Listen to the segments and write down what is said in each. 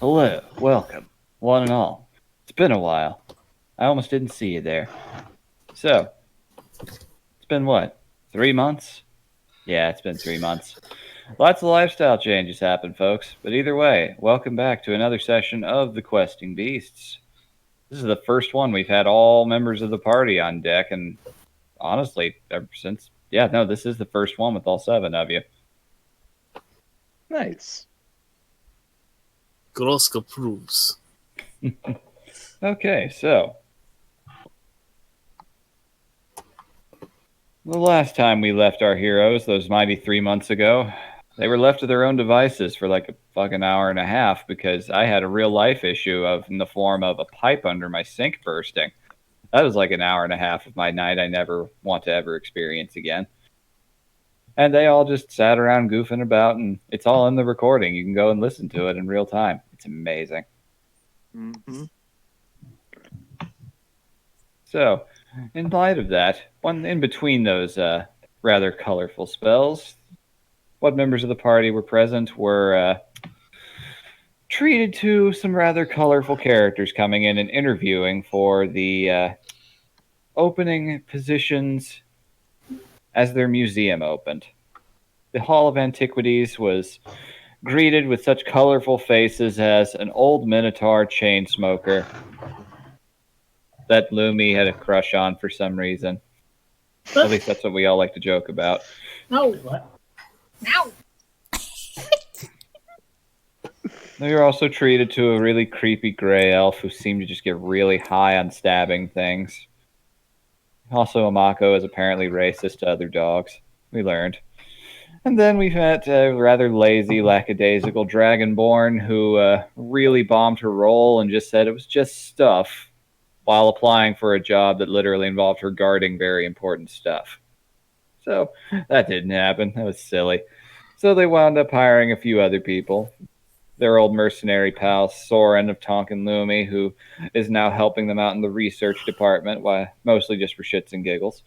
Hello, welcome, one and all. It's been a while. I almost didn't see you there. So, it's been what? 3 months? Yeah, it's been 3 months. Lots of lifestyle changes happened, folks. But either way, welcome back to another session of the Questing Beasts. This is the first one we've had all members of the party on deck, and honestly, ever since. Yeah, no, this is the first one with all 7 of you. Nice. Groska proves. Okay, so the last time we left our heroes, those mighty 3 months ago, they were left to their own devices for like a fucking hour and a half because I had a real life issue in the form of a pipe under my sink bursting. That was like an hour and a half of my night I never want to ever experience again. And they all just sat around goofing about, and it's all in the recording. You can go and listen to it in real time. It's amazing. Mm-hmm. So, in light of that, one in between those rather colorful spells, what members of the party were present were treated to some rather colorful characters coming in and interviewing for the opening positions as their museum opened. The Hall of Antiquities was greeted with such colorful faces as an old Minotaur chain smoker that Lumi had a crush on for some reason. At least that's what we all like to joke about. No, what? No. They were also treated to a really creepy gray elf who seemed to just get really high on stabbing things. Also, Amako is apparently racist to other dogs. We learned. And then we met a rather lazy, lackadaisical Dragonborn who really bombed her role and just said it was just stuff while applying for a job that literally involved her guarding very important stuff. So that didn't happen. That was silly. So they wound up hiring a few other people. Their old mercenary pal Soren of Tonkin Lumi, who is now helping them out in the research department, mostly just for shits and giggles.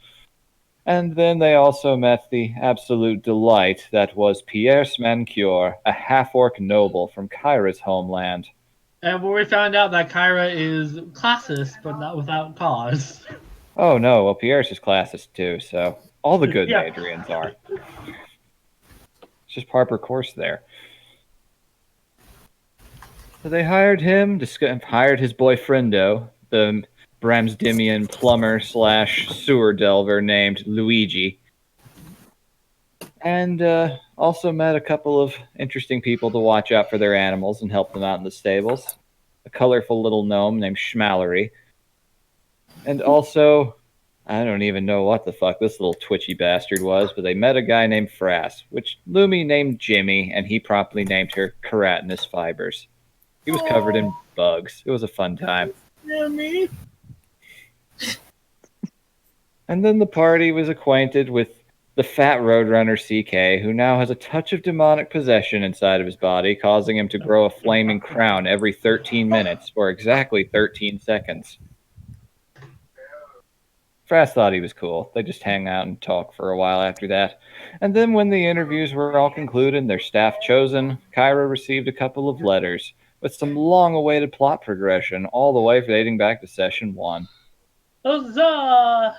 And then they also met the absolute delight that was Pierre Smancure, a half-orc noble from Kyra's homeland. And we found out that Kyra is classist, but not without cause. Oh no, well Pierre's is classist too, so all the good Yeah. Adrians are. It's just par for course there. So they hired him, hired his boyfriendo, the Bramsdimian plumber / sewer delver named Luigi, and also met a couple of interesting people to watch out for their animals and help them out in the stables. A colorful little gnome named Schmallery, and also, I don't even know what the fuck this little twitchy bastard was, but they met a guy named Frass, which Lumi named Jimmy, and he promptly named her Keratinous Fibers. He was covered in bugs. It was a fun time. Jimmy. And then the party was acquainted with the fat Roadrunner CK, who now has a touch of demonic possession inside of his body, causing him to grow a flaming crown every 13 minutes, or exactly 13 seconds. Frass thought he was cool. They just hang out and talk for a while after that. And then when the interviews were all concluded and their staff chosen, Kyra received a couple of letters with some long-awaited plot progression, all the way dating back to Session 1. Huzzah!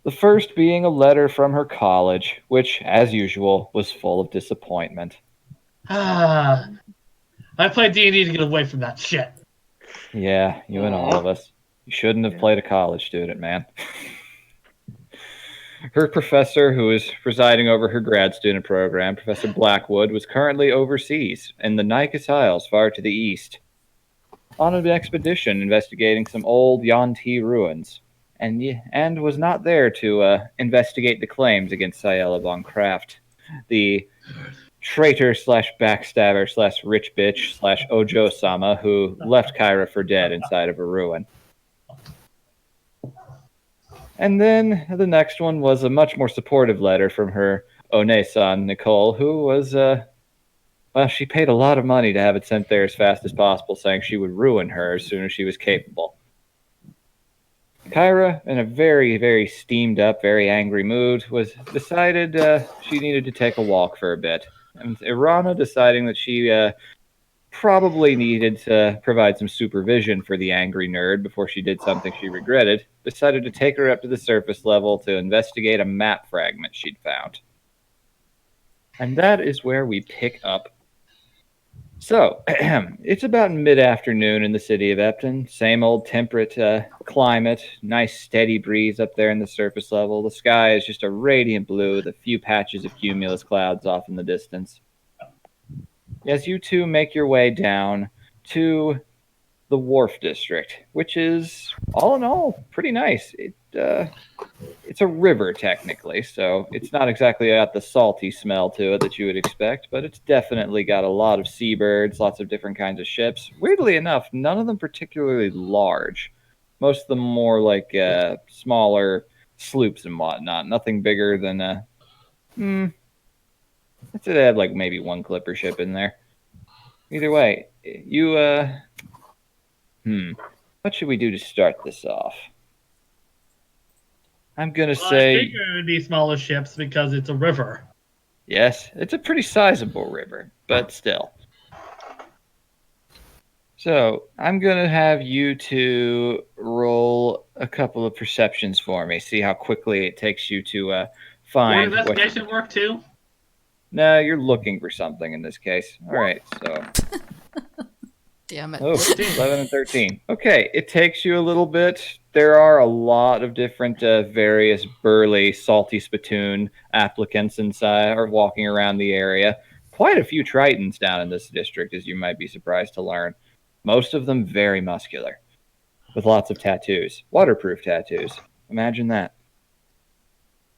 The first being a letter from her college, which, as usual, was full of disappointment. I played D&D to get away from that shit. Yeah, you and all of us. You shouldn't have played a college student, man. Her professor, who is presiding over her grad student program, Professor Blackwood, was currently overseas in the Nykus Isles far to the east on an expedition investigating some old Yuan-Ti ruins, and was not there to investigate the claims against Sayela von Kraft, the traitor / backstabber / rich bitch / Ojo-sama who left Kyra for dead inside of a ruin. And then the next one was a much more supportive letter from her One-san, Nicole, who was, she paid a lot of money to have it sent there as fast as possible, saying she would ruin her as soon as she was capable. Kyra, in a very, very steamed up, very angry mood, was decided she needed to take a walk for a bit. And Irana, deciding that she probably needed to provide some supervision for the angry nerd before she did something she regretted, decided to take her up to the surface level to investigate a map fragment she'd found. And that is where we pick up. So, it's about mid-afternoon in the city of Epton. Same old temperate climate, nice steady breeze up there in the surface level. The sky is just a radiant blue with a few patches of cumulus clouds off in the distance. As you two make your way down to the Wharf District, which is, all in all, pretty nice. It's a river, technically, so it's not exactly got the salty smell to it that you would expect, but it's definitely got a lot of seabirds, lots of different kinds of ships. Weirdly enough, none of them particularly large. Most of them more like smaller sloops and whatnot. Nothing bigger than I'd say they had like maybe one clipper ship in there. Either way, you what should we do to start this off? I'm gonna Well, I say figure it would be smaller ships because it's a river. yes. It's a pretty sizable river, but still. So I'm gonna have you two roll a couple of perceptions for me. See how quickly it takes you to Would find what. investigation work too? No, you're looking for something in this case. All right, so Damn it. oh, 11 and 13. Okay, it takes you a little bit. There are a lot of different various burly, salty spittoon applicants inside or walking around the area. Quite a few Tritons down in this district, as you might be surprised to learn. Most of them very muscular, with lots of tattoos. Waterproof tattoos. Imagine that.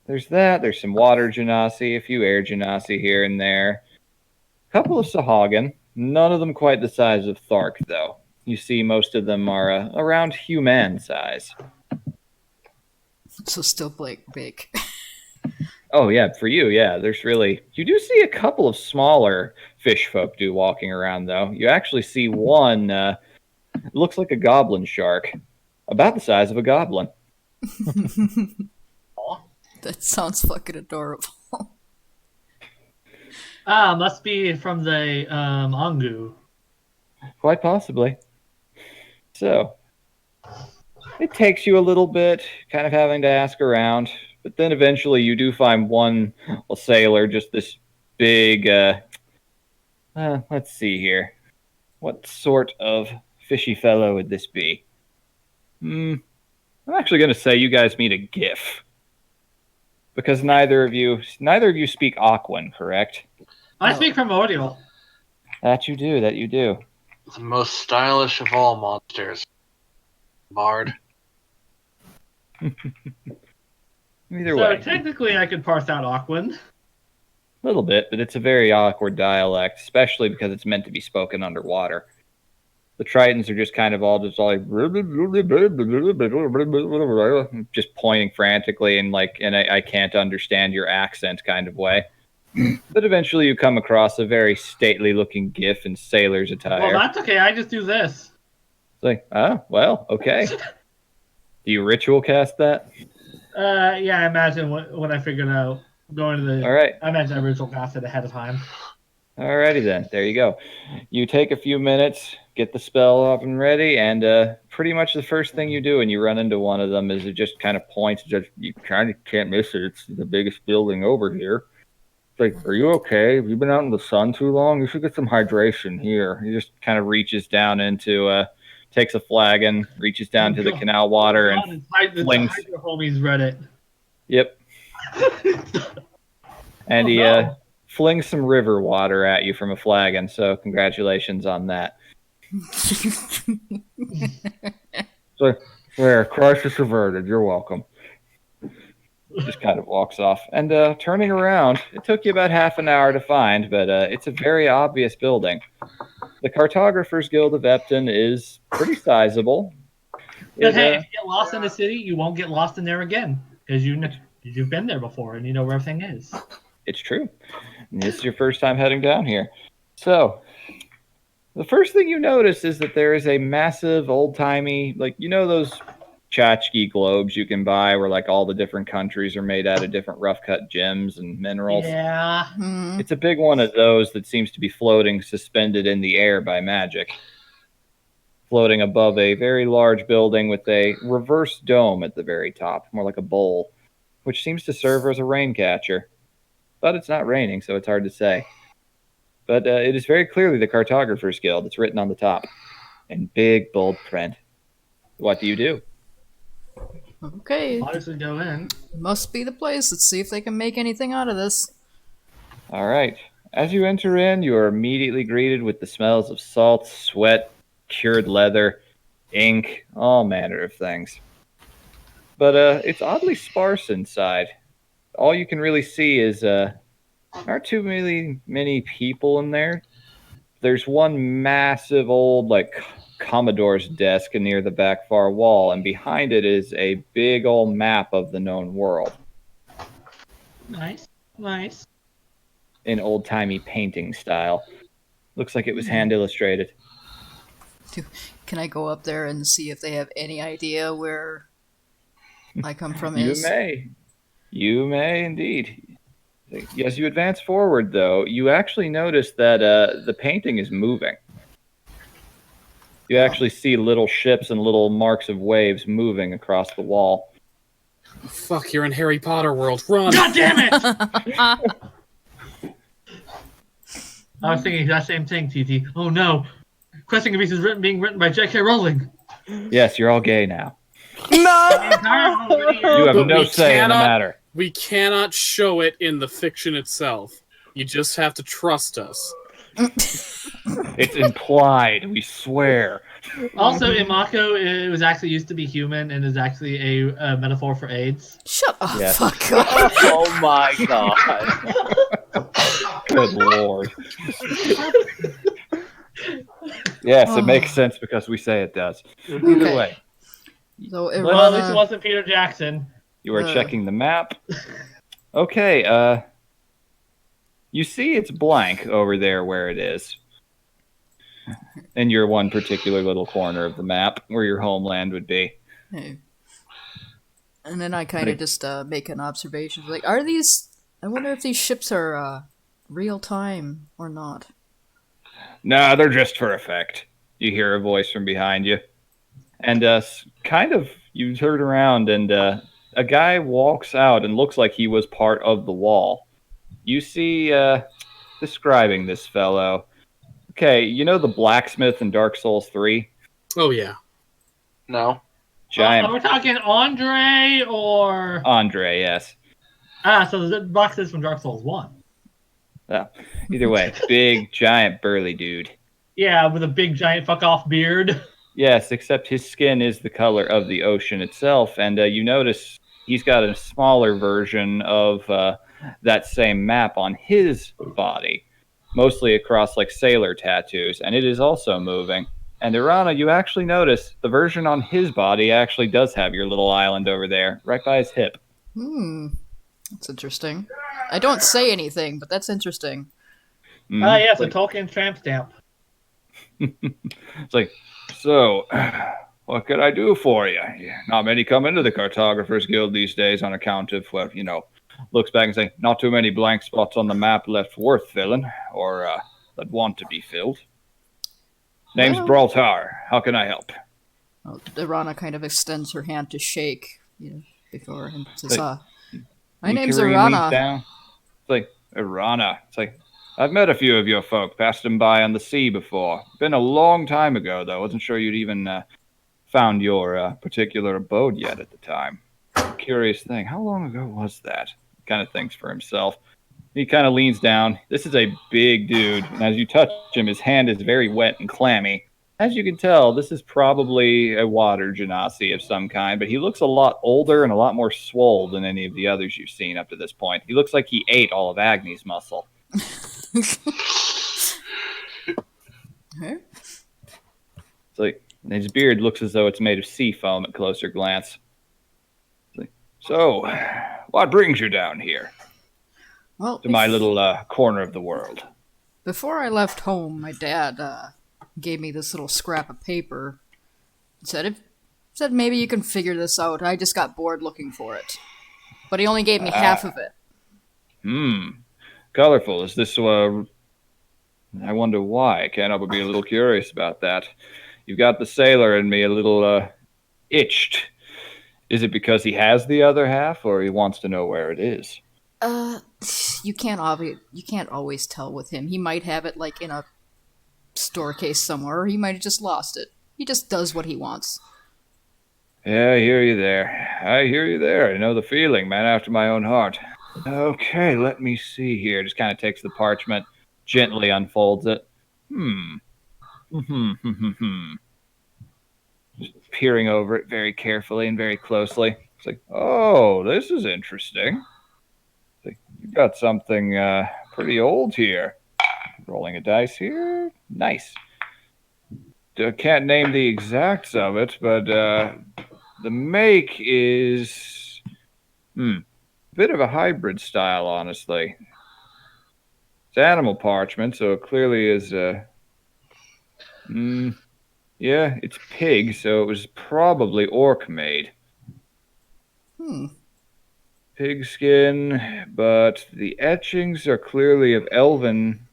There's that. There's some water genasi, a few air genasi here and there. A couple of Sahagin. None of them quite the size of Thark, though. You see, most of them are around human size. So still big. Oh, yeah, for you, yeah. There's really... You do see a couple of smaller fish folk walking around, though. You actually see one, looks like a goblin shark. About the size of a goblin. That sounds fucking adorable. Must be from the Angu. Quite possibly. So, it takes you a little bit, kind of having to ask around, but then eventually you do find one sailor, just this big, let's see here. What sort of fishy fellow would this be? I'm actually going to say you guys meet a GIF. Because neither of you speak Aquan, correct? I No. speak primordial. That you do. The most stylish of all monsters. Bard. Either So way. technically I could parse out Aquan. A little bit, but it's a very awkward dialect, especially because it's meant to be spoken underwater. The Tritons are just kind of all just like just pointing frantically and like in a I can't understand your accent kind of way. But eventually you come across a very stately looking GIF in sailor's attire. Well, that's okay. I just do this. It's like, oh, well, okay. Do you ritual cast that? Yeah, I imagine what I figured out. Going to the. All right. I imagine I ritual cast it ahead of time. Alrighty then. There you go. You take a few minutes, get the spell up and ready, and pretty much the first thing you do when you run into one of them is it just kind of points. Just you kind of can't miss it. It's the biggest building over here. It's like, are you okay? Have you been out in the sun too long? You should get some hydration here. He just kind of reaches down into, takes a flagon, reaches down to the canal water, and flings. The homies read it. Yep. And he no. flings some river water at you from a flagon. So congratulations on that. So there, crisis averted. You're welcome. Just kind of walks off. And turning around, it took you about half an hour to find, but it's a very obvious building. The Cartographers Guild of Epton is pretty sizable. But hey, if you get lost in the city, you won't get lost in there again because you've been there before and you know where everything is. It's true. And this is your first time heading down here. So, the first thing you notice is that there is a massive, old-timey, like, you know those tchotchke globes you can buy where like all the different countries are made out of different rough cut gems and minerals. Yeah. Hmm. It's a big one of those that seems to be floating suspended in the air by magic. Floating above a very large building with a reverse dome at the very top, more like a bowl, which seems to serve as a rain catcher. But it's not raining, so it's hard to say. But it is very clearly the Cartographer's Guild. It's written on the top in big, bold print. What do you do? Okay, Obviously go in. must be the place. Let's see if they can make anything out of this. All right. As you enter in, you are immediately greeted with the smells of salt, sweat, cured leather, ink, all manner of things. But it's oddly sparse inside. All you can really see is aren't too really many people in there. There's one massive old like Commodore's desk near the back far wall, and behind it is a big old map of the known world Nice. Nice. in old-timey painting style. Looks like it was hand illustrated. Can I go up there and see if they have any idea where I come from You is? may. You may indeed. As you advance forward, though, you actually notice that the painting is moving. You actually see little ships and little marks of waves moving across the wall. Fuck, you're in Harry Potter world. Run! God damn it! I was thinking that same thing, TT. Oh no. Questing Beast is being written by J.K. Rowling. Yes, you're all gay now. No! You have But no we say in the cannot- matter. We cannot show it in the fiction itself. You just have to trust us. It's implied. We swear. Also, Imako it was actually used to be human and is actually a metaphor for AIDS. Shut up, Yes. fuck off. Oh my god. Good lord. Yes, it makes sense because we say it does. Either Okay. way, So Well, at least it Irana, wasn't Peter Jackson. you are Uh. checking the map. Okay, you see it's blank over there where it is. In your one particular little corner of the map where your homeland would be. hey. And then I kind of just make an observation. Like, are these? I wonder if these ships are real time or not. Nah, they're just for effect. You hear a voice from behind you. And kind of, you turn around and a guy walks out and looks like he was part of the wall. You see, describing this fellow. Okay, you know the blacksmith in Dark Souls 3? Oh, yeah. No. Giant Are we talking Andre or Andre, yes. so the box is from Dark Souls 1. Either way, big, giant, burly dude. Yeah, with a big giant fuck off beard. Yes, except his skin is the color of the ocean itself, and you notice he's got a smaller version of that same map on his body, mostly across like sailor tattoos, and it is also moving. And Irana, you actually notice the version on his body actually does have your little island over there, right by his hip. That's interesting. I don't say anything, but that's interesting. Mhm. Ah, yes, a Like- Tolkien tramp stamp. It's like, so, what could I do for you? Not many come into the Cartographer's Guild these days on account of, well, looks back and say, not too many blank spots on the map left worth filling, or that want to be filled. Name's Well- Braltar. How can I help? Well, Irana kind of extends her hand to shake, before and says, Like, "My name's Kareem leans Irana." down. It's like, Irana. It's like, I've met a few of your folk, passed them by on the sea before. Been a long time ago, though. Wasn't sure you'd even found your particular abode yet at the time. Curious thing. How long ago was that? Kind of thinks for himself. He kind of leans down. This is a big dude, and as you touch him, his hand is very wet and clammy. As you can tell, this is probably a water genasi of some kind, but he looks a lot older and a lot more swole than any of the others you've seen up to this point. He looks like he ate all of Agni's muscle. Huh? It's like his beard looks as though it's made of sea foam at closer glance. It's like, so, what brings you down here Well, to my little corner of the world? before I left home, my dad gave me this little scrap of paper. It said, Said maybe you can figure this out. I just got bored looking for it. But he only gave me half of it. Colorful. Is this, I wonder why. I can't help but be a little curious about that. You've got the sailor in me a little, itched. Is it because he has the other half, or he wants to know where it is? You can't always tell with him. He might have it like in a store case somewhere, or he might have just lost it. He just does what he wants. Yeah, I hear you there. I hear you there. I know the feeling, man, after my own heart. Okay, let me see here. Just kind of takes the parchment, gently unfolds it. Just peering over it very carefully and very closely. It's like, oh, this is interesting. It's like, you've got something pretty old here. Rolling a dice here. Nice. Can't name the exacts of it, but the make is a bit of a hybrid style, honestly. It's animal parchment, so it clearly is yeah, it's pig, so it was probably orc made. Pig skin, but the etchings are clearly of elven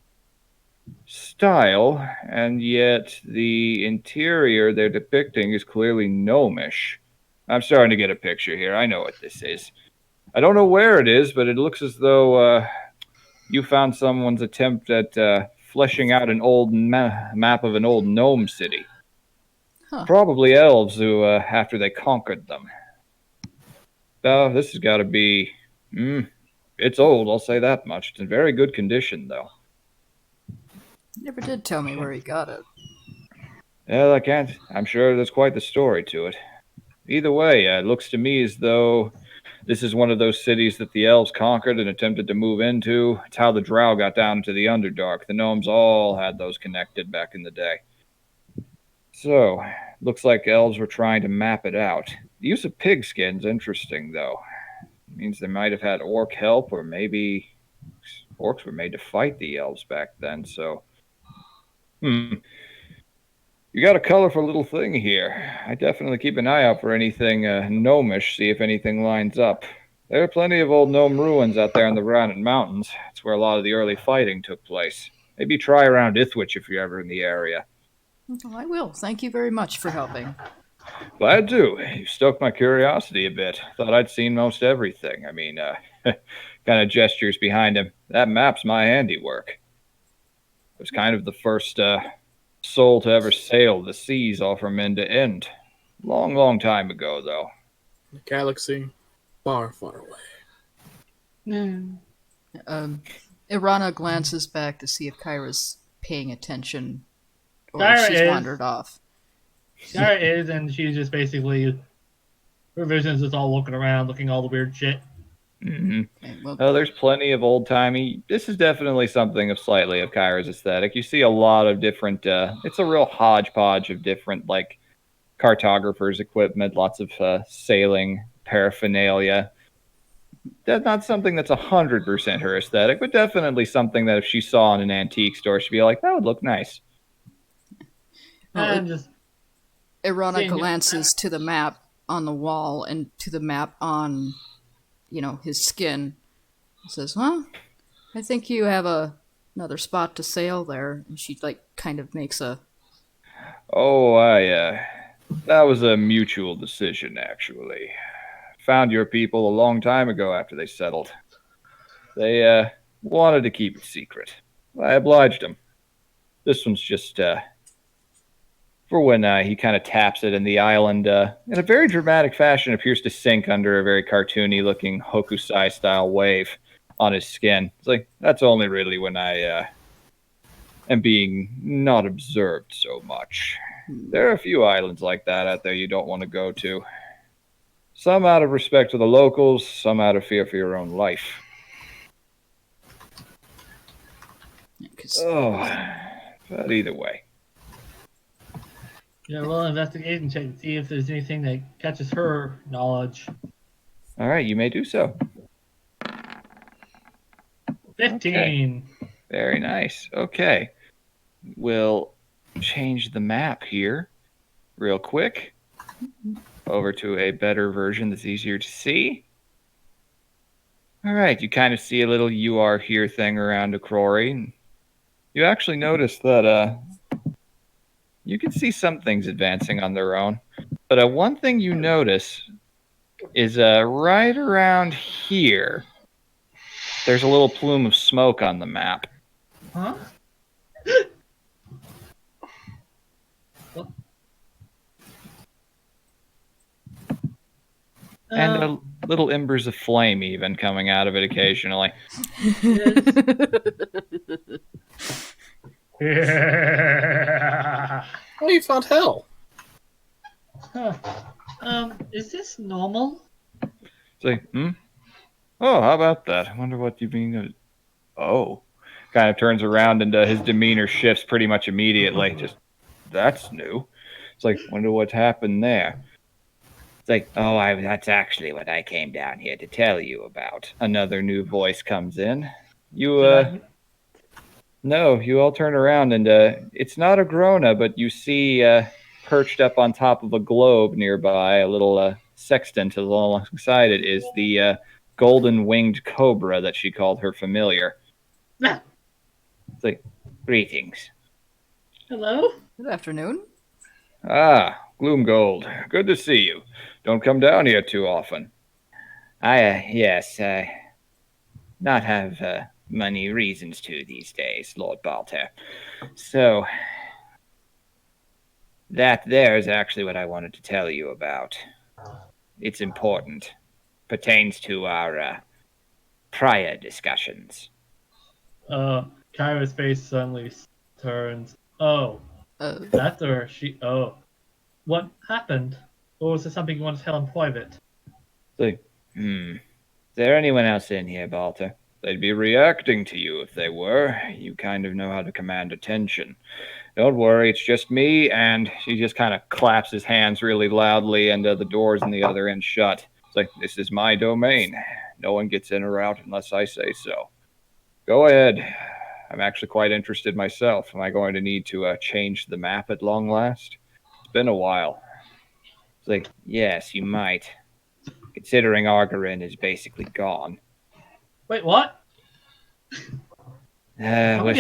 style, and yet the interior they're depicting is clearly gnomish. I'm starting to get a picture here. I know what this is. I don't know where it is, but it looks as though you found someone's attempt at fleshing out an old map of an old gnome city. Huh. Probably elves who, after they conquered them. Oh, this has got to be... it's old, I'll say that much. It's in very good condition, though. Never did tell me where he got it. Well, I can't. I'm sure there's quite the story to it. Either way, it looks to me as though this is one of those cities that the elves conquered and attempted to move into. It's how the drow got down into the Underdark. The gnomes all had those connected back in the day. So, looks like elves were trying to map it out. The use of pigskin's interesting, though. It means they might have had orc help, or maybe orcs were made to fight the elves back then, so... You got a colorful little thing here. I definitely keep an eye out for anything gnomish, see if anything lines up. There are plenty of old gnome ruins out there in the Rounded Mountains. It's where a lot of the early fighting took place. Maybe try around Ithwich if you're ever in the area. Oh, I will. Thank you very much for helping. Glad to. You stoked my curiosity a bit. Thought I'd seen most everything. I mean, kind of gestures behind him. That map's my handiwork. It was kind of the first soul to ever sail the seas all from end to end. Long, long time ago, though. The galaxy, far, far away. Irana glances back to see if Kyra's paying attention, or Kyra if she's is. wandered off. Sarah is, and she's just basically, her vision's just all looking around, looking at all the weird shit. Mm-hmm. Okay, well, Oh, there's plenty of old-timey. This is definitely something of slightly of Kyra's aesthetic. You see a lot of different, it's a real hodgepodge of different, like, cartographers' equipment, lots of sailing paraphernalia. That's not something that's 100% her aesthetic, but definitely something that if she saw in an antique store, she'd be like, that would look nice. And just Irana seeing it. glances to the map on the wall and to the map on, his skin. Says, well, I think you have another spot to sail there. And she, kind of makes a... Oh, that was a mutual decision, actually. Found your people a long time ago after they settled. They, wanted to keep it secret. I obliged them. This one's just, for when he kind of taps it and the island, in a very dramatic fashion, appears to sink under a very cartoony-looking Hokusai-style wave on his skin. It's like, that's only really when I am being not observed so much. There are a few islands like that out there you don't want to go to. Some out of respect to the locals, some out of fear for your own life. Oh, but either way. Yeah, roll an investigation check to see if there's anything that catches her knowledge. All right, you may do so. 15. Very nice. Okay. We'll change the map here real quick. over to a better version that's easier to see. All right, you kind of see a little "you are here" thing around Akrori. And you actually notice that you can see some things advancing on their own. But one thing you notice is right around here, there's a little plume of smoke on the map. Huh? And little embers of flame even coming out of it occasionally. Oh, you found hell. Huh. Is this normal? It's like, oh, how about that? I wonder what you mean. Oh. Kind of turns around and his demeanor shifts pretty much immediately. Just, that's new. It's like, wonder what happened there. It's like, oh, that's actually what I came down here to tell you about. Another new voice comes in. No, you all turn around and it's not a Grona, but you see perched up on top of a globe nearby, a little sextant alongside it is the golden winged cobra that she called her familiar. It's like, greetings. Hello? Good afternoon. Ah, Gloomgold. Good to see you. Don't come down here too often. Yes, not have many reasons to these days, Lord Balter. So, that there is actually what I wanted to tell you about. It's important. Pertains to our prior discussions. Kyra's face suddenly turns. Oh, that's her. Oh. What happened? Or was it something you want to tell in private? Like, Is there anyone else in here, Balter? They'd be reacting to you if they were. You kind of know how to command attention. Don't worry, it's just me, and he just kind of claps his hands really loudly, and the doors on the other end shut. It's like, this is my domain. No one gets in or out unless I say so. Go ahead. I'm actually quite interested myself. Am I going to need to change the map at long last? It's been a while. It's like, yes, you might. Considering Argarin is basically gone. Wait, what? We're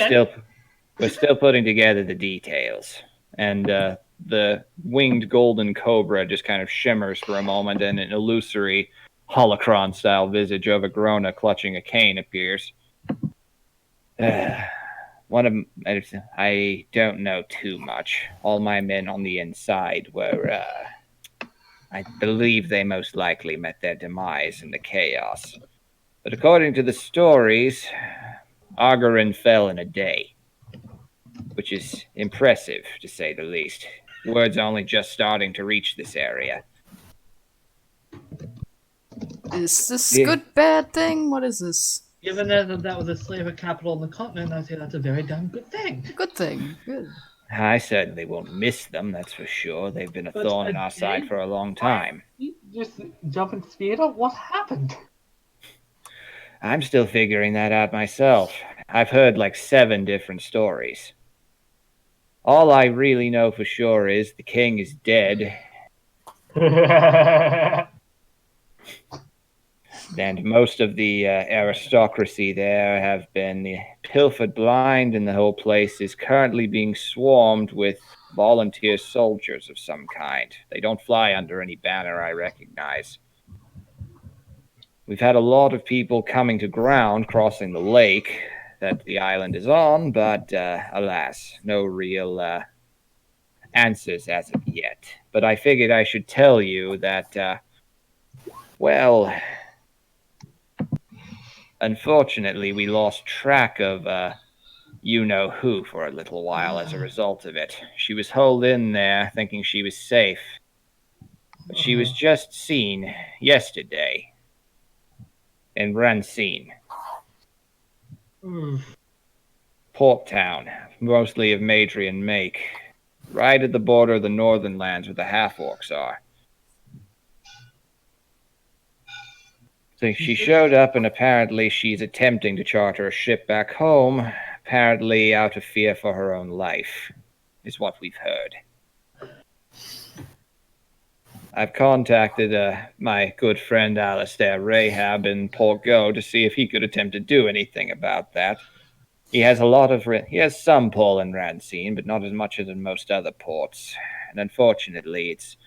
still putting together the details. And the winged golden cobra just kind of shimmers for a moment, and an illusory holocron-style visage of a Grona clutching a cane appears. I don't know too much. All my men on the inside were, I believe they most likely met their demise in the chaos. But according to the stories, Argarin fell in a day, which is impressive, to say the least. Word's only just starting to reach this area. Is this a good, bad thing? What is this? Given that was a slaver capital on the continent, I'd say that's a very damn good thing. Good thing. Good. I certainly won't miss them, that's for sure. They've been a thorn in our side for a long time. You just jump into theater? What happened? I'm still figuring that out myself. I've heard like 7 different stories. All I really know for sure is the king is dead. And most of the aristocracy there have been pilfered blind, and the whole place is currently being swarmed with volunteer soldiers of some kind. They don't fly under any banner I recognize. We've had a lot of people coming to ground crossing the lake that the island is on, but alas, no real answers as of yet. But I figured I should tell you that, unfortunately, we lost track of you-know-who for a little while as a result of it. She was holed in there thinking she was safe, but she was just seen yesterday in Rancine. Port town, mostly of Madrian make, right at the border of the northern lands where the half-orcs are. So she showed up, and apparently she's attempting to charter a ship back home, apparently out of fear for her own life, is what we've heard. I've contacted my good friend Alistair Rahab in Port Go to see if he could attempt to do anything about that. He has he has some pull in Rancine, but not as much as in most other ports. And unfortunately, it's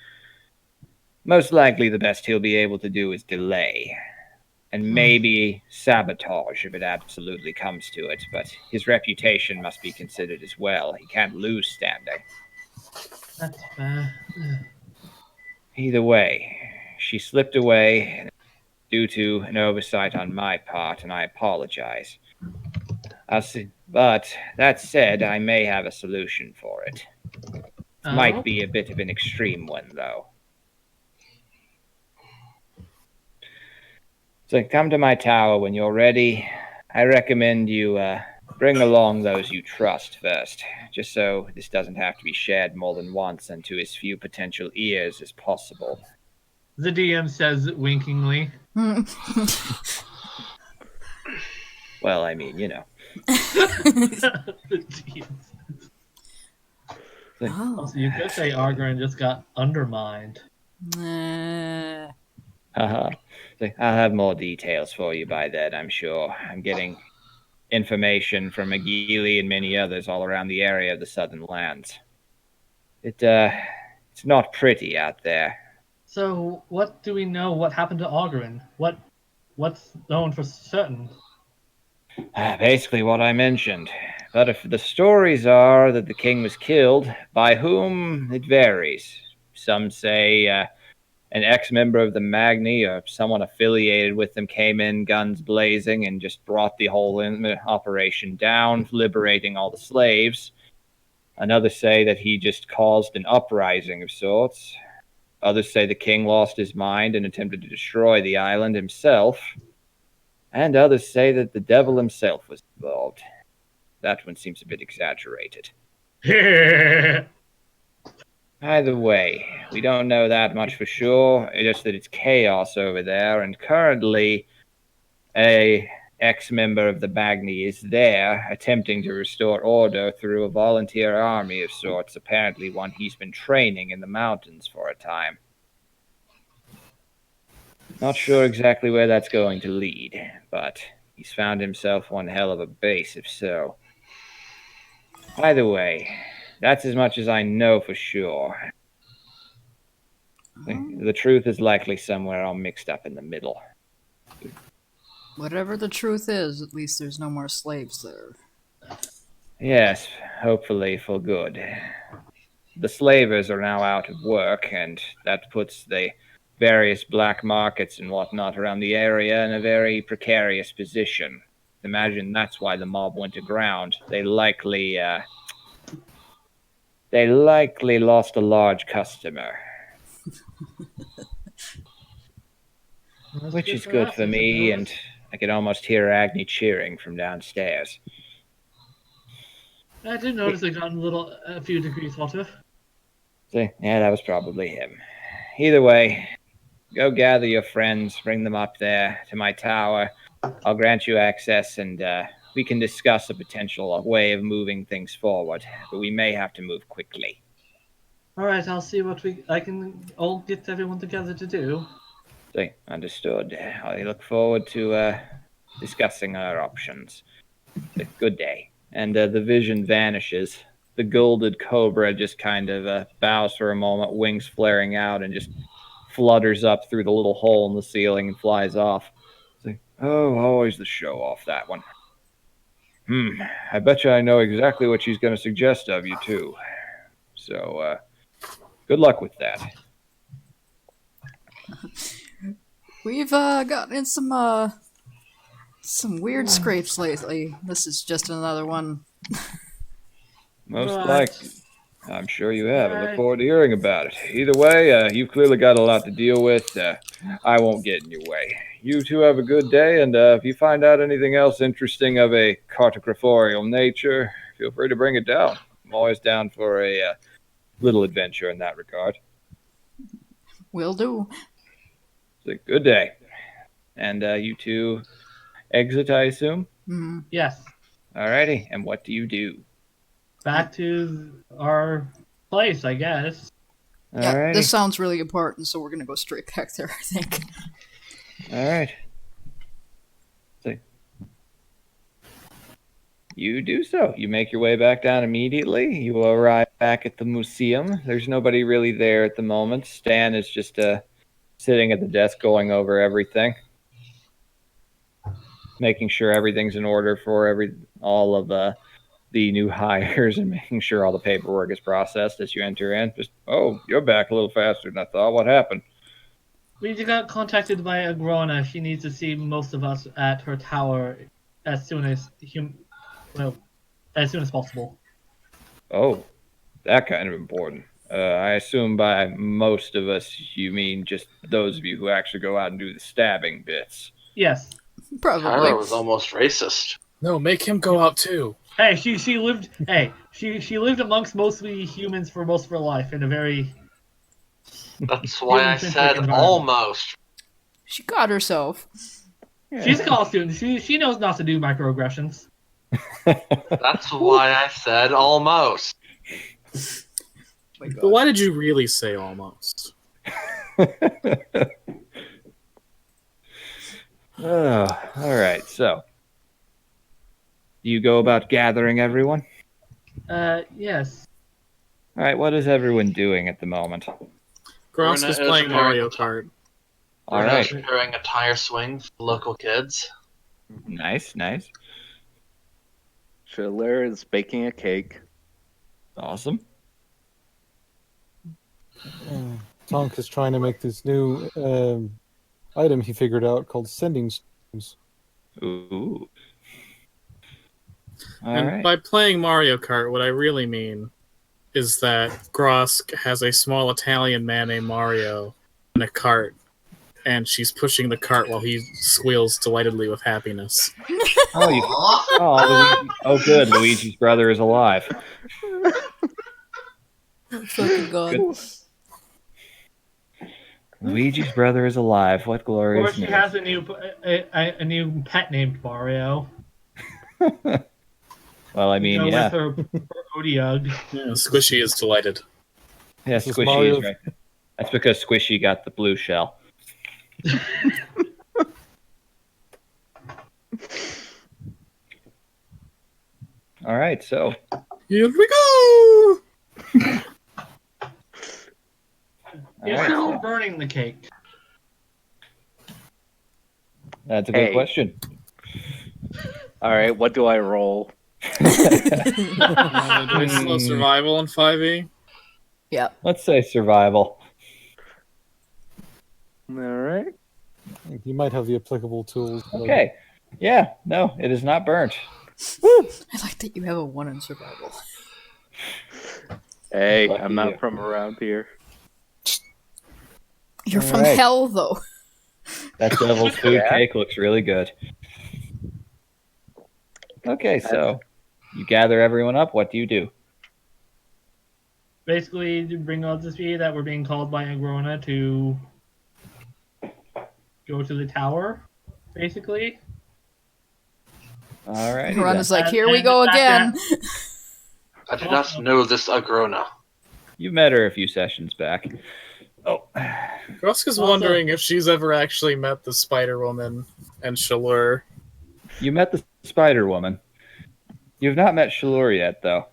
most likely the best he'll be able to do is delay. And maybe sabotage if it absolutely comes to it, but his reputation must be considered as well. He can't lose standing. That's fair. Either way, she slipped away due to an oversight on my part, and I apologize. I'll see. But that said, I may have a solution for it. Oh? Might be a bit of an extreme one, though. So come to my tower when you're ready. I recommend you bring along those you trust first, just so this doesn't have to be shared more than once and to as few potential ears as possible. The DM says winkingly. Well, I mean, you know. The DM says. Oh. Also, you could say Argren just got undermined. Haha. I'll have more details for you by then, I'm sure. I'm getting information from McGeely and many others all around the area of the Southern Lands. It's not pretty out there. So, what do we know? What happened to Argren? What's known for certain? Basically what I mentioned. But if the stories are that the king was killed, by whom, it varies. Some say an ex-member of the Magni or someone affiliated with them came in guns blazing and just brought the whole operation down, liberating all the slaves. Others say that he just caused an uprising of sorts. Others say the king lost his mind and attempted to destroy the island himself. And others say that the devil himself was involved. That one seems a bit exaggerated. Either way, we don't know that much for sure. It's just that it's chaos over there, and currently a ex-member of the Magni is there attempting to restore order through a volunteer army of sorts, apparently one he's been training in the mountains for a time. Not sure exactly where that's going to lead, but he's found himself one hell of a base if so. Either way, that's as much as I know for sure. The truth is likely somewhere all mixed up in the middle. Whatever the truth is, at least there's no more slaves there. Yes, hopefully for good. The slavers are now out of work, and that puts the various black markets and whatnot around the area in a very precarious position. Imagine that's why the mob went aground. They likely lost a large customer. Which is good for me, and I can almost hear Agni cheering from downstairs. I did notice it got a few degrees hotter. Yeah, that was probably him. Either way, go gather your friends, bring them up there to my tower. I'll grant you access, and we can discuss a potential way of moving things forward. But we may have to move quickly. All right, I'll see what I can all get everyone together to do. Understood. I look forward to discussing our options. Good day. And the vision vanishes. The gilded cobra just kind of bows for a moment, wings flaring out, and just flutters up through the little hole in the ceiling and flies off. Oh, always the show off, that one. I bet you I know exactly what she's going to suggest of you, too. So, good luck with that. We've gotten in some weird scrapes lately. This is just another one. Most likely. I'm sure you have. I look forward to hearing about it. Either way, you've clearly got a lot to deal with. I won't get in your way. You two have a good day, and if you find out anything else interesting of a cartographorial nature, feel free to bring it down. I'm always down for a little adventure in that regard. Will do. Good day. And you two exit, I assume? Mm-hmm. Yes. Alrighty, and what do you do? Back to our place, I guess. Yeah, Alrighty. this sounds really important, so we're gonna go straight back there, I think. All right. So you do so. You make your way back down immediately. You arrive back at the museum. There's nobody really there at the moment. Stan is just sitting at the desk going over everything, making sure everything's in order for all of the new hires and making sure all the paperwork is processed as you enter in. Just, oh, you're back a little faster than I thought. What happened? We just got contacted by Agrona. She needs to see most of us at her tower as soon as as soon as possible. Oh, that kind of important. I assume by most of us, you mean just those of you who actually go out and do the stabbing bits. Yes. Probably. Tyler was almost racist. No, make him go out too. Hey, she lived. Hey, she lived amongst mostly humans for most of her life in a very. That's why I Human-centric said environment. almost. She got herself. She's a college student. She knows not to do microaggressions. That's why I said almost. My God. But why did you really say almost? Oh, all right. So, do you go about gathering everyone? Yes. All right. What is everyone doing at the moment? Grosk Lorna is is playing preparing- Mario Kart. All We're right. preparing a tire swing for local kids. Nice, nice, Schiller is baking a cake. awesome. Tonk is trying to make this new item he figured out called sending streams. Ooh. All And right. by playing Mario Kart, what I really mean is that Grosk has a small Italian man named Mario in a cart, and she's pushing the cart while he squeals delightedly with happiness. Oh, Luigi. Oh, good. Luigi's brother is alive. Fucking God. Good. Luigi's brother is alive. What Or glorious she news. has a new pet named Mario. Well, I mean, Go yeah. with her Odiug. Yeah, Squishy is delighted. Yeah, This is Squishy Mario- is right. That's because Squishy got the blue shell. All right, so Here we go! all Is right, who so burning the cake? that's a good Hey. question. All right, what do I roll? Do I slow survival in 5e? Yeah. Let's say survival. All right. You might have the applicable tools. like- Okay. Yeah, no, it is not burnt. I like that you have a 1 in survival. Hey, Lucky I'm not you. from around here. You're All from right. hell, though. That devil's food Yeah. cake looks really good. Okay, so you gather everyone up. What do you do? Basically, to bring up to speed that we're being called by Agrona to go to the tower. Basically, All right. Ron is like, And- here we and go the fact again. I do not know this Agrona. You met her a few sessions back. Oh, Grosk is Also- wondering if she's ever actually met the Spider Woman and Shalur. you met the Spider Woman. You have not met Shalur yet, though.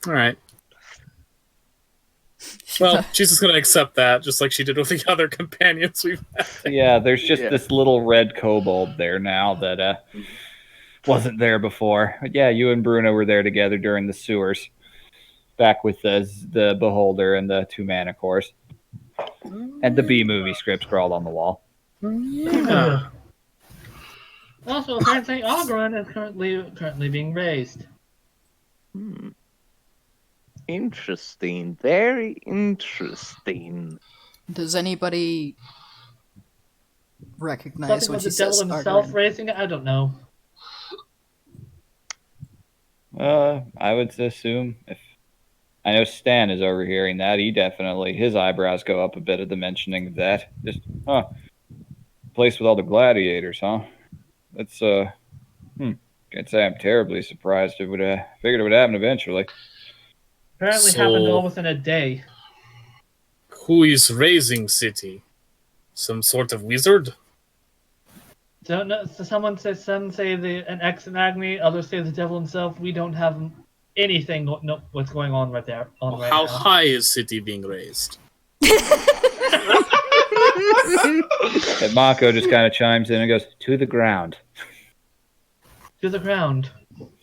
Alright. Well, she's just gonna accept that, just like she did with the other companions we've had. Yeah, there's just Yeah. this little red kobold there now that wasn't there before. But yeah, you and Bruno were there together during the sewers, back with the Beholder and the 2 Manticores, and the B movie script scrawled on the wall. Yeah. also apparently Ogron is currently being raised. Hmm. Interesting. Very interesting. Does anybody recognize Something when with she the devil says himself Argren? raising it. I don't know. I would assume if I know Stan is overhearing that, he definitely his eyebrows go up a bit at the mentioning of that. Just place with all the gladiators, huh? That's can't say I'm terribly surprised. It would figured it would happen eventually. Apparently So- happened almost in a day. Who is raising city? Some sort of wizard? Don't know. So some say an ex in Agni, others say the devil himself. We don't have anything. No, what's going on right there? Right How now. high is city being raised? And Mako just kind of chimes in and goes, to the ground. To the ground.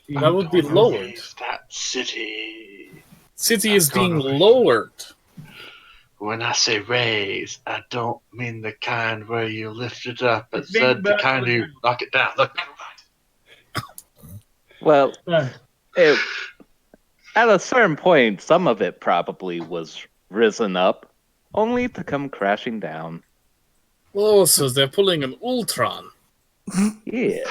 That would be lowered. Raise that city. City is being lowered. When I say raise, I don't mean the kind where you lift it up. It's Instead, being the kind where you knock it down. Look, never mind. Well, Done. at a certain point, some of it probably was risen up, only to come crashing down. Oh, so they're pulling an Ultron. Yes.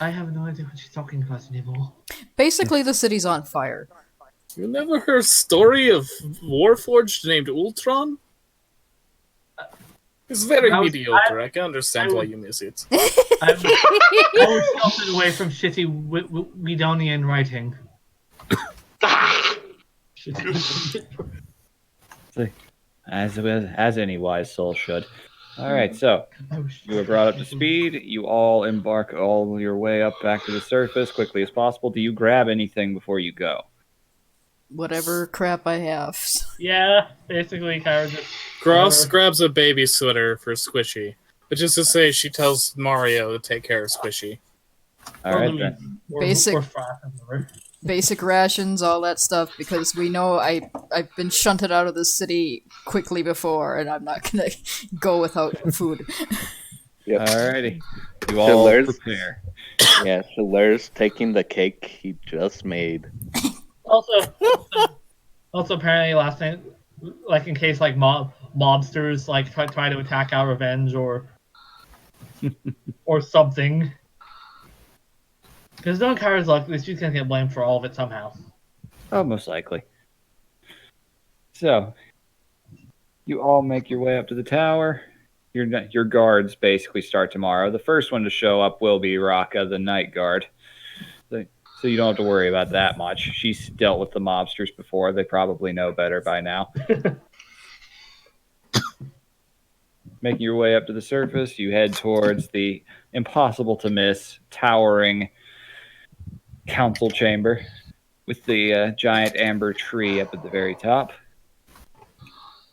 I have no idea what she's talking about anymore. Basically, the city's on fire. You never heard a story of Warforged named Ultron? It's very mediocre. I can understand why you miss it. I was sheltered away from shitty Widonian writing. As any wise soul should. All right, so you were brought up to speed. You all embark all your way up back to the surface quickly as possible. Do you grab anything before you go? Whatever crap I have. Yeah, basically, Kyra just. Gross grabs a baby sweater for Squishy, which is to say she tells Mario to take care of Squishy. All right, then. Basic rations, all that stuff, because we know I've been shunted out of the city quickly before, and I'm not gonna go without food. Yep. Alrighty. You all prepare. Yeah, Shiller's taking the cake he just made. Also, apparently last night, like in case like mobsters like try to attack our revenge or something. Because knowing Kyra's luck, she's gonna get blamed for all of it somehow. Oh, most likely. So, you all make your way up to the tower. Your guards basically start tomorrow. The first one to show up will be Raka, the night guard. So you don't have to worry about that much. She's dealt with the mobsters before. They probably know better by now. Making your way up to the surface, you head towards the impossible-to-miss, towering council chamber with the giant amber tree up at the very top.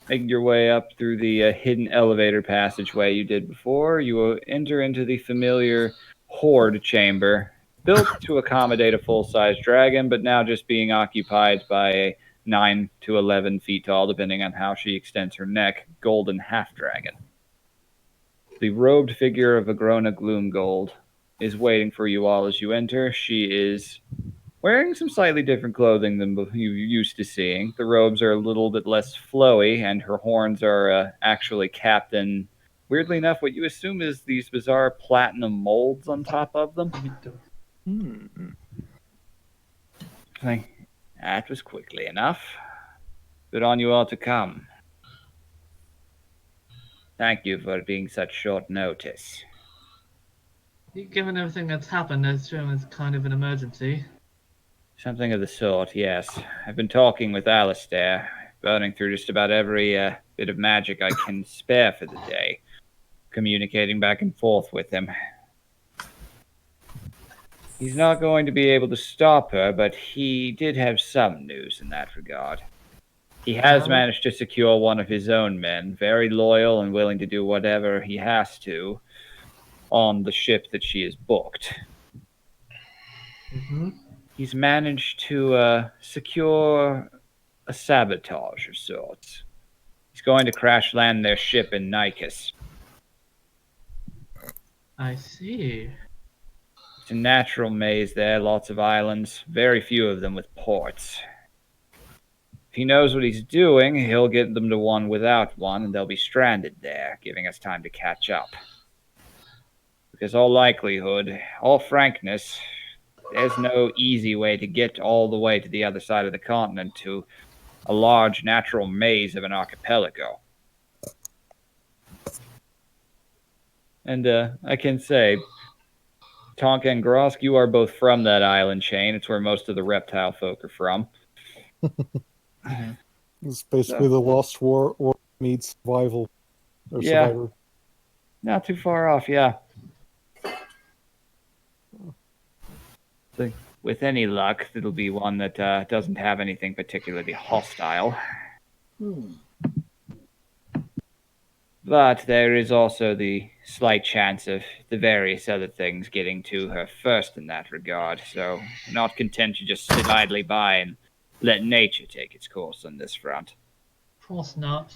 Making your way up through the hidden elevator passageway you did before, you will enter into the familiar Horde chamber, built to accommodate a full-size dragon, but now just being occupied by a 9 to 11 feet tall, depending on how she extends her neck, golden half-dragon. The robed figure of Agrona Gloomgold is waiting for you all as you enter. She is wearing some slightly different clothing than you're used to seeing. The robes are a little bit less flowy, and her horns are actually capped in, weirdly enough, what you assume is these bizarre platinum molds on top of them. That was quickly enough. Good on you all to come. Thank you for being such short notice. Given everything that's happened, I assume it's kind of an emergency. Something of the sort, yes. I've been talking with Alistair, burning through just about every bit of magic I can spare for the day, communicating back and forth with him. He's not going to be able to stop her, but he did have some news in that regard. He has managed to secure one of his own men, very loyal and willing to do whatever he has to on the ship that she has booked. Mm-hmm. He's managed to secure a sabotage of sorts. He's going to crash land their ship in Nikos. I see. It's a natural maze there, lots of islands, very few of them with ports. If he knows what he's doing, he'll get them to one without one, and they'll be stranded there, giving us time to catch up. Because all likelihood, all frankness, there's no easy way to get all the way to the other side of the continent to a large natural maze of an archipelago. And I can say, Tonka and Grosk, you are both from that island chain. It's where most of the reptile folk are from. It's basically the Lost War or meets Survival or Yeah. Survivor. Not too far off, yeah. So, with any luck, it'll be one that doesn't have anything particularly hostile. But there is also the slight chance of the various other things getting to her first in that regard, so we're not content to just sit idly by and let nature take its course on this front. Of course not.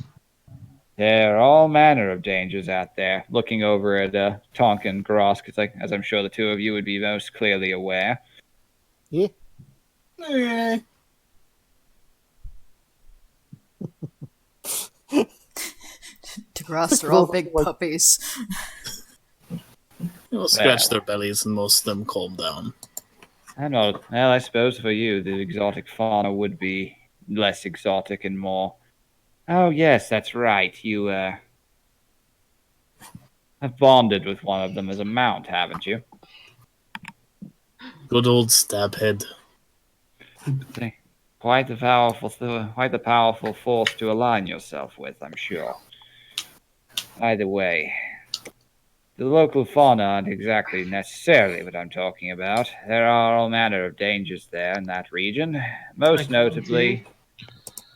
There are all manner of dangers out there. Looking over at Tonka and Grosk, as I'm sure the two of you would be most clearly aware. Yeah. DeGrasse, they're all big puppies. You'll scratch their bellies and most of them calm down. I know. Well, I suppose for you, the exotic fauna would be less exotic and more. Oh, yes, that's right. You have bonded with one of them as a mount, haven't you? Good old Stabhead. Quite the powerful force to align yourself with, I'm sure. Either way, the local fauna aren't exactly necessarily what I'm talking about. There are all manner of dangers there in that region. Most Like notably,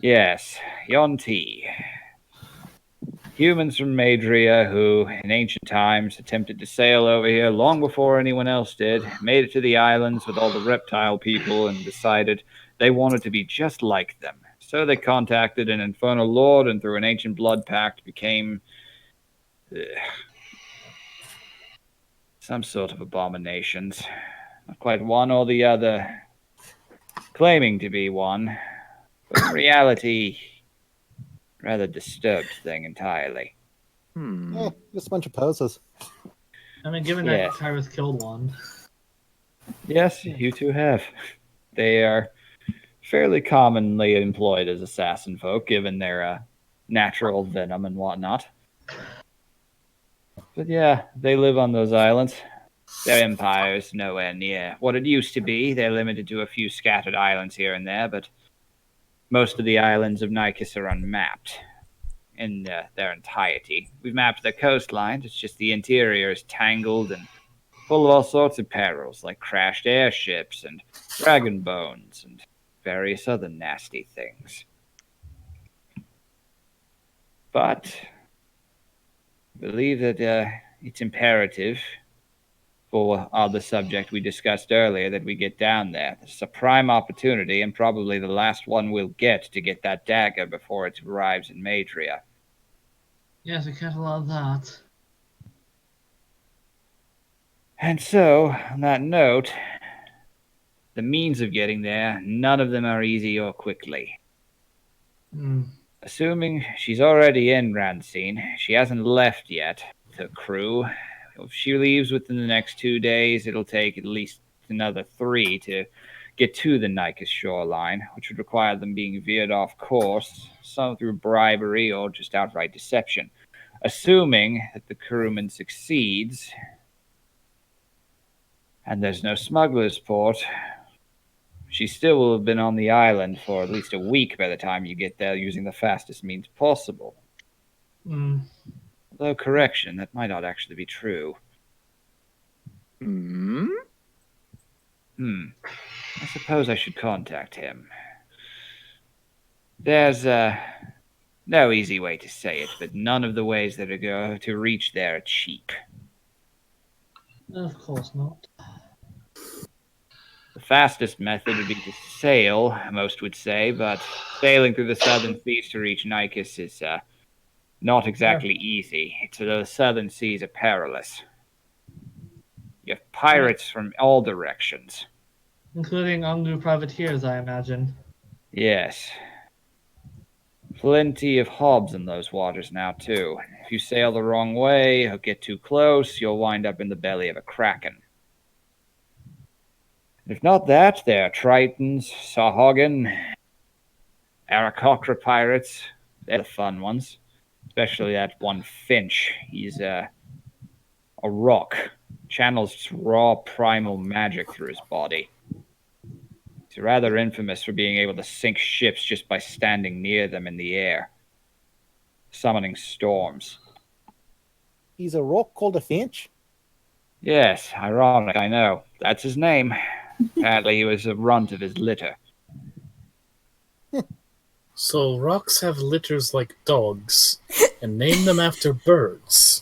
yes, Yonti. Humans from Madria who, in ancient times, attempted to sail over here long before anyone else did, made it to the islands with all the reptile people, and decided they wanted to be just like them. So they contacted an infernal lord, and through an ancient blood pact became some sort of abominations. Not quite one or the other, claiming to be one, but in reality, rather disturbed thing entirely. Yeah, just a bunch of poses. I mean, given Yeah. that Kyrus killed one. Yes, you two have. They are fairly commonly employed as assassin folk, given their natural venom and whatnot. But yeah, they live on those islands. Their empire is nowhere near what it used to be. They're limited to a few scattered islands here and there, but most of the islands of Nykus are unmapped in their entirety. We've mapped their coastline. It's just the interior is tangled and full of all sorts of perils, like crashed airships and dragon bones and various other nasty things. But I believe that it's imperative for the subject we discussed earlier that we get down there. It's a prime opportunity and probably the last one we'll get to get that dagger before it arrives in Madria. Yes, we can't allow that. And so, on that note, the means of getting there, none of them are easy or quickly. Assuming she's already in Rancine, she hasn't left yet, the crew. If she leaves within the next 2 days, it'll take at least another 3 to get to the Nykus shoreline, which would require them being veered off course, some through bribery or just outright deception. Assuming that the crewman succeeds, and there's no smuggler's port, she still will have been on the island for at least a week by the time you get there using the fastest means possible. Although, correction, that might not actually be true. I suppose I should contact him. There's no easy way to say it, but none of the ways that are to reach there are cheap. Of course not. The fastest method would be to sail, most would say, but sailing through the southern seas to reach Nykus is not exactly easy. The southern seas are perilous. You have pirates from all directions. Including Angu privateers, I imagine. Yes. Plenty of hobs in those waters now, too. If you sail the wrong way or get too close, you'll wind up in the belly of a kraken. If not that, there are Tritons, Sahagin, Aarakocra pirates. They're the fun ones. Especially that one Finch. He's a rock. Channels raw primal magic through his body. He's rather infamous for being able to sink ships just by standing near them in the air, summoning storms. He's a rock called a finch. Yes, ironic, I know. That's his name. Apparently he was a runt of his litter. So rocks have litters like dogs, and name them after birds.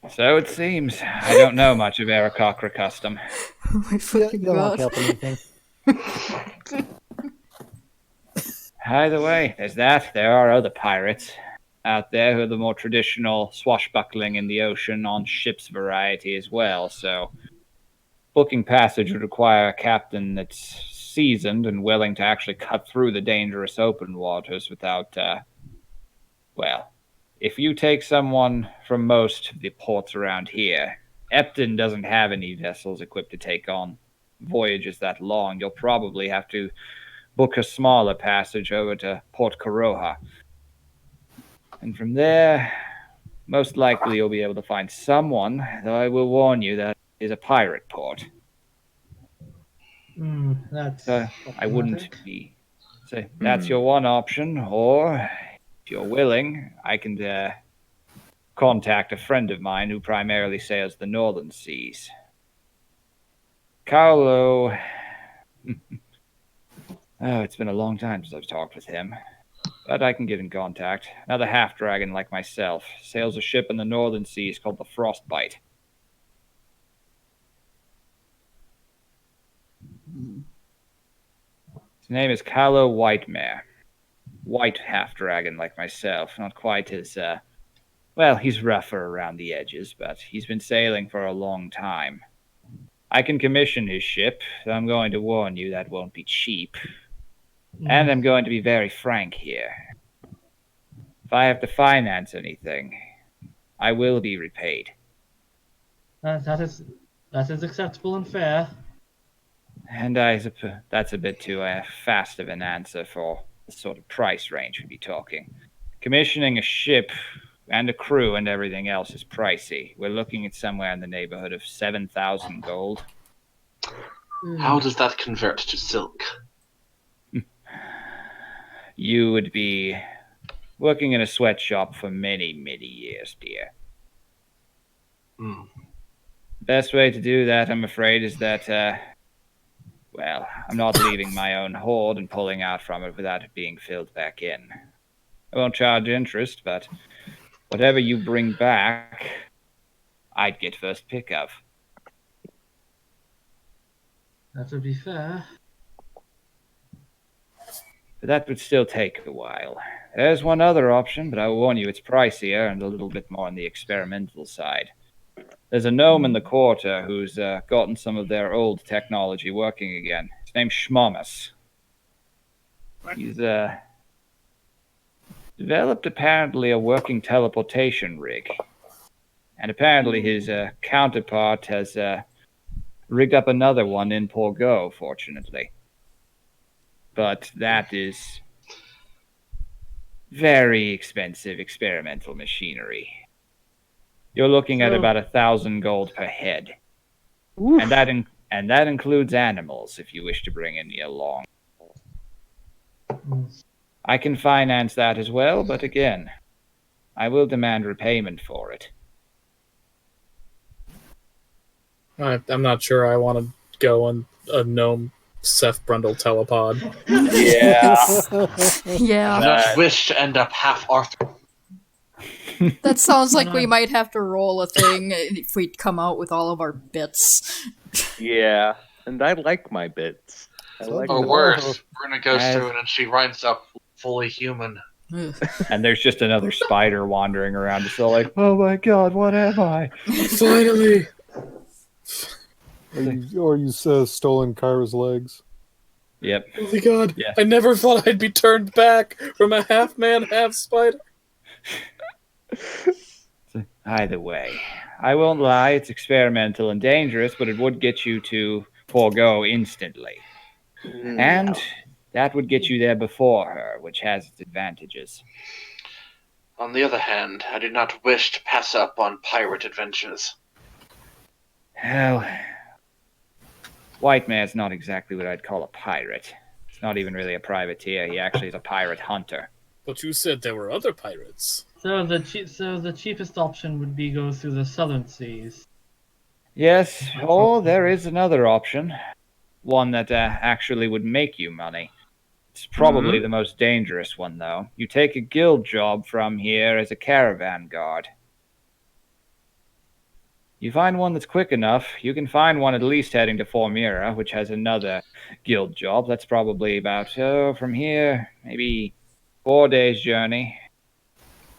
So it seems. I don't know much of Aarakocra custom. Oh my fucking You're not god. helping anything. Either way, there's that. There are other pirates out there who are the more traditional swashbuckling in the ocean on ships variety as well, so booking passage would require a captain that's seasoned and willing to actually cut through the dangerous open waters without, well, if you take someone from most of the ports around here, Epton doesn't have any vessels equipped to take on voyages that long. You'll probably have to book a smaller passage over to Port Coroja. And from there, most likely you'll be able to find someone, though I will warn you that is a pirate port. That's. So I wouldn't problematic. be. So that's your one option, or if you're willing, I can contact a friend of mine who primarily sails the northern seas. Carlo. Oh, it's been a long time since I've talked with him. But I can get in contact. Another half-dragon like myself sails a ship in the northern seas called the Frostbite. His name is Carlo Whitemare. White half-dragon like myself. Not quite as, well, he's rougher around the edges, but he's been sailing for a long time. I can commission his ship, so I'm going to warn you that won't be cheap. And I'm going to be very frank here. If I have to finance anything, I will be repaid. That is acceptable and fair. And that's a bit too fast of an answer for the sort of price range we'd be talking. Commissioning a ship and a crew and everything else is pricey. We're looking at somewhere in the neighborhood of 7,000 gold. How does that convert to silk? You would be working in a sweatshop for many, many years, dear. Best way to do that, I'm afraid, is that, well, I'm not leaving my own hoard and pulling out from it without it being filled back in. I won't charge interest, but whatever you bring back, I'd get first pick of. That would be fair. But that would still take a while. There's one other option, but I will warn you it's pricier and a little bit more on the experimental side. There's a gnome in the quarter who's gotten some of their old technology working again. His name's Schmomus. He's developed apparently a working teleportation rig. And apparently his counterpart has rigged up another one in Porgo, fortunately. But that is very expensive experimental machinery. You're looking at about 1,000 gold per head. Oof. And that includes animals, if you wish to bring any along. I can finance that as well, but again, I will demand repayment for it. I'm not sure I want to go on a gnome Seth Brundle telepod. Yeah. Yeah. I don't wish to end up half Arthur. That sounds like we might have to roll a thing if we come out with all of our bits. Yeah, and I like my bits. I like Or them. worse, Bruna goes As- through it and she winds up fully human. Ugh. And there's just another spider wandering around. It's all like, oh my god, what am I? Finally! Or you stolen Kyra's legs. Yep. Oh my god, Yeah. I never thought I'd be turned back from a half man, half spider. Either way, I won't lie, it's experimental and dangerous, but it would get you to forego instantly. And that would get you there before her, which has its advantages. On the other hand, I do not wish to pass up on pirate adventures. Well, White man's not exactly what I'd call a pirate. He's not even really a privateer. He actually is a pirate hunter. But you said there were other pirates. So the cheapest option would be go through the southern seas. Yes, or there is another option. One that actually would make you money. It's probably the most dangerous one, though. You take a guild job from here as a caravan guard. You find one that's quick enough, you can find one at least heading to Formira, which has another guild job. That's probably about, from here, maybe 4 days' journey.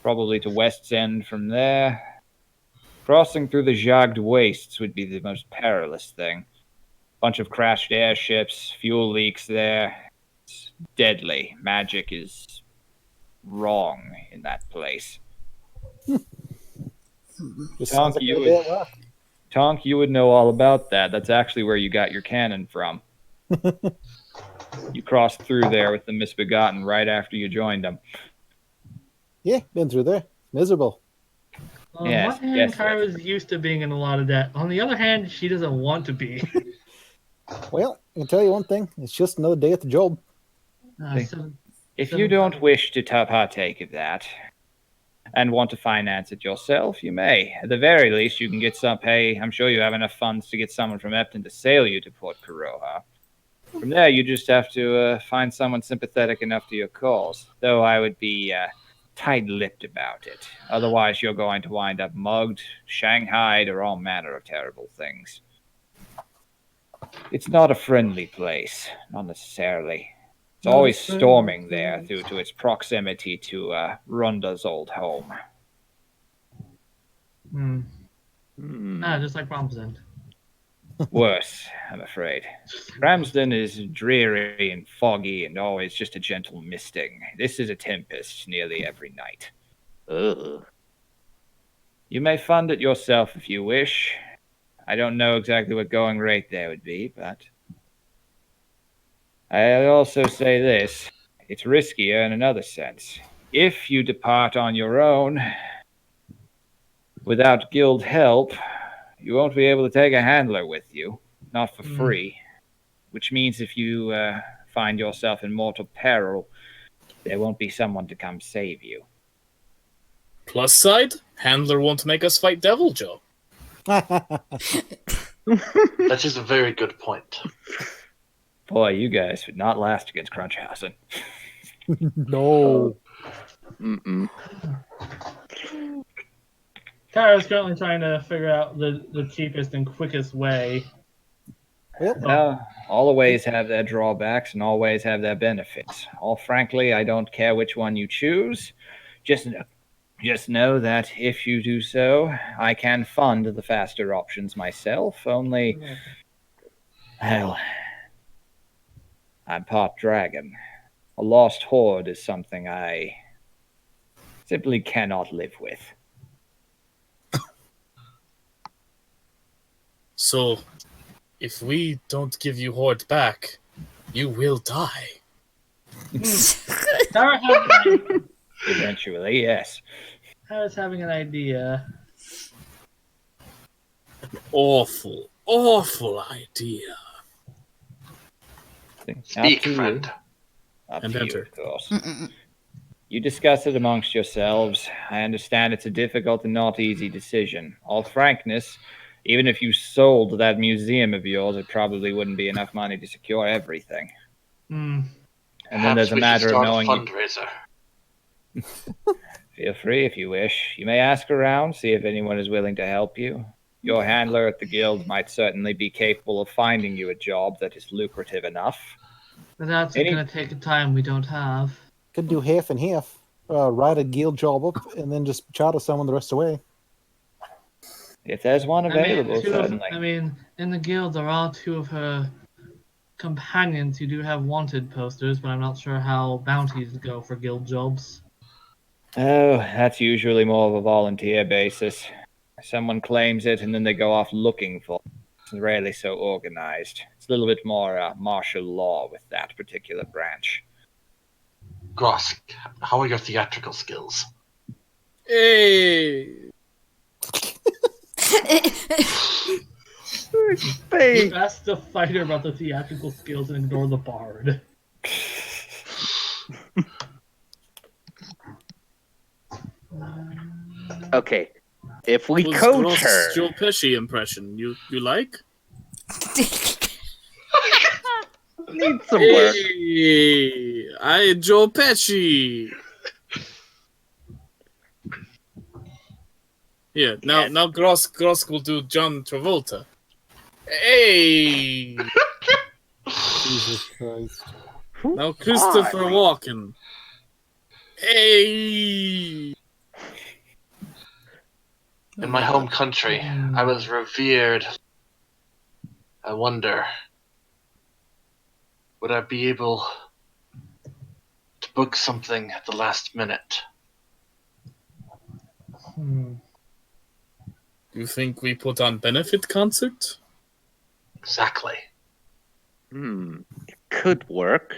Probably to West's End from there. Crossing through the Jagged Wastes would be the most perilous thing. Bunch of crashed airships, fuel leaks there. It's deadly. Magic is wrong in that place. Just Tonk, sounds like you a would- bit rough. Tonk, you would know all about that. That's actually where you got your cannon from. You crossed through there with the Misbegotten right after you joined them. Yeah, been through there. Miserable. On Yes, one hand, yes, Kyra's used to being in a lot of debt. On the other hand, she doesn't want to be. Well, I can tell you one thing. It's just another day at the job. So, If you don't wish to partake of that and want to finance it yourself, you may. At the very least, you can get some pay. I'm sure you have enough funds to get someone from Epton to sail you to Port Kuroha. From there, you just have to find someone sympathetic enough to your cause, though I would be tight-lipped about it. Otherwise, you're going to wind up mugged, shanghaied, or all manner of terrible things. It's not a friendly place, not necessarily. It's always storming there due to its proximity to Runda's old home. just like Ramsden. Worse, I'm afraid. Ramsden is dreary and foggy and always just a gentle misting. This is a tempest nearly every night. Ugh. You may fund it yourself if you wish. I don't know exactly what going rate there would be, but I also say this. It's riskier in another sense. If you depart on your own, without guild help, you won't be able to take a handler with you, not for free. Which means if you find yourself in mortal peril, there won't be someone to come save you. Plus side, handler won't make us fight Devil Joe. That is a very good point. Boy, you guys would not last against Crunchhausen. No. Mm-mm. Kyra's currently trying to figure out the cheapest and quickest way. Well, All the ways have their drawbacks and all ways have their benefits. All frankly, I don't care which one you choose. Just know that if you do so, I can fund the faster options myself. Only, well, I'm part dragon. A lost horde is something I simply cannot live with. So, if we don't give you Horde back, you will die. Kyra Eventually, yes. Kyra's having an idea. Awful, awful idea. Speak, friend. Up And to you, enter. of course. You discuss it amongst yourselves. I understand it's a difficult and not easy decision. All frankness, even if you sold that museum of yours, it probably wouldn't be enough money to secure everything. And then there's a matter of knowing. Fundraiser. Feel free if you wish. You may ask around, see if anyone is willing to help you. Your handler at the guild might certainly be capable of finding you a job that is lucrative enough. But that's going to take a time we don't have. could do half and half. Ride a guild job up and then just charter someone the rest of the way. If there's one available, certainly. In the guild, there are two of her companions who do have wanted posters, but I'm not sure how bounties go for guild jobs. Oh, that's usually more of a volunteer basis. Someone claims it and then they go off looking for it. It's rarely so organized. It's a little bit more martial law with that particular branch. Grosk, how are your theatrical skills? Hey! They ask the fighter about the theatrical skills and ignore the bard. okay. If we Was coach Gross her, Joe Pesci impression. You like? needs some work. Hey, I Joe Pesci. Yeah, now Gross will do John Travolta. Hey, Jesus Christ. now Christopher Walken. Hey. In my home country, I was revered. I wonder, would I be able to book something at the last minute? You think we put on benefit concert? Exactly. It could work.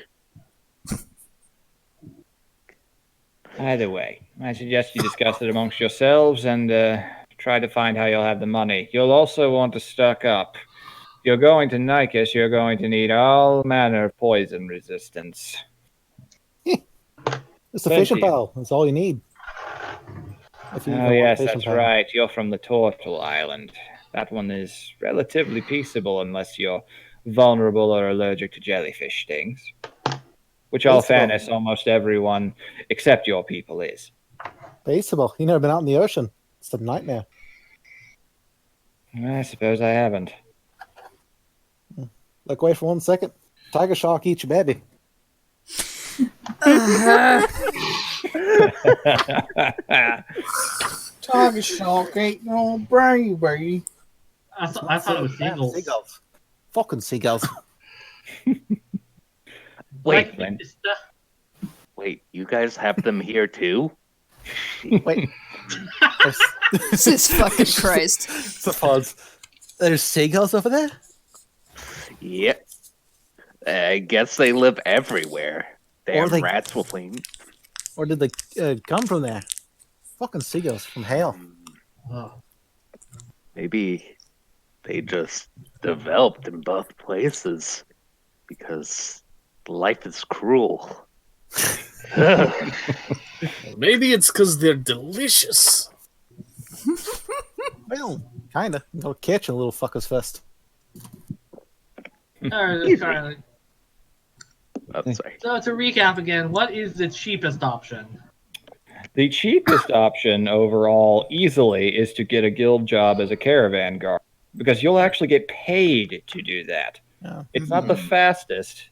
Either way, I suggest you discuss it amongst yourselves and try to find how you'll have the money. You'll also want to stock up. If you're going to Nikos, you're going to need all manner of poison resistance. It's a fishing pole. That's all you need. If you Oh, want yes, fishing that's pole. right. You're from the Turtle Island. That one is relatively peaceable unless you're vulnerable or allergic to jellyfish stings. Which, all Peaceable. fairness, almost everyone except your people is. Baseable. You never been out in the ocean. It's a nightmare. I suppose I haven't. Look away for 1 second. Tiger shark eat your baby. Tiger shark ain't no baby. I thought it was seagulls. Seagulls. Fucking seagulls. Wait, Like, wait, you guys have them here too? Wait. Jesus fucking Christ. It's a pause. There's seagulls over there? Yep. I guess they live everywhere. Damn they- rats will clean. Or did they come from there? Fucking seagulls from hell. Oh. Maybe they just developed in both places because life is cruel. Maybe it's because they're delicious. Well, kinda. I'll catch you, little fuckers first. Alright, I'm sorry. so to recap again, what is the cheapest option? The cheapest option overall, easily, is to get a guild job as a caravan guard. Because you'll actually get paid to do that. Yeah. It's not the fastest.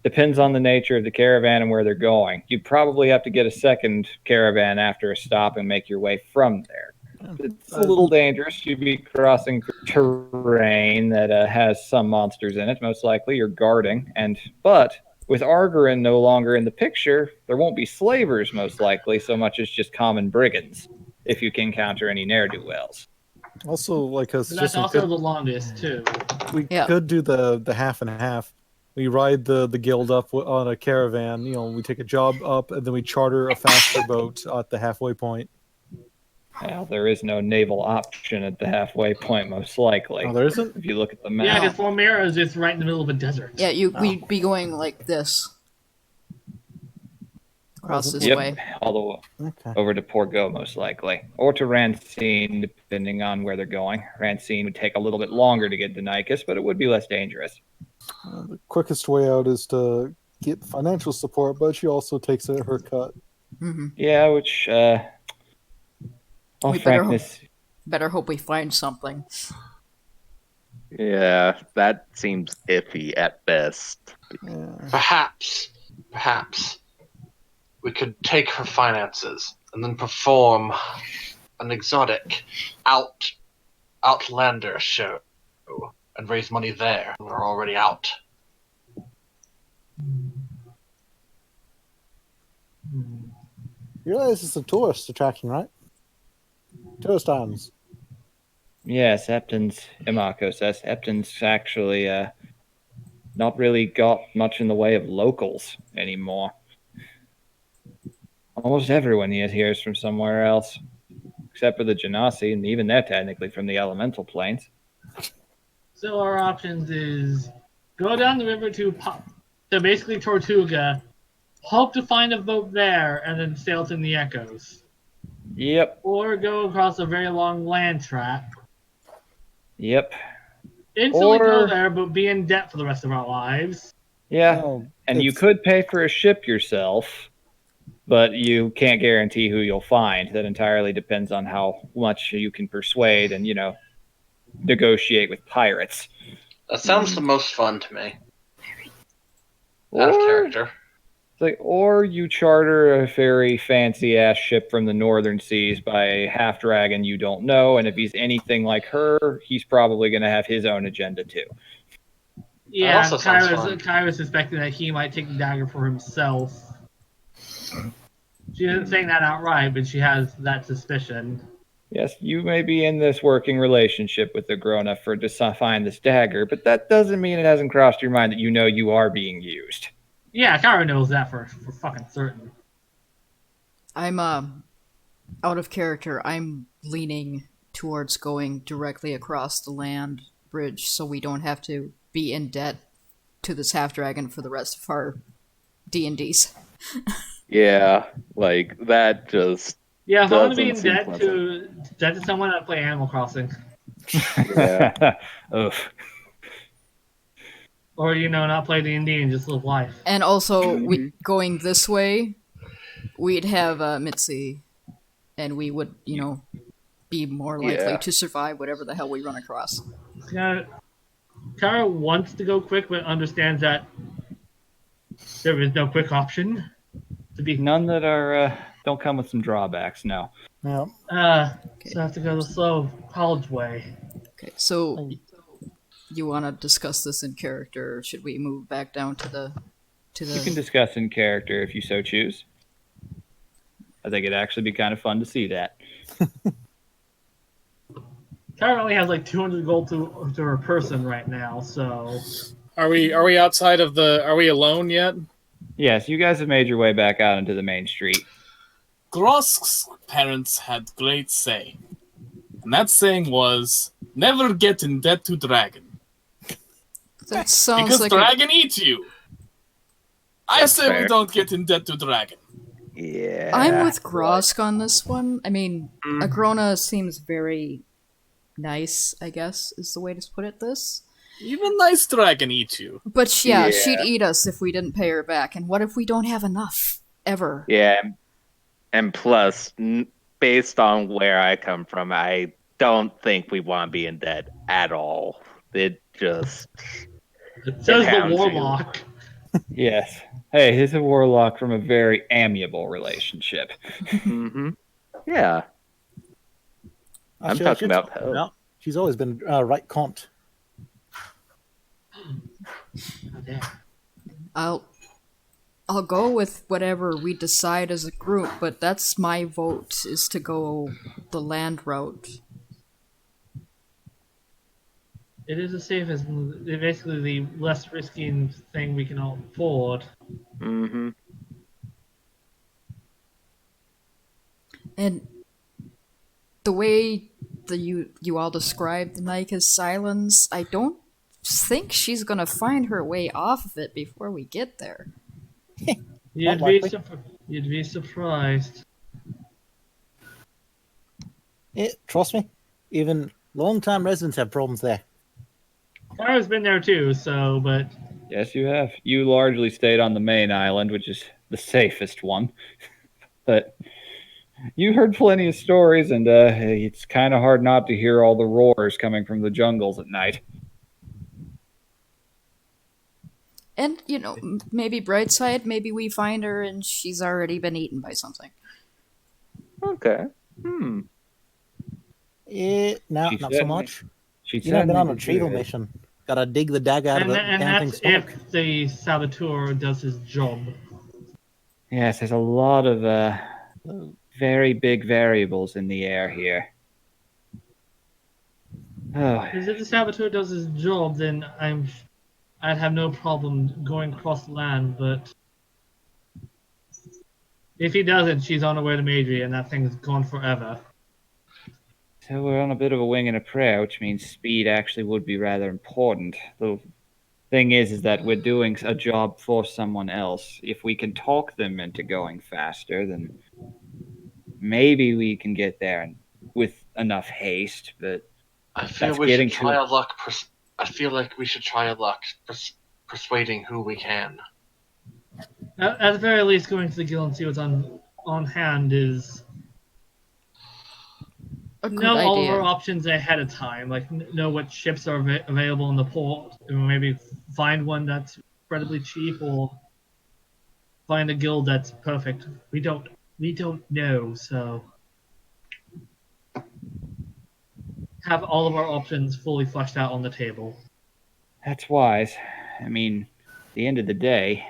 Depends on the nature of the caravan and where they're going. You probably have to get a second caravan after a stop and make your way from there. It's a little dangerous. You'd be crossing terrain that has some monsters in it. Most likely you're guarding. But with Argerin no longer in the picture, there won't be slavers most likely so much as just common brigands if you can encounter any ne'er-do-wells. Also, like us, But that's also the longest too. we Yeah. could do the half and half. We ride the guild up on a caravan. You know, we take a job up, and then we charter a faster boat at the halfway point. Well, there is no naval option at the halfway point, most likely. Oh, there isn't? If you look at the Yeah, map. because Formera is just right in the middle of a desert. Yeah, we'd be going like this. Across this Yep, way. all the Okay. over to Porgo, most likely, or to Rancine, depending on where they're going. Rancine would take a little bit longer to get to Nikos, but it would be less dangerous. The quickest way out is to get financial support, but she also takes her cut. Hmm. Yeah, which, all We better frankness, Better hope we find something. Yeah, that seems iffy at best. Yeah. Perhaps we could take her finances and then perform an exotic Outlander show and raise money there. We're already out. You realize it's a tourist attraction, right? Tourist items. yes, Imako says, Epton's actually not really got much in the way of locals anymore. Almost everyone here is from somewhere else, except for the Genasi, and even they're technically from the elemental planes. So our options is go down the river to basically Tortuga, hope to find a boat there, and then sail to the Echoes. Yep. Or go across a very long land track. Yep. Instantly go Or- there, but be in debt for the rest of our lives. Yeah. Well, And you it's- could pay for a ship yourself, but you can't guarantee who you'll find. That entirely depends on how much you can persuade and, negotiate with pirates. That sounds the most fun to me. Or, Out of character. or you charter a very fancy ass ship from the northern seas by a half dragon you don't know, and if he's anything like her, he's probably going to have his own agenda too. Yeah, also sounds fun. Kai was suspecting that he might take the dagger for himself. She isn't saying that outright, but she has that suspicion. Yes, you may be in this working relationship with the grown-up to find this dagger, but that doesn't mean it hasn't crossed your mind that you are being used. Yeah, Kyra knows that for fucking certain. I'm out of character. I'm leaning towards going directly across the land bridge so we don't have to be in debt to this half dragon for the rest of our D&Ds. Yeah, like that just. Yeah, if I want to be in Doesn't seem debt to someone that play Animal Crossing. Yeah. Ugh. Or, not play D&D and just live life. And also, going this way, we'd have Mitzi, and we would, be more likely Yeah. to survive whatever the hell we run across. Yeah, Kyra wants to go quick, but understands that there is no quick option. To be None that are don't come with some drawbacks. No. Yeah. So I have to go the slow college way. Okay, so you want to discuss this in character, or should we move back down to the You can discuss in character if you so choose. I think it'd actually be kind of fun to see that. Kyra only has like 200 gold to her person right now, so Are we outside of are we alone yet? Yes, you guys have made your way back out into the main street. Grosk's parents had great saying. And that saying was, never get in debt to dragon. That sounds Because like dragon eats you. I That's say we fair. don't get in debt to dragon. Yeah. I'm with Grosk on this one. I mean, Agrona seems very nice, I guess, is the way to put it this. Even nice dragon eats you. But she'd Yeah. eat us if we didn't pay her back. And what if we don't have enough? Ever? Yeah, and plus, based on where I come from, I don't think we want to be in debt at all. It just says the hounds you. warlock. Yes. Hey, he's a warlock from a very amiable relationship. yeah. I'm Actually, talking she's- about Poe. She's always been right cunt. I'll go with whatever we decide as a group, but that's my vote, is to go the land route. It is the safest, basically the less risky thing we can afford. Mm-hmm. And the way that you all described Nika's silence, I don't think she's gonna find her way off of it before we get there. You'd Not be, likely. you'd be surprised. Trust me, even long-time residents have problems there. Kyra's been there too, but Yes, you have. You largely stayed on the main island, which is the safest one. But you heard plenty of stories, and it's kind of hard not to hear all the roars coming from the jungles at night. And, maybe bright side, maybe we find her and she's already been eaten by something. Okay. No, She not so certainly- much. She You know, been certainly on a did retrieval that. mission. Gotta dig the dagger out of the and damn that's thing's stomach. if the saboteur does his job. Yes, there's a lot of very big variables in the air here. Oh, Because if the saboteur does his job, then I'd have no problem going across the land, but if he doesn't, she's on her way to Madri, and that thing's gone forever. So we're on a bit of a wing and a prayer, which means speed actually would be rather important. The thing is that we're doing a job for someone else. If we can talk them into going faster, then maybe we can get there with enough haste. But I feel that's we getting should try to. our luck. I feel like we should try our luck persuading who we can. At the very least, going to the guild and see what's on hand is A good know all of idea. our options ahead of time. Like know what ships are available in the port, and maybe find one that's incredibly cheap, or find a guild that's perfect. We don't know, so have all of our options fully fleshed out on the table. That's wise. I mean, at the end of the day,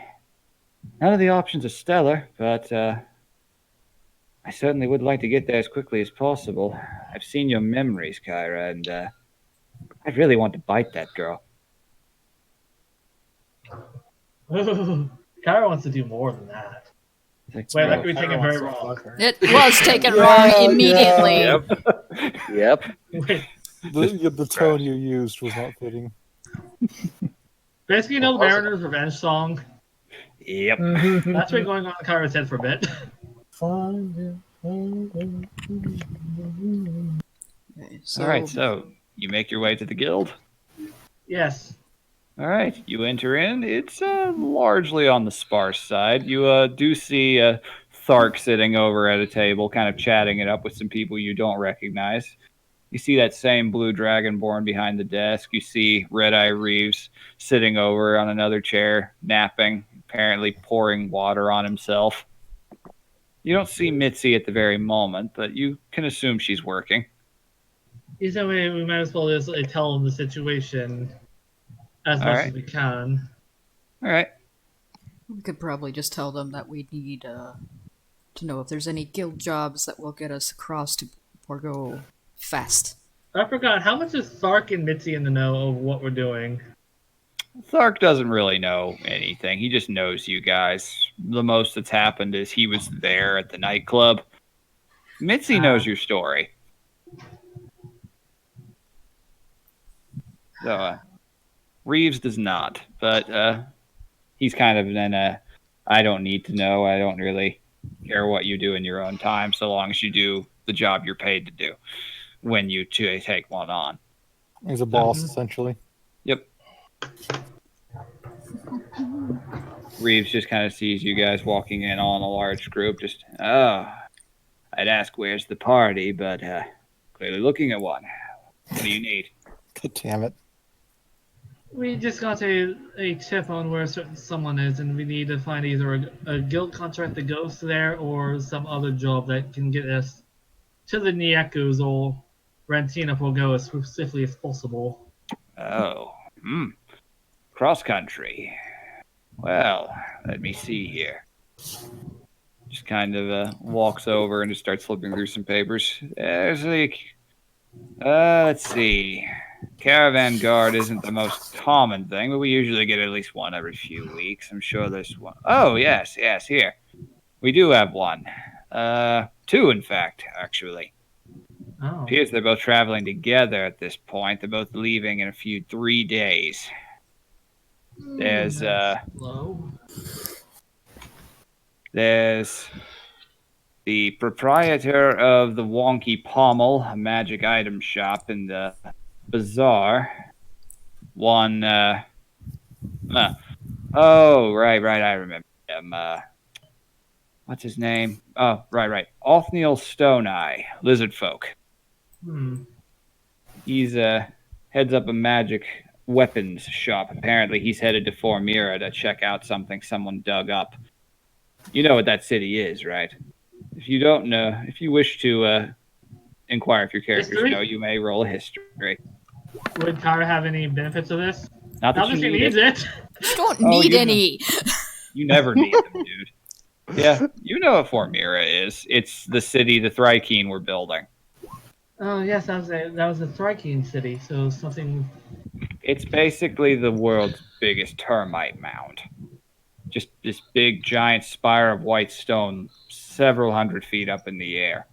none of the options are stellar, but I certainly would like to get there as quickly as possible. I've seen your memories, Kyra, and I really want to bite that girl. Kyra wants to do more than that. Like, Wait, that no. could be taken very wrong. It was taken wrong immediately. Yep. Wait, The tone you used was not fitting. basically, you know the Mariner's Revenge song? Yep. That's been going on in Kyra's head for a bit. Okay, so, All right, so you make your way to the guild. Yes. All right, you enter in. It's largely on the sparse side. You do see Thark sitting over at a table, kind of chatting it up with some people you don't recognize. You see that same blue dragonborn behind the desk. You see Red-Eye Reeves sitting over on another chair, napping, apparently pouring water on himself. You don't see Mitzi at the very moment, but you can assume she's working. Either way, we might as well just tell them the situation as All much right. as we can. All right. we could probably just tell them that we need to know if there's any guild jobs that will get us across to Porgo fast. I forgot, how much is Thark and Mitzi in the know of what we're doing? Thark doesn't really know anything. He just knows you guys. The most that's happened is he was there at the nightclub. Mitzi knows your story. So, Reeves does not, but he's kind of in a, I don't need to know. I don't really care what you do in your own time, so long as you do the job you're paid to do when you take one on. He's a boss, essentially. Yep. Reeves just kind of sees you guys walking in on a large group. Just, I'd ask where's the party, but clearly looking at one. What do you need? God damn it. We just got a tip on where someone is, and we need to find either a guild contract that goes there or some other job that can get us to the Niekus or Rantina Porgo as swiftly as possible. Oh, cross country. Well, let me see here. Just kind of walks over and just starts flipping through some papers. There's like, let's see. Caravan guard isn't the most common thing, but we usually get at least one every few weeks. I'm sure there's one. Oh, yes, here. We do have one. Two, in fact, actually. Oh. Appears they're both traveling together at this point. They're both leaving in 3 days. There's Low. There's the proprietor of the Wonky Pommel, a magic item shop in the bazaar. One, oh, right, I remember him. What's his name? Oh, right. Othniel Stone-Eye, lizard folk. He's, heads up a magic weapons shop. Apparently he's headed to Formira to check out something someone dug up. You know what that city is, right? If you don't know, if you wish to inquire if your characters History? know, you may roll a history. Would Kyra have any benefits of this? Not that Not that you she need needs it. it. You don't Oh, need you know. any. You never need them, dude. Yeah, you know what Formira is. It's the city the Thrykeen were building. Oh yes, that was a Thrykeen city, so something. It's basically the world's biggest termite mound. Just this big giant spire of white stone several hundred feet up in the air.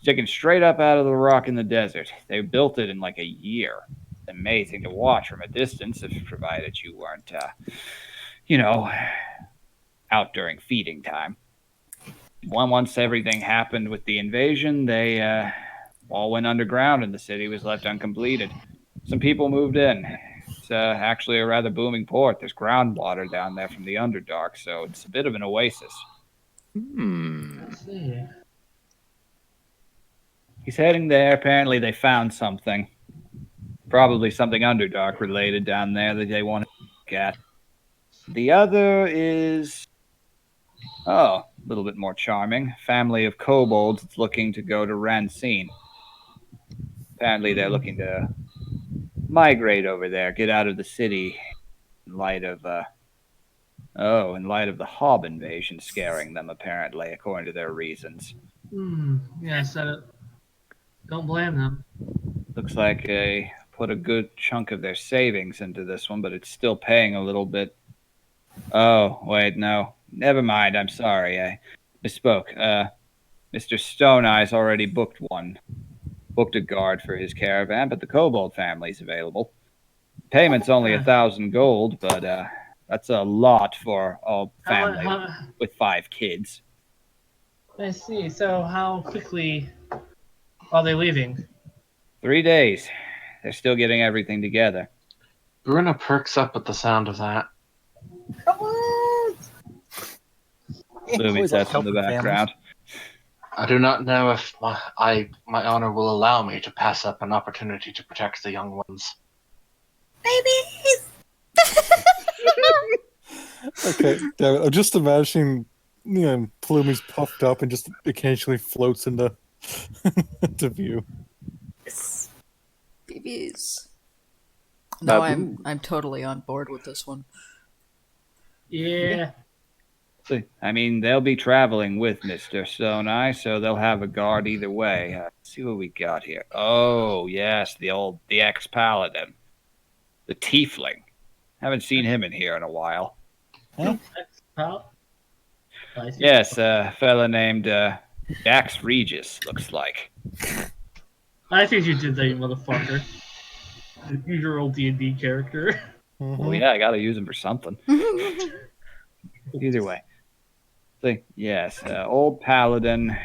sticking straight up out of the rock in the desert. They built it in like a year. It's amazing to watch from a distance, if provided you weren't, out during feeding time. Once everything happened with the invasion, they all went underground and the city was left uncompleted. Some people moved in. It's actually a rather booming port. There's groundwater down there from the Underdark, so it's a bit of an oasis. Hmm. Let's see. He's heading there. Apparently they found something. Probably something Underdark related down there that they want to look at. The other is... a little bit more charming. Family of kobolds that's looking to go to Rancine. Apparently they're looking to migrate over there, get out of the city in light of the Hob invasion scaring them, apparently, according to their reasons. Yeah, I said it. Don't blame them. Looks like they put a good chunk of their savings into this one, but it's still paying a little bit. Oh, wait, no. Never mind, I'm sorry. I misspoke. Mr. Stone Eyes already booked a guard for his caravan, but the kobold family's available. Payment's only 1,000 gold, but that's a lot for a family with 5 kids. I see. So how quickly are they leaving? 3 days. They're still getting everything together. Bruno perks up at the sound of that. Come on! Lumi Always says in the helping background. I do not know if my honor will allow me to pass up an opportunity to protect the young ones. Okay, damn it. I'm just imagining, Plummy's puffed up and just occasionally floats into to view. Babies. No, Babu. I'm totally on board with this one. Yeah. I mean, they'll be traveling with Mr. Stone Eye, so they'll have a guard either way. Let's see what we got here. Oh, yes, the ex-paladin. The tiefling. Haven't seen him in here in a while. How? I see. Yes, a fella named Dax Regis, looks like. I think you did that, you motherfucker. Use your old D&D character. Well, yeah, I gotta use him for something. Either way. So, yes, old paladin,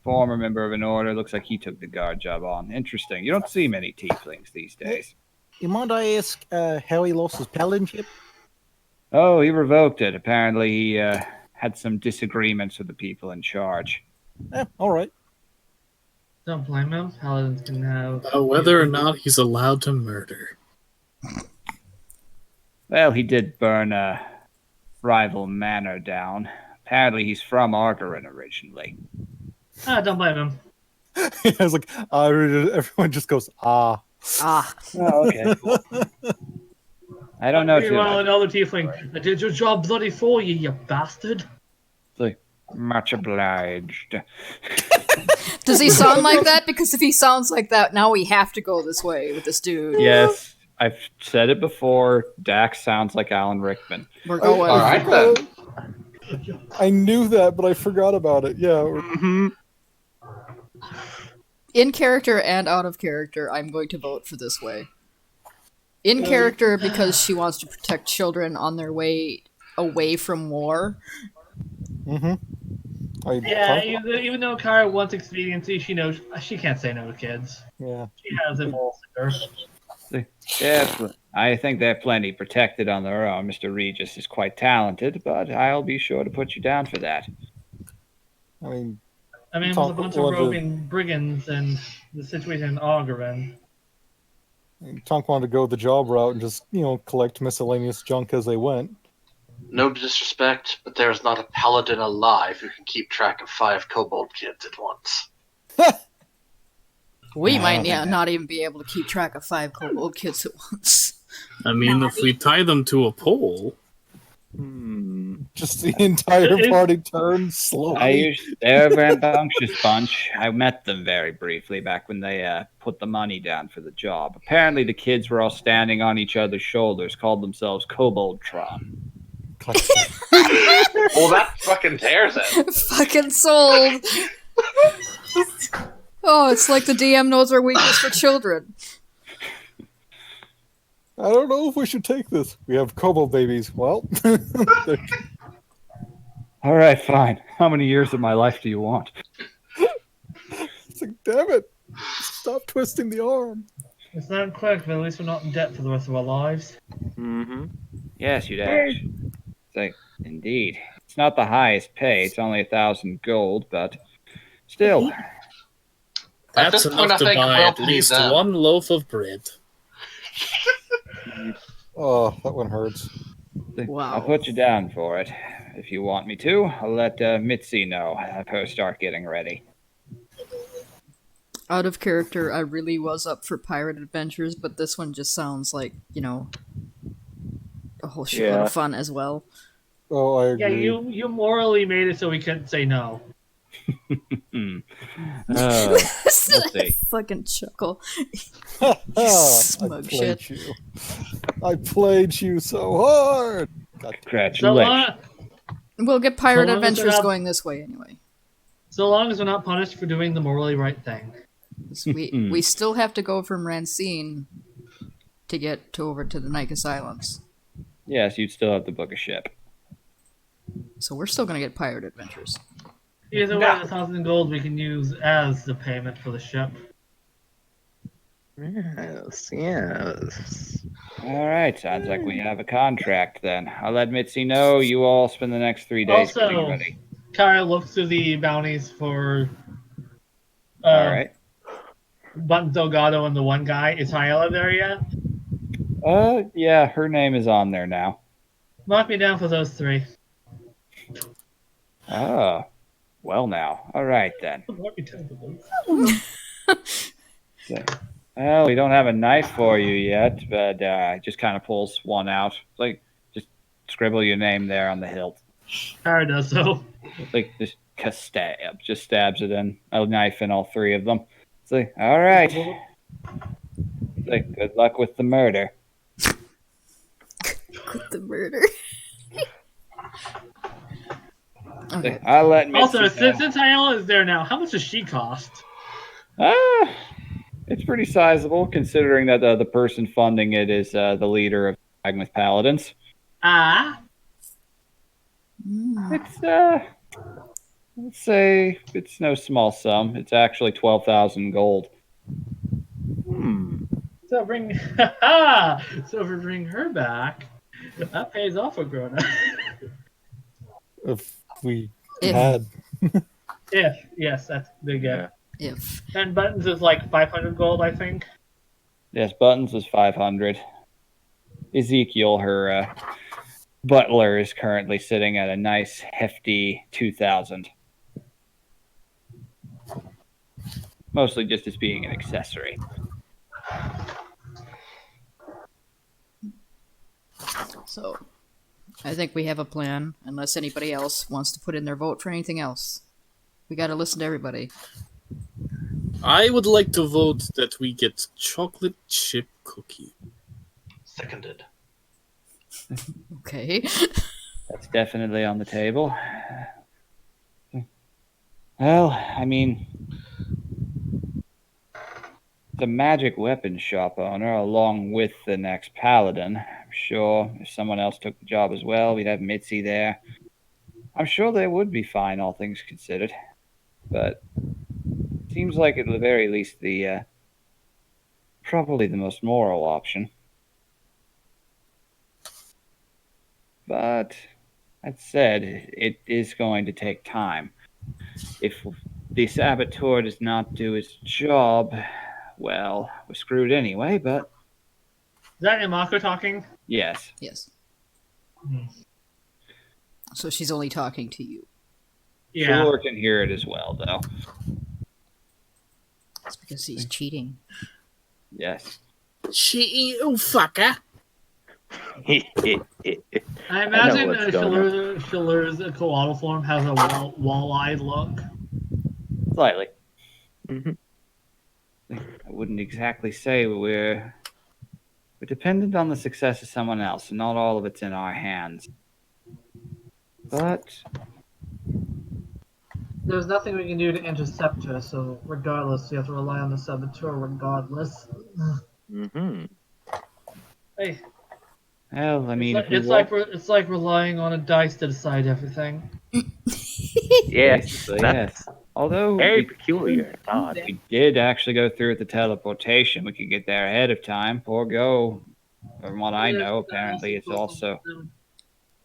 former member of an order. Looks like he took the guard job on. Interesting. You don't see many tieflings these days. You mind I ask how he lost his paladinship? Oh, he revoked it. Apparently he had some disagreements with the people in charge. All right. Don't blame him. Paladins can have... Whether or not he's allowed to murder. Well, he did burn a rival manor down. Apparently he's from Argeron originally. Don't blame him. I was like, everyone just goes, ah. Ah, Oh, okay. Cool. I don't know too Meanwhile, much. another tiefling. I did your job bloody for you, you bastard. Much obliged. does he sound like that? Because if he sounds like that, now we have to go this way with this dude. Yes, I've said it before. Dax sounds like Alan Rickman. We're going. All right, then. I knew that, but I forgot about it. Yeah. In character and out of character, I'm going to vote for this way. In character, because she wants to protect children on their way away from war. Yeah, even though Kara wants expediency, she knows she can't say no to kids. Yeah. She has it all in her. Yes, I think they're plenty protected on their own. Mr. Regis is quite talented, but I'll be sure to put you down for that. I mean, With a Talk bunch about of roving brigands and the situation in Augeron. Tonk wanted to go the job route and just, collect miscellaneous junk as they went. No disrespect, but there is not a paladin alive who can keep track of 5 kobold kids at once. We might not even be able to keep track of 5 kobold kids at once. I mean, if we tie them to a pole. Just the entire party turns slowly. They're a rambunctious bunch. I met them very briefly back when they put the money down for the job. Apparently the kids were all standing on each other's shoulders, called themselves Koboldtron. Well, that fucking tears it. Fucking sold. Oh, it's like the DM knows our weakness for children. I don't know if we should take this. We have Kobo babies. Well, All right, fine. How many years of my life do you want? it's like, damn it! Stop twisting the arm. It's not quick, but at least we're not in debt for the rest of our lives. Mm-hmm. Yes, you'd actually. Indeed. It's not the highest pay. It's only 1,000 gold, but still. At That's this point, enough I to think buy we'll at pay least them. one loaf of bread. Oh, that one hurts. Wow. I'll put you down for it. If you want me to, I'll let Mitzi know. Have her start getting ready. Out of character, I really was up for pirate adventures, but this one just sounds like, a whole shitload Yeah. of fun as well. Oh, I Yeah, agree. you morally made it so we couldn't say no. Let's see. Fucking chuckle. I Smug played shit. you. I played you so hard. God, So Congratulations. We'll get pirate So long as adventures they're not- going this way anyway. so long as we're not punished for doing the morally right thing. 'Cause we still have to go from Rancine to get over to the Nykus Islands. Yes, you'd still have to book a ship. So we're still gonna get pirate adventures. Either way, the 1,000 gold we can use as the payment for the ship. Yes, yes. All right, sounds like we have a contract then. I'll let Mitzi know. You all spend the next 3 days Also- getting ready. Kyle looks through the bounties for All right. Button Delgado and the one guy. Is Hyela there yet? Yeah, her name is on there now. Mark me down for those three. Oh, well now. All right then. Mark me down for those. Well, we don't have a knife for you yet, but just kind of pulls one out. Like, just scribble your name there on the hilt. Kara does so. Like, just stab. Just stabs it in. A knife in all three of them. It's like, all right. It's like, good luck with the murder. With the murder. It's Okay. like, I'll let Mitzi Also, know. since Hyela is there now, how much does she cost? It's pretty sizable, considering that the person funding it is the leader of Agnes Paladins. Ah, It's let's say it's no small sum. It's actually 12,000 gold. so bring, so if we bring her back, that pays off a Grona. if we If. had. Yes, that's big. Yeah. If. And Buttons is like 500 gold, I think. Yes, Buttons was 500. Ezekiel, her butler, is currently sitting at a nice hefty 2,000. Mostly just as being an accessory. So, I think we have a plan, unless anybody else wants to put in their vote for anything else. We gotta listen to everybody. I would like to vote that we get chocolate chip cookie. Seconded. Okay. That's definitely on the table. Well, I mean, the magic weapon shop owner, along with the next paladin. I'm sure if someone else took the job as well, we'd have Mitzi there. I'm sure they would be fine, all things considered. But seems like at the very least the probably the most moral option. But that said, it is going to take time. If the saboteur does not do his job, well, we're screwed anyway, but Is that Imako talking? yes. Yes. Hmm. So she's only talking to you. Yeah. Sure can hear it as well, though. It's because he's cheating. Yes. She, oh fucker. I imagine what's going Shiller's koala form has a wall-eyed look. Slightly. Mhm. I wouldn't exactly say we're dependent on the success of someone else, and not all of it's in our hands. But So there's nothing we can do to intercept her, so regardless, we have to rely on the saboteur regardless. Mm-hmm. Hey, Well, I mean, if we it's walk, it's like relying on a dice to decide everything. Yeah, basically, that's yes. Although very we, peculiar thought. we did actually go through with the teleportation, we could get there ahead of time. Poor Go, from what I know, apparently it's also.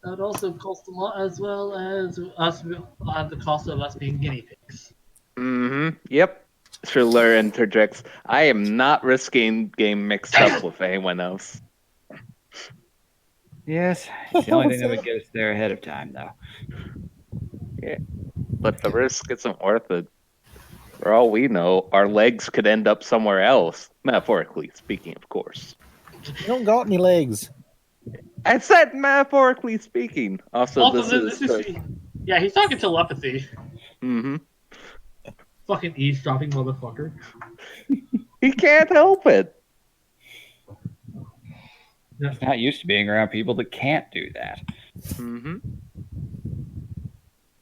That would also cost a lot, as well as us the cost of us being guinea pigs. Mm-hmm. Yep. Triller interjects. I am not risking getting mixed up with anyone else. Yes, it's the only thing that would get us there ahead of time, though. But the risk isn't worth it. For all we know, our legs could end up somewhere else. Metaphorically speaking, of course. You don't got any legs. I said metaphorically speaking. Also, this is. Yeah, he's talking telepathy. Mm-hmm. Fucking eavesdropping motherfucker. He can't help it. He's not used to being around people that can't do that. Mm-hmm.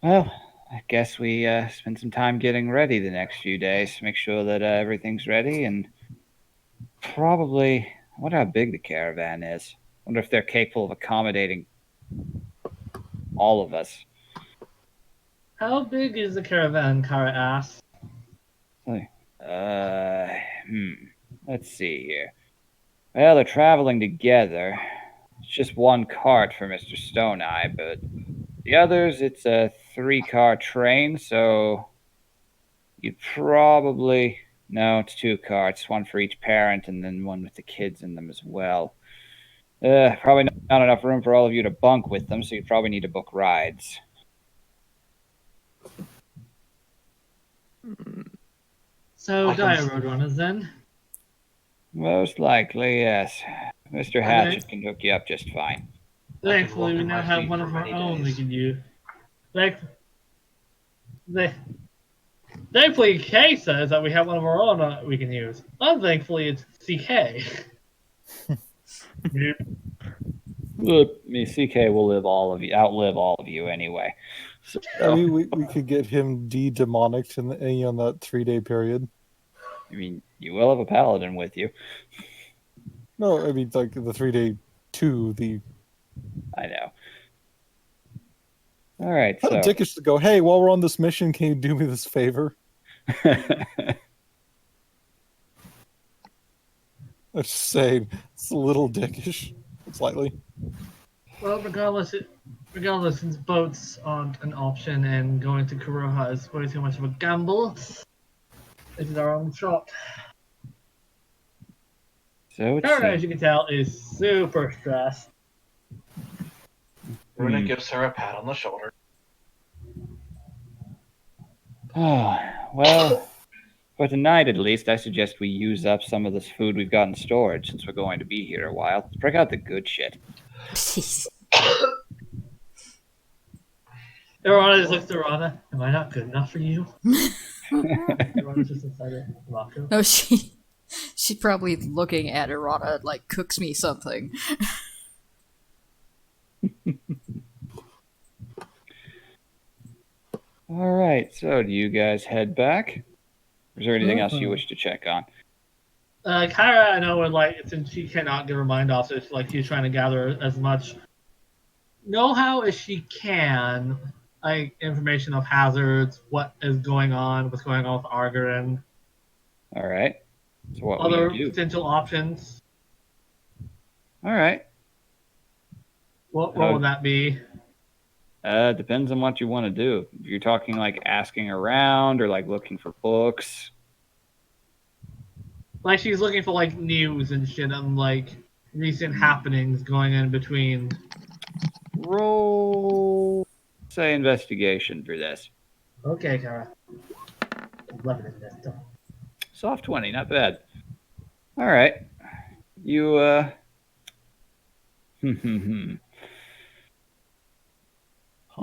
Well, I guess we spend some time getting ready the next few days. Make sure that everything's ready, and probably. I wonder how big the caravan is. I wonder if they're capable of accommodating all of us. How big is the caravan, Kara asked? Let's see here. Well, they're traveling together. It's just one cart for Mr. Stone Eye, but the others, it's a 3-car train, so you'd probably. No, it's 2 carts, one for each parent, and then one with the kids in them as well. Probably not enough room for all of you to bunk with them, so you'd probably need to book rides. So, I can Dire s- Roadrunners then? Most likely, yes. Mr. Hatchet can hook you up just fine. Thankfully, we walk now my have feet one for of our many own we days. can use. Thankfully, Kay says that we have one of our own we can use. Unthankfully, it's CK. Look, I mean, CK will outlive all of you anyway. So, I mean, we could get him de-demonicked on that 3-day period. I mean, you will have a paladin with you. No, I mean, like the 3-day to the. I know. All right, Kind of so dickish to go, hey, while we're on this mission, can you do me this favor? I'm just saying, it's a little dickish, slightly. Well, regardless, since boats aren't an option and going to Kuroha is way too much of a gamble, this is our own shot. so it Kara, as seems. you can tell, is super stressed. Runa gives her a pat on the shoulder. Oh, well, for tonight at least, I suggest we use up some of this food we've got in storage since we're going to be here a while. Let's break out the good shit. Irana just looks to Rana. Am I not good enough for you? Irana's just inside her. Mako. No, she's probably looking at Irana like, cooks me something. All right, so do you guys head back? Or is there anything else you wish to check on? Kyra, I know, would like, since she cannot get her mind off, so it's like she's trying to gather as much know-how as she can, like information of hazards, what is going on, what's going on with Argarin, All right. So what other will you do? potential options. All right. What would that be? Depends on what you want to do. If you're talking like asking around or like looking for books. Like she's looking for like news and shit and like recent happenings going in between. Roll, say, investigation for this. Okay, Kyra. 11 in this. Soft 20, not bad. All right. You, you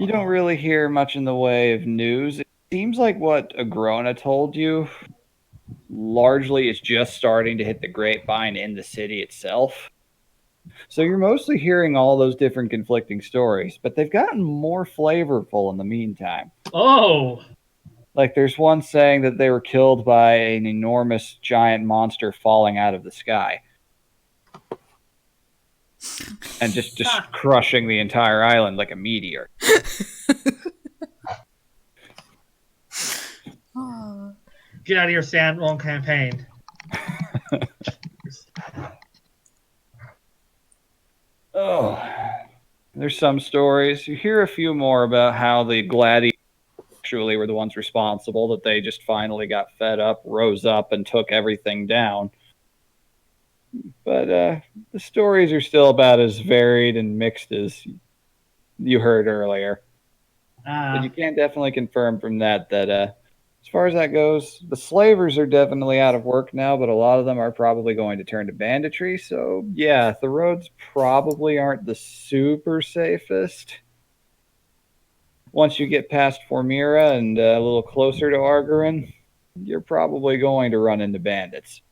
don't really hear much in the way of news. It seems like what Agrona told you largely is just starting to hit the grapevine in the city itself. So you're mostly hearing all those different conflicting stories, but they've gotten more flavorful in the meantime. Oh! Like, there's one saying that they were killed by an enormous giant monster falling out of the sky. And just crushing the entire island like a meteor. Get out of your standalone campaign. Oh, there's some stories. You hear a few more about how the gladiators actually were the ones responsible, that they just finally got fed up, rose up, and took everything down. But the stories are still about as varied and mixed as you heard earlier. But you can definitely confirm from that as far as that goes, the slavers are definitely out of work now, but a lot of them are probably going to turn to banditry. So, yeah, the roads probably aren't the super safest. Once you get past Formira and a little closer to Argerin, you're probably going to run into bandits.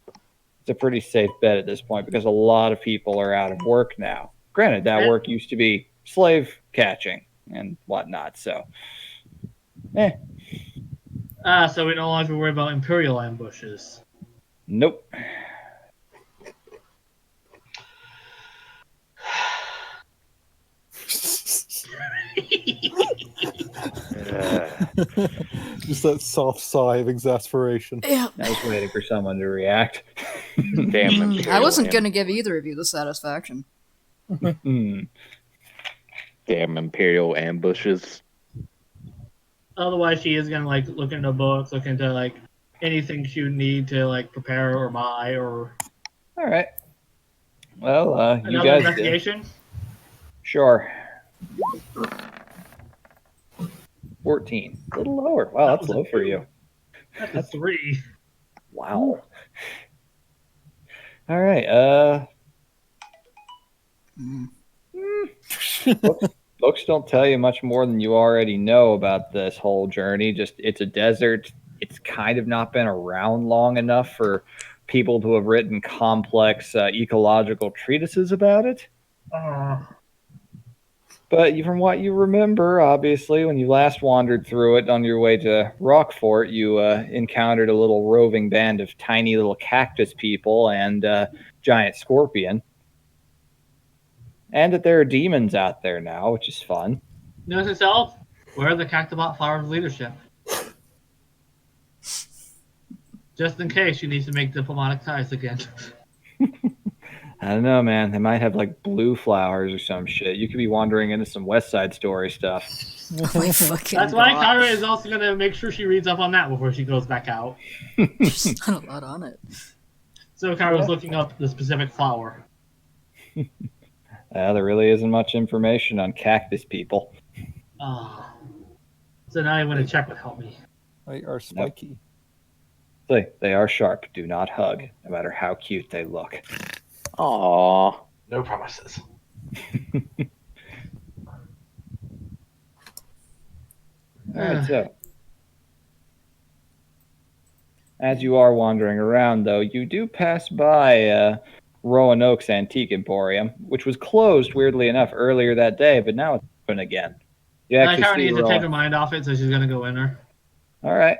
It's a pretty safe bet at this point because a lot of people are out of work now. Granted, that work used to be slave catching and whatnot, so... So we no longer worry about Imperial ambushes. Nope. Just that soft sigh of exasperation. Yeah. I was waiting for someone to react. Damn I wasn't going to give either of you the satisfaction. Hmm. Damn Imperial ambushes. Otherwise, she is gonna like look into books, look into like anything she would need to like prepare or buy or. All right. Well, you Another guys. investigation. Sure. 14. A little lower. Wow, That that's was a low for 2. you. That's a 3. Wow. All right. Books don't tell you much more than you already know about this whole journey. Just it's a desert. It's kind of not been around long enough for people to have written complex ecological treatises about it. But from what you remember, obviously, when you last wandered through it on your way to Rockfort, you encountered a little roving band of tiny little cactus people and giant scorpion. And that there are demons out there now, which is fun. Notice itself. Where are the Cactabot Flower of Leadership? Just in case she needs to make diplomatic ties again. I don't know, man. They might have like blue flowers or some shit. You could be wandering into some West Side Story stuff. My fucking That's why God. Kyra is also going to make sure she reads up on that before she goes back out. There's not a lot on it. So Kyra's looking up the specific flower. There really isn't much information on cactus people. So now you want to check would help me. They are spiky. They are sharp. Do not hug, no matter how cute they look. Aww. No promises. All right, so as you are wandering around, though, you do pass by Roanoke's Antique Emporium, which was closed, weirdly enough, earlier that day, but now it's open again. You actually Kyra see needs to take Roanoke. her mind off it, so she's going to go in her. All right,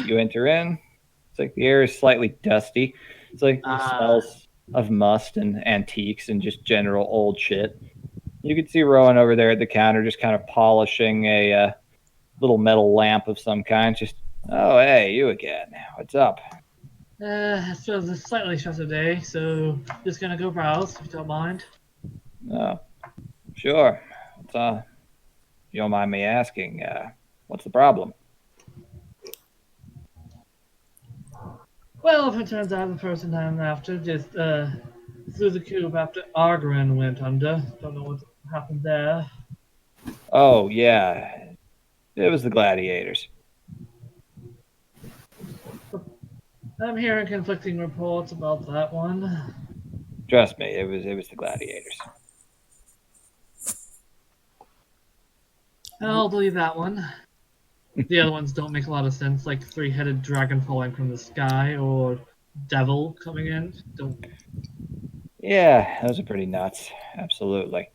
you enter in. It's like the air is slightly dusty. It's like it smells of must and antiques and just general old shit. You can see Rowan over there at the counter, just kind of polishing a little metal lamp of some kind. Just, oh, hey, you again. What's up? It's just a slightly stressful day, so just gonna go browse, if you don't mind. Oh, sure. If you don't mind me asking, what's the problem? Well, if it turns out the person I'm after just threw the cube after Argerin went under. Don't know what happened there. Oh, yeah. It was the gladiators. I'm hearing conflicting reports about that one. Trust me, it was the gladiators. I'll believe that one. The other ones don't make a lot of sense, like three-headed dragon falling from the sky or devil coming in. Don't. Yeah, those are pretty nuts. Absolutely.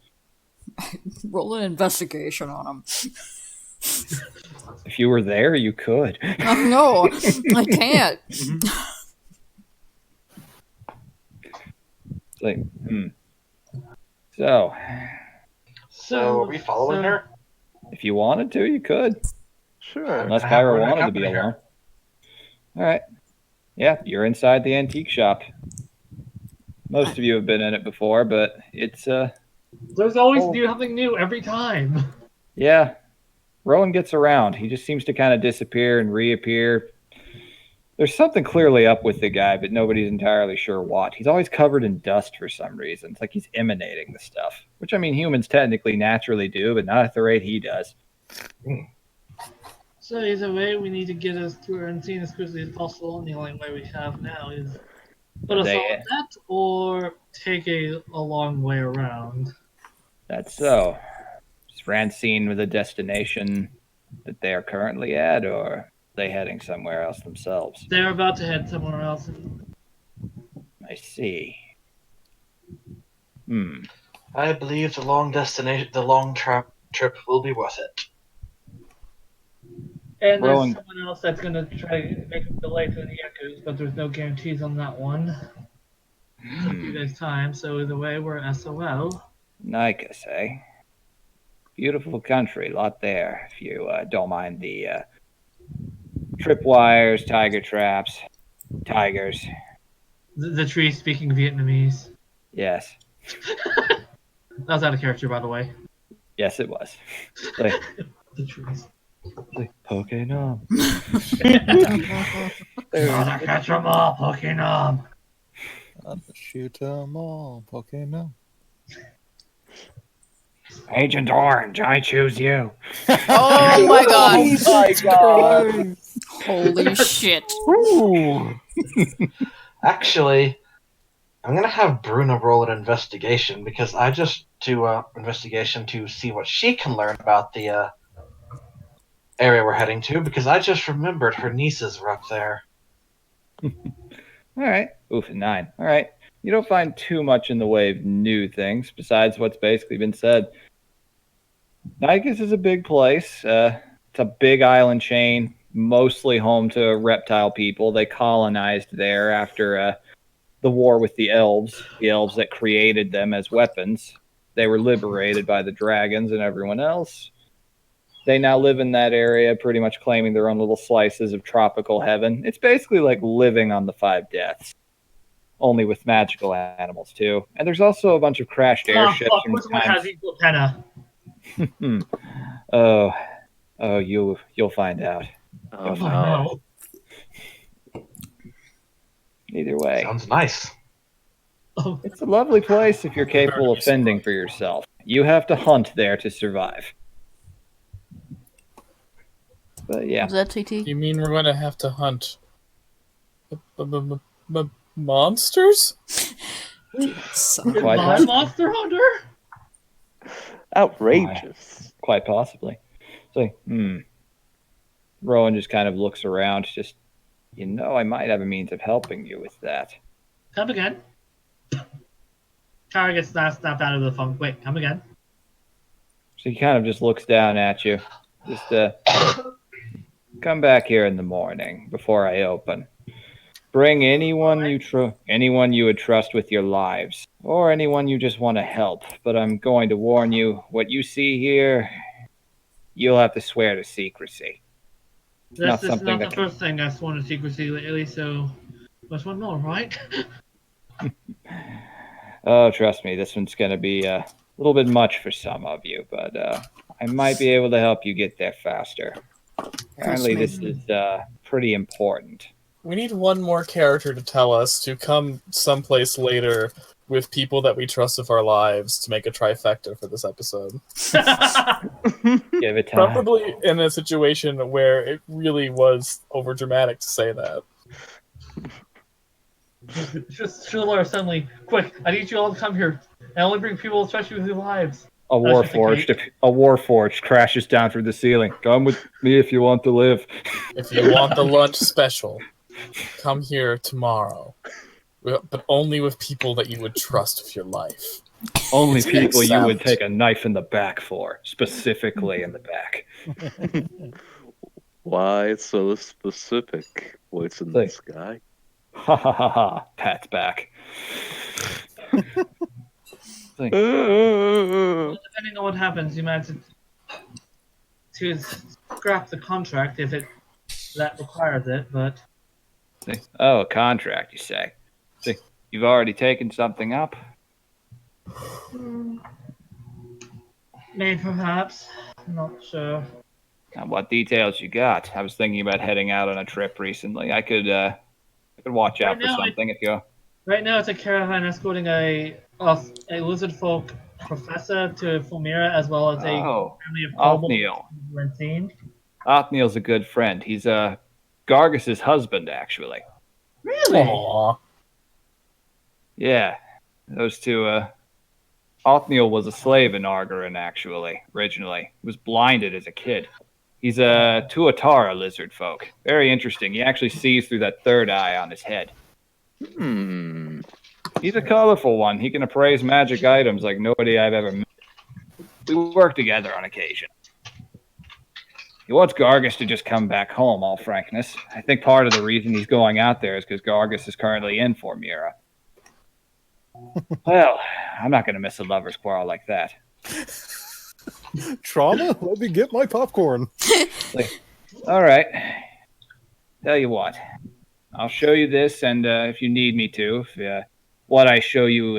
Roll an investigation on him. If you were there, you could. Oh, no, I can't. It's like, So, So, are we following her? if you wanted to, you could. Sure. Unless I have Kyra one wanted to be accompany her. alone. All right. Yeah, you're inside the antique shop. Most of you have been in it before, but it's There's always something new every time. yeah. Rowan gets around. He just seems to kind of disappear and reappear. There's something clearly up with the guy, but nobody's entirely sure what. He's always covered in dust for some reason. It's like he's emanating the stuff, which I mean humans technically naturally do, but not at the rate he does. So either way, we need to get us through Unseen as quickly as possible, and the only way we have now is put us They- on that or take a long way around. That's so. Is Francine with a destination that they are currently at, or are they heading somewhere else themselves? They're about to head somewhere else. I see. I believe the long trip will be worth it. And there's Rowan- someone else that's going to try to make a delay to the Echoes, but there's no guarantees on that one. Took you guys time, so either way, we're SOL. Nicus, eh? Beautiful country, lot there. If you don't mind the tripwires, tiger traps, tigers. The tree speaking Vietnamese. Yes, That was out of character, by the way. yes, it was. Like, The trees. Pokemon. Gotta catch them all, Pokemon. Shoot 'em all, Pokemon. Agent Orange, I choose you. Oh my god. my god. Holy shit. Actually, I'm gonna have Bruna roll an investigation because I just do investigation to see what she can learn about the area we're heading to because I just remembered her nieces were up there. All right. Oof, 9. All right. You don't find too much in the way of new things besides what's basically been said. Nicus is a big place. It's a big island chain, mostly home to reptile people. They colonized there after the war with the elves that created them as weapons. They were liberated by the dragons and everyone else. They now live in that area, pretty much claiming their own little slices of tropical heaven. It's basically like living on the 5 deaths, only with magical animals too. And there's also a bunch of crashed airships Fuck, from which one has equal penna? Oh, you'll find out. Oh, Oh, no. no. Either way, Sounds nice. Oh, it's a lovely place if you're capable of fending for yourself. You have to hunt there to survive. But yeah, Was that TT? You mean we're going to have to hunt monsters? Son of a- Quite my possible. Monster Hunter? Outrageous. Quite possibly. So, Rowan just kind of looks around, just, I might have a means of helping you with that. Come again. Kara gets snapped out of the funk. Wait, come again. So he kind of just looks down at you. Just, come back here in the morning before I open. Bring anyone you would trust with your lives, or anyone you just want to help. But I'm going to warn you, what you see here, you'll have to swear to secrecy. This is something not that the can- first thing I've sworn to secrecy lately, so must one more, right? Oh, trust me, this one's going to be a little bit much for some of you, but I might be able to help you get there faster. Apparently, me. this is pretty important. We need one more character to tell us to come someplace later with people that we trust with our lives to make a trifecta for this episode. Give it time. Probably in a situation where it really was overdramatic to say that. Just Shular suddenly, quick! I need you all to come here. I only bring people, especially with your lives. A warforged crashes down through the ceiling. Come with me if you want to live. If you want the lunch special, come here tomorrow. But only with people that you would trust with your life. Only It's an people you would accept. take a knife in the back for, specifically in the back. Why so specific? Voice in the Like- sky. Ha ha ha ha. Pat's back. Like, Depending on what happens, you might have to scrap the contract if that requires it. But oh, a contract, you say? You've already taken something up? maybe perhaps, I'm not sure. What details you got? I was thinking about heading out on a trip recently. I could watch out Right for now, something if you. Right now, it's a caravan escorting a lizard folk professor to Fulmira, as well as a Oh, family of kobolds Othniel. who were insane. Othniel's a good friend. He's Gargus's husband, actually. Really? Aw. Yeah, those two. Othniel was a slave in Argarin, actually, originally. He was blinded as a kid. He's a Tuatara lizard folk. Very interesting. He actually sees through that third eye on his head. Hmm. He's a colorful one. He can appraise magic items like nobody I've ever met. We work together on occasion. He wants Gargus to just come back home, all frankness. I think part of the reason he's going out there is because Gargus is currently in Formira. Well, I'm not going to miss a lover's quarrel like that. Trauma? Let me get my popcorn. All right. Tell you what. I'll show you this, and if you need me to, if what I show you,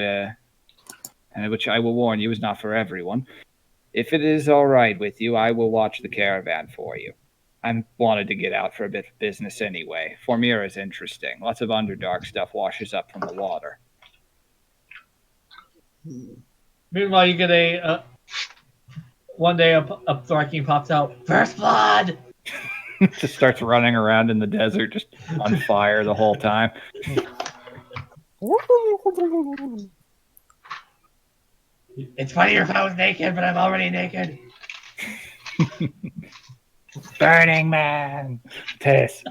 which I will warn you is not for everyone, if it is all right with you, I will watch the caravan for you. I wanted to get out for a bit of business anyway. Formira is interesting. Lots of Underdark stuff washes up from the water. Meanwhile, you get a one day a Thraking pops out. First blood. Just starts running around in the desert, just on fire the whole time. It's funnier if I was naked, but I'm already naked. Burning Man! Piss.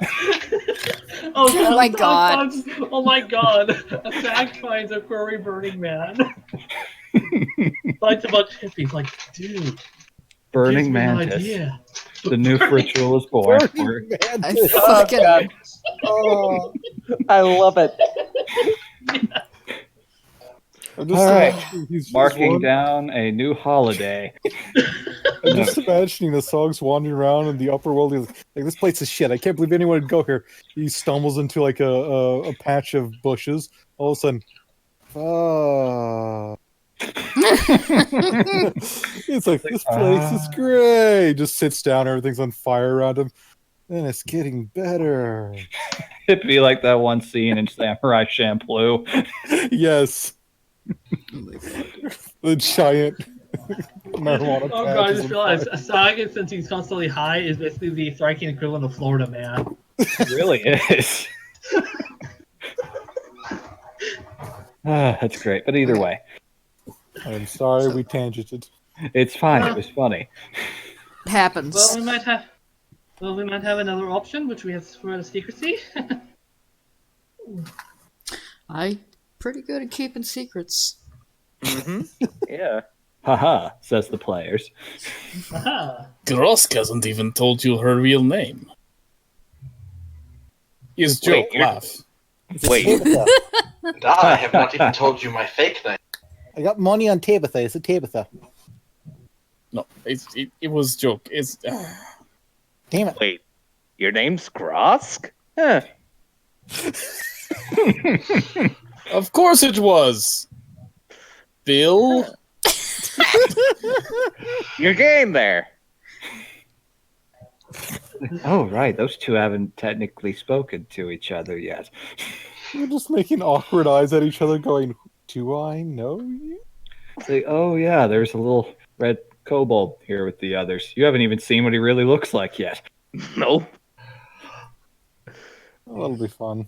Oh my God. Oh my god! A fact finds a furry Burning Man. Finds a bunch of hippies. Like, dude, Burning gives me an Mantis. idea. The new ritual is born. Burning I Mantis. fucking God. Oh, I love it. I'm just All right. imagining he's Marking just down a new holiday. I'm just imagining the Sog's wandering around in the upper world. He's like, this place is shit. I can't believe anyone would go here. He stumbles into like a patch of bushes. All of a sudden, it's like, this place is great. Just sits down. Everything's on fire around him. And it's getting better. It'd be like that one scene in Samurai Champloo. Yes. The giant marijuana Oh patch god, I is just on realized fire. Saga, since he's constantly high, is basically the Thraking equivalent of Florida Man. It really is. That's great. But either way, I'm sorry we tangented. it's fine. It was funny. It happens. Well, we might have another option, which we have for the secrecy. I pretty good at keeping secrets. Yeah. Haha, says the players. Aha. Grosk hasn't even told you her real name. His joke, Wait, you're- laugh. Wait. And I have not even told you my fake name. I got money on Tabitha. It's a Tabitha. No, it was joke. It's Damn it. Wait. Your name's Grosk? Huh. of course it was. Bill. You're game there. Oh, right. Those two haven't technically spoken to each other yet. We're just making awkward eyes at each other, going, "Do I know you?" Say, oh, yeah, there's a little red kobold here with the others. You haven't even seen what he really looks like yet. Nope. Oh, that'll be fun.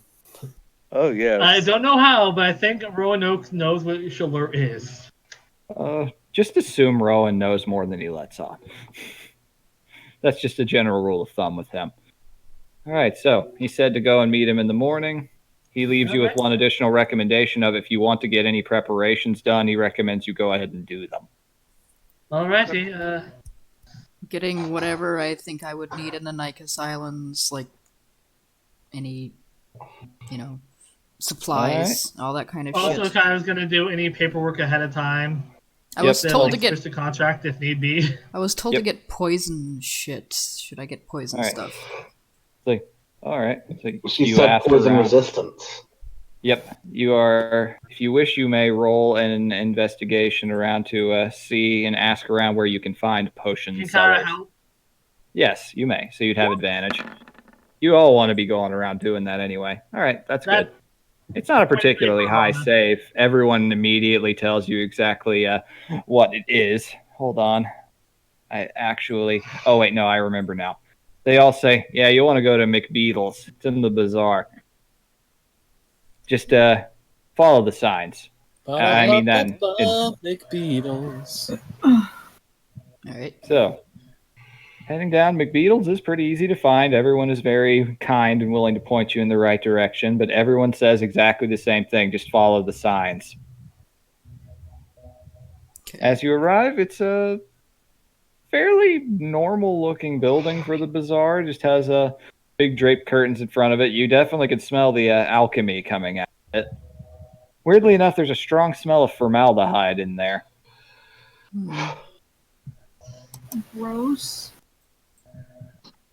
Oh, yeah. I don't know how, but I think Roanoke knows what Shalur is. Just assume Rowan knows more than he lets on. That's just a general rule of thumb with him. All right, so he said to go and meet him in the morning. He leaves you with one additional recommendation of if you want to get any preparations done, he recommends you go ahead and do them. Alrighty. Getting whatever I think I would need in the Nykus Islands, like any, supplies, all that kind of Also, shit. I was gonna do any paperwork ahead of time. I was Yep. told to Like, get. switch the contract if need be. I was told Yep. to get poison shit. Should I get poison All right. stuff? All right. So She you said asked poison around. resistance. Yep, you are. If you wish, you may roll an investigation around to see and ask around where you can find potion Can sellers. Kara help? Yes, you may. So you'd have advantage. You all want to be going around doing that anyway. All right, that's good. It's not a particularly high save. Everyone immediately tells you exactly what it is. Hold on. Oh wait, no, I remember now. They all say, "Yeah, you want to go to McBeatles. It's in the bazaar. Just follow the signs." I mean that. McBeatles. All right. So, heading down McBeatles is pretty easy to find. Everyone is very kind and willing to point you in the right direction, but everyone says exactly the same thing. Just follow the signs. Okay. As you arrive, it's a fairly normal-looking building for the bazaar. It just has big draped curtains in front of it. You definitely could smell the alchemy coming out of it. Weirdly enough, there's a strong smell of formaldehyde in there. Gross.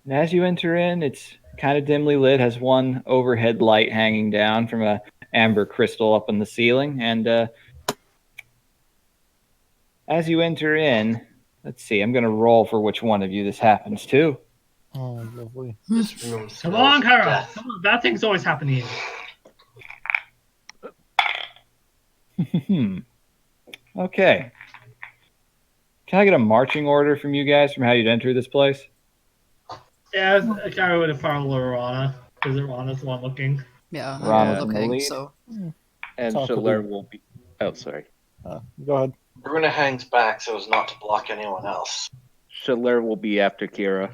And as you enter in, it's kind of dimly lit, has one overhead light hanging down from a amber crystal up in the ceiling. And as you enter in, let's see, I'm going to roll for which one of you this happens to. Oh, lovely. This room Come smells on, of Kara. death. Come on. Bad things always happen to you. Okay. Can I get a marching order from you guys from how you'd enter this place? Yeah, Kara would have followed Lorana, because Lorana's the one looking. Yeah, Rana's I'm in the looking. lead. So And Talk with Shaler you. will be. Oh, sorry. Go ahead. Bruna hangs back so as not to block anyone else. Shaler will be after Kira.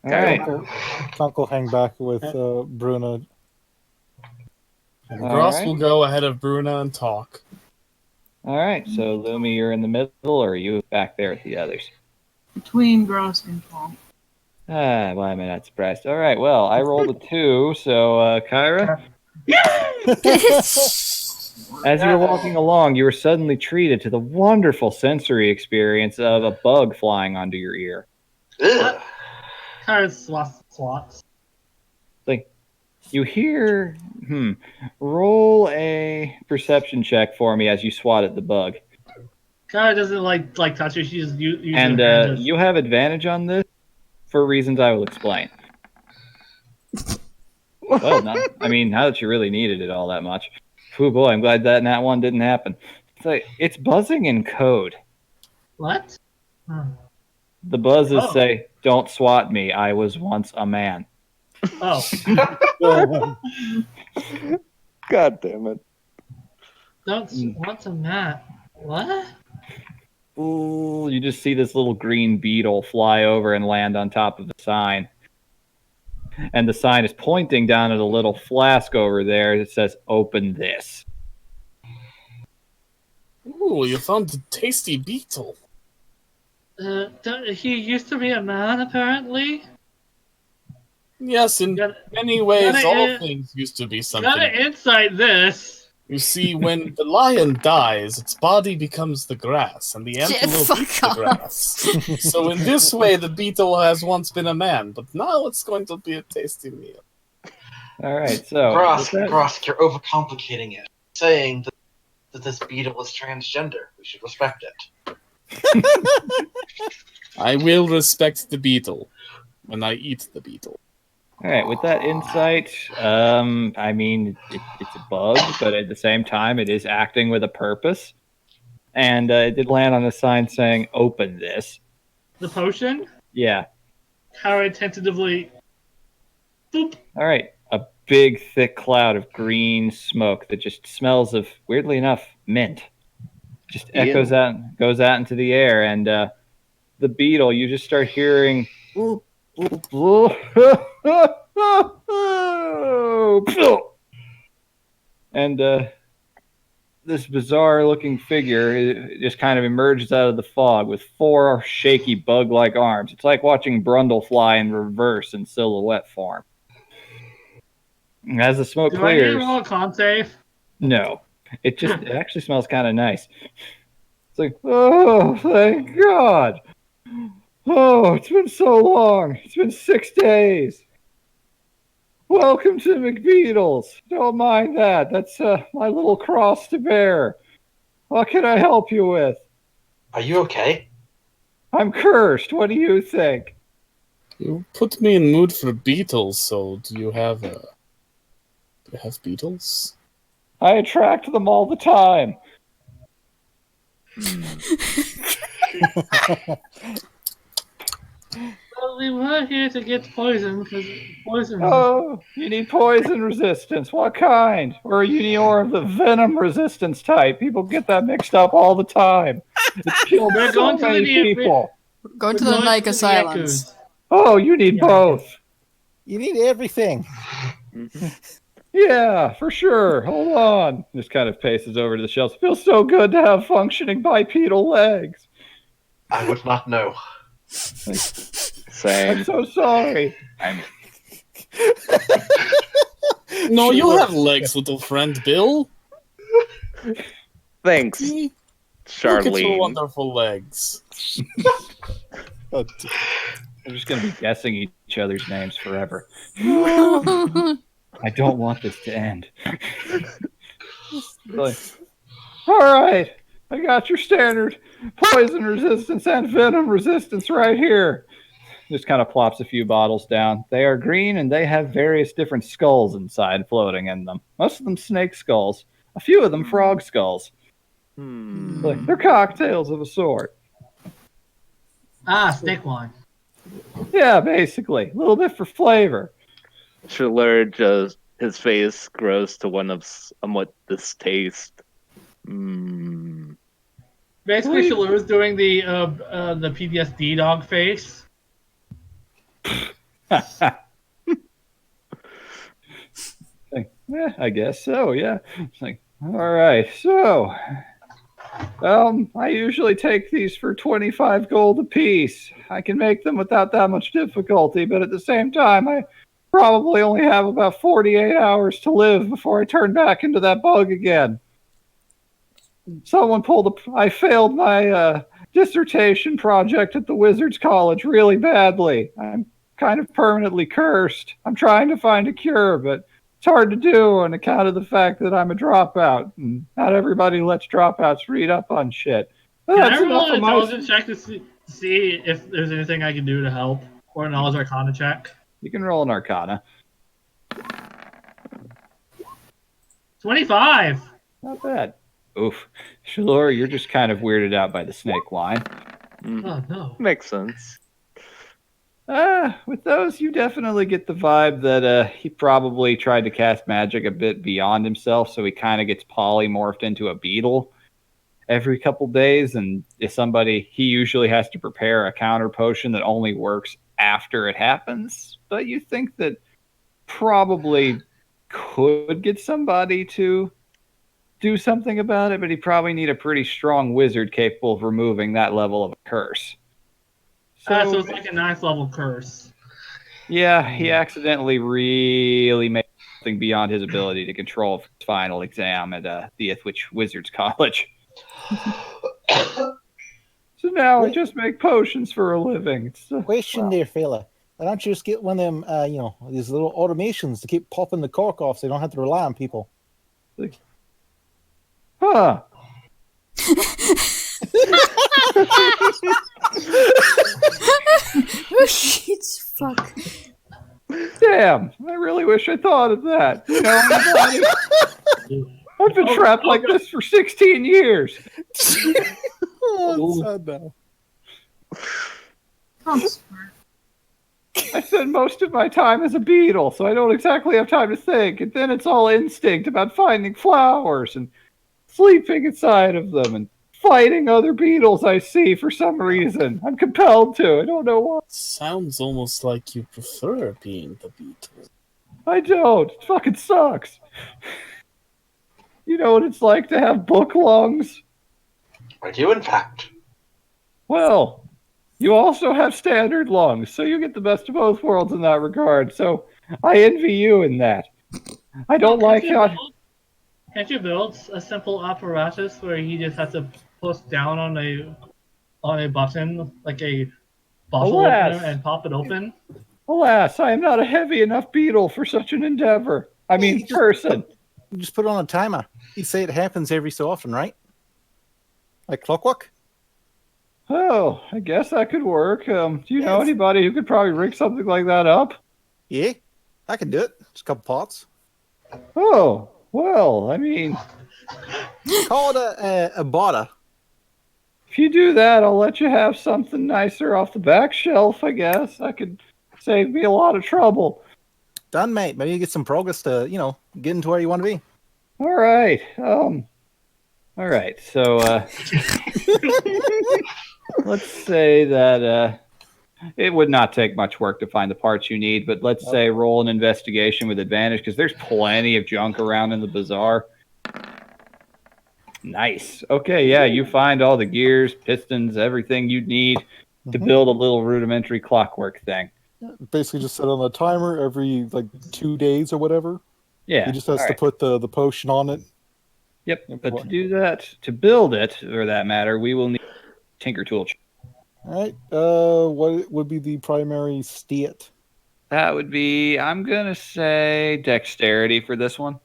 All right. Conk will hang back with Bruna. And All Gross right. will go ahead of Bruna and talk. All right. So, Lumi, you're in the middle, or are you back there with the others? Between Gross and Paul. Why am I not surprised? All right. Well, I rolled a 2, so Kyra, as you were walking along, you were suddenly treated to the wonderful sensory experience of a bug flying onto your ear. Ugh. Kara's swats. You hear, roll a perception check for me as you swat at the bug. Kara doesn't like touch her. She just uses And her hand. you have advantage on this for reasons I will explain. Well, now that you really needed it all that much. Oh boy, I'm glad that one didn't happen. It's buzzing in code. What? Huh. The buzzes Oh. say, "Don't swat me. I was once a man." Oh, God damn it. what's a mat? What? Ooh, you just see this little green beetle fly over and land on top of the sign. And the sign is pointing down at a little flask over there that says, "Open this." Ooh, you found a tasty beetle. He used to be a man, apparently. Yes, in Got- many ways, gotta- all things used to be something. Gotta insight this. You see, when the lion dies, its body becomes the grass, and the antelope fuck eats the off. grass. So in this way, the beetle has once been a man, but now it's going to be a tasty meal. All right, so Grosk, you're overcomplicating it. Saying that this beetle is transgender. We should respect it. I will respect the beetle when I eat the beetle. all right, with that insight, it's a bug, but at the same time, it is acting with a purpose. And it did land on a sign saying, "Open this." The potion. Yeah. Kara tentatively. Boop. All right. A big, thick cloud of green smoke that just smells of, weirdly enough, mint. Just echoes out, goes out into the air, and the beetle, you just start hearing. and this bizarre-looking figure just kind of emerges out of the fog with 4 shaky bug-like arms. It's like watching Brundle fly in reverse in silhouette form. As the smoke Do I need to clears, roll a con save? no, it actually smells kind of nice. It's like, oh, thank God. Oh, it's been so long. It's been 6 days. Welcome to McBeatles. Don't mind that. That's my little cross to bear. What can I help you with? Are you okay? I'm cursed. What do you think? You put me in mood for beetles, so do you have beetles? I attract them all the time. Well, we were here to get poison because poison. Oh, you need poison resistance. What kind? Or you need more of the venom resistance type? People get that mixed up all the time. It's killed We're so going to many the- people. Go to the Nike Silence. Oh, you need Yeah. both. You need everything. Yeah, for sure. Hold on. Just kind of paces over to the shelves. Feels so good to have functioning bipedal legs. I would not know. I'm Same. so sorry. No, you have legs, little friend Bill. Thanks, See? Look at your Charlene. wonderful legs. Oh, We're just going to be guessing each other's names forever. I don't want this to end. Really. All right. I got your standard poison resistance and venom resistance right here. Just kind of plops a few bottles down. They are green and they have various different skulls inside floating in them. Most of them snake skulls. A few of them frog skulls. They're cocktails of a sort. Snake wine. Yeah, basically. A little bit for flavor. Shalur just his face grows to one of somewhat distaste. Basically, Shalur's doing the PTSD dog face. Yeah, I guess so, yeah. It's like, all right, so I usually take these for 25 gold apiece. I can make them without that much difficulty, but at the same time, I probably only have about 48 hours to live before I turn back into that bug again. I failed my dissertation project at the Wizards College really badly. I'm kind of permanently cursed. I'm trying to find a cure, but it's hard to do on account of the fact that I'm a dropout, and not everybody lets dropouts read up on shit. But Can I that's roll enough an of my... intelligence check to see if there's anything I can do to help? Or a knowledge arcana check? You can roll an Arcana. 25! Not bad. Oof. Shalor, you're just kind of weirded out by the snake wine. Oh, no. Makes sense. With those, you definitely get the vibe that he probably tried to cast magic a bit beyond himself, so he kind of gets polymorphed into a beetle every couple days, and he usually has to prepare a counter potion that only works after it happens. But you think that probably could get somebody to do something about it, but he'd probably need a pretty strong wizard capable of removing that level of a curse. So it's like a 9th level curse. Yeah, he accidentally really made something beyond his ability to control for his final exam at the Ithwich Wizards College. So now I just make potions for a living. Question there, fella. Why don't you just get one of them, these little automations to keep popping the cork off so you don't have to rely on people? Huh. It's fuck. Damn, I really wish I thought of that. You know, I've been trapped like this for 16 years. Oh, it's sad now. I spend most of my time as a beetle, so I don't exactly have time to think. And then it's all instinct about finding flowers and sleeping inside of them and fighting other beetles I see for some reason. I'm compelled to. I don't know why. Sounds almost like you prefer being the beetle. I don't. It fucking sucks. You know what it's like to have book lungs? I do, in fact. Well, you also have standard lungs, so you get the best of both worlds in that regard. So I envy you in that. I don't like how. Can't you build a simple apparatus where you just have to push down on a button like a bottle Alas. opener and pop it open? Alas, I am not a heavy enough beetle for such an endeavor. I mean, person. You just put it on a timer. You say it happens every so often, right? Like clockwork? Oh, I guess that could work. Do you know Yes. anybody who could probably rig something like that up? Yeah, I can do it. Just a couple parts. Oh, well, I mean, Call it a botter. if you do that, I'll let you have something nicer off the back shelf, I guess. That could save me a lot of trouble. Done, mate. Maybe you get some progress to, get into where you want to be. All right. All right. So, let's say that it would not take much work to find the parts you need, but let's say roll an investigation with advantage because there's plenty of junk around in the bazaar. Nice. Okay, yeah, you find all the gears, pistons, everything you need to build a little rudimentary clockwork thing. Basically, just set on a timer every 2 days or whatever. Yeah. He just has all to right. put the potion on it. Yep. But to do that, to build it, for that matter, we will need Tinker Tool. All right. What would be the primary stat? That would be, I'm going to say dexterity for this one.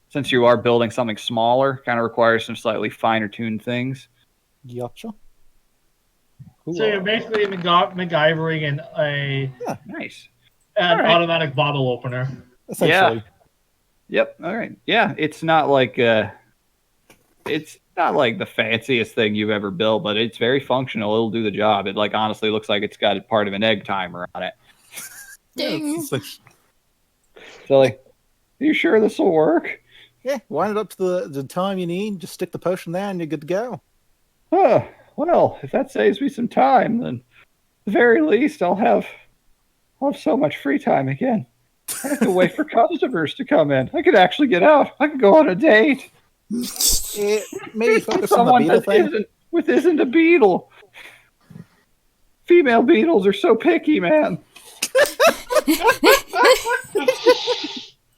Since you are building something smaller, kind of requires some slightly finer tuned things. Gotcha. So you're basically MacGyvering Nice. an Alright. automatic bottle opener. Essentially. Yep. All right. Yeah, it's not like the fanciest thing you've ever built, but it's very functional. It'll do the job. It honestly looks like it's got part of an egg timer on it. Ding. It's like, So are you sure this will work? Yeah, wind it up to the time you need. Just stick the potion there and you're good to go. Oh, well, if that saves me some time, then at the very least I'll have so much free time again. I have to wait for customers to come in. I could actually get out. I could go on a date. Yeah, maybe focus on the Someone beetle that thing. isn't a beetle. Female beetles are so picky, man.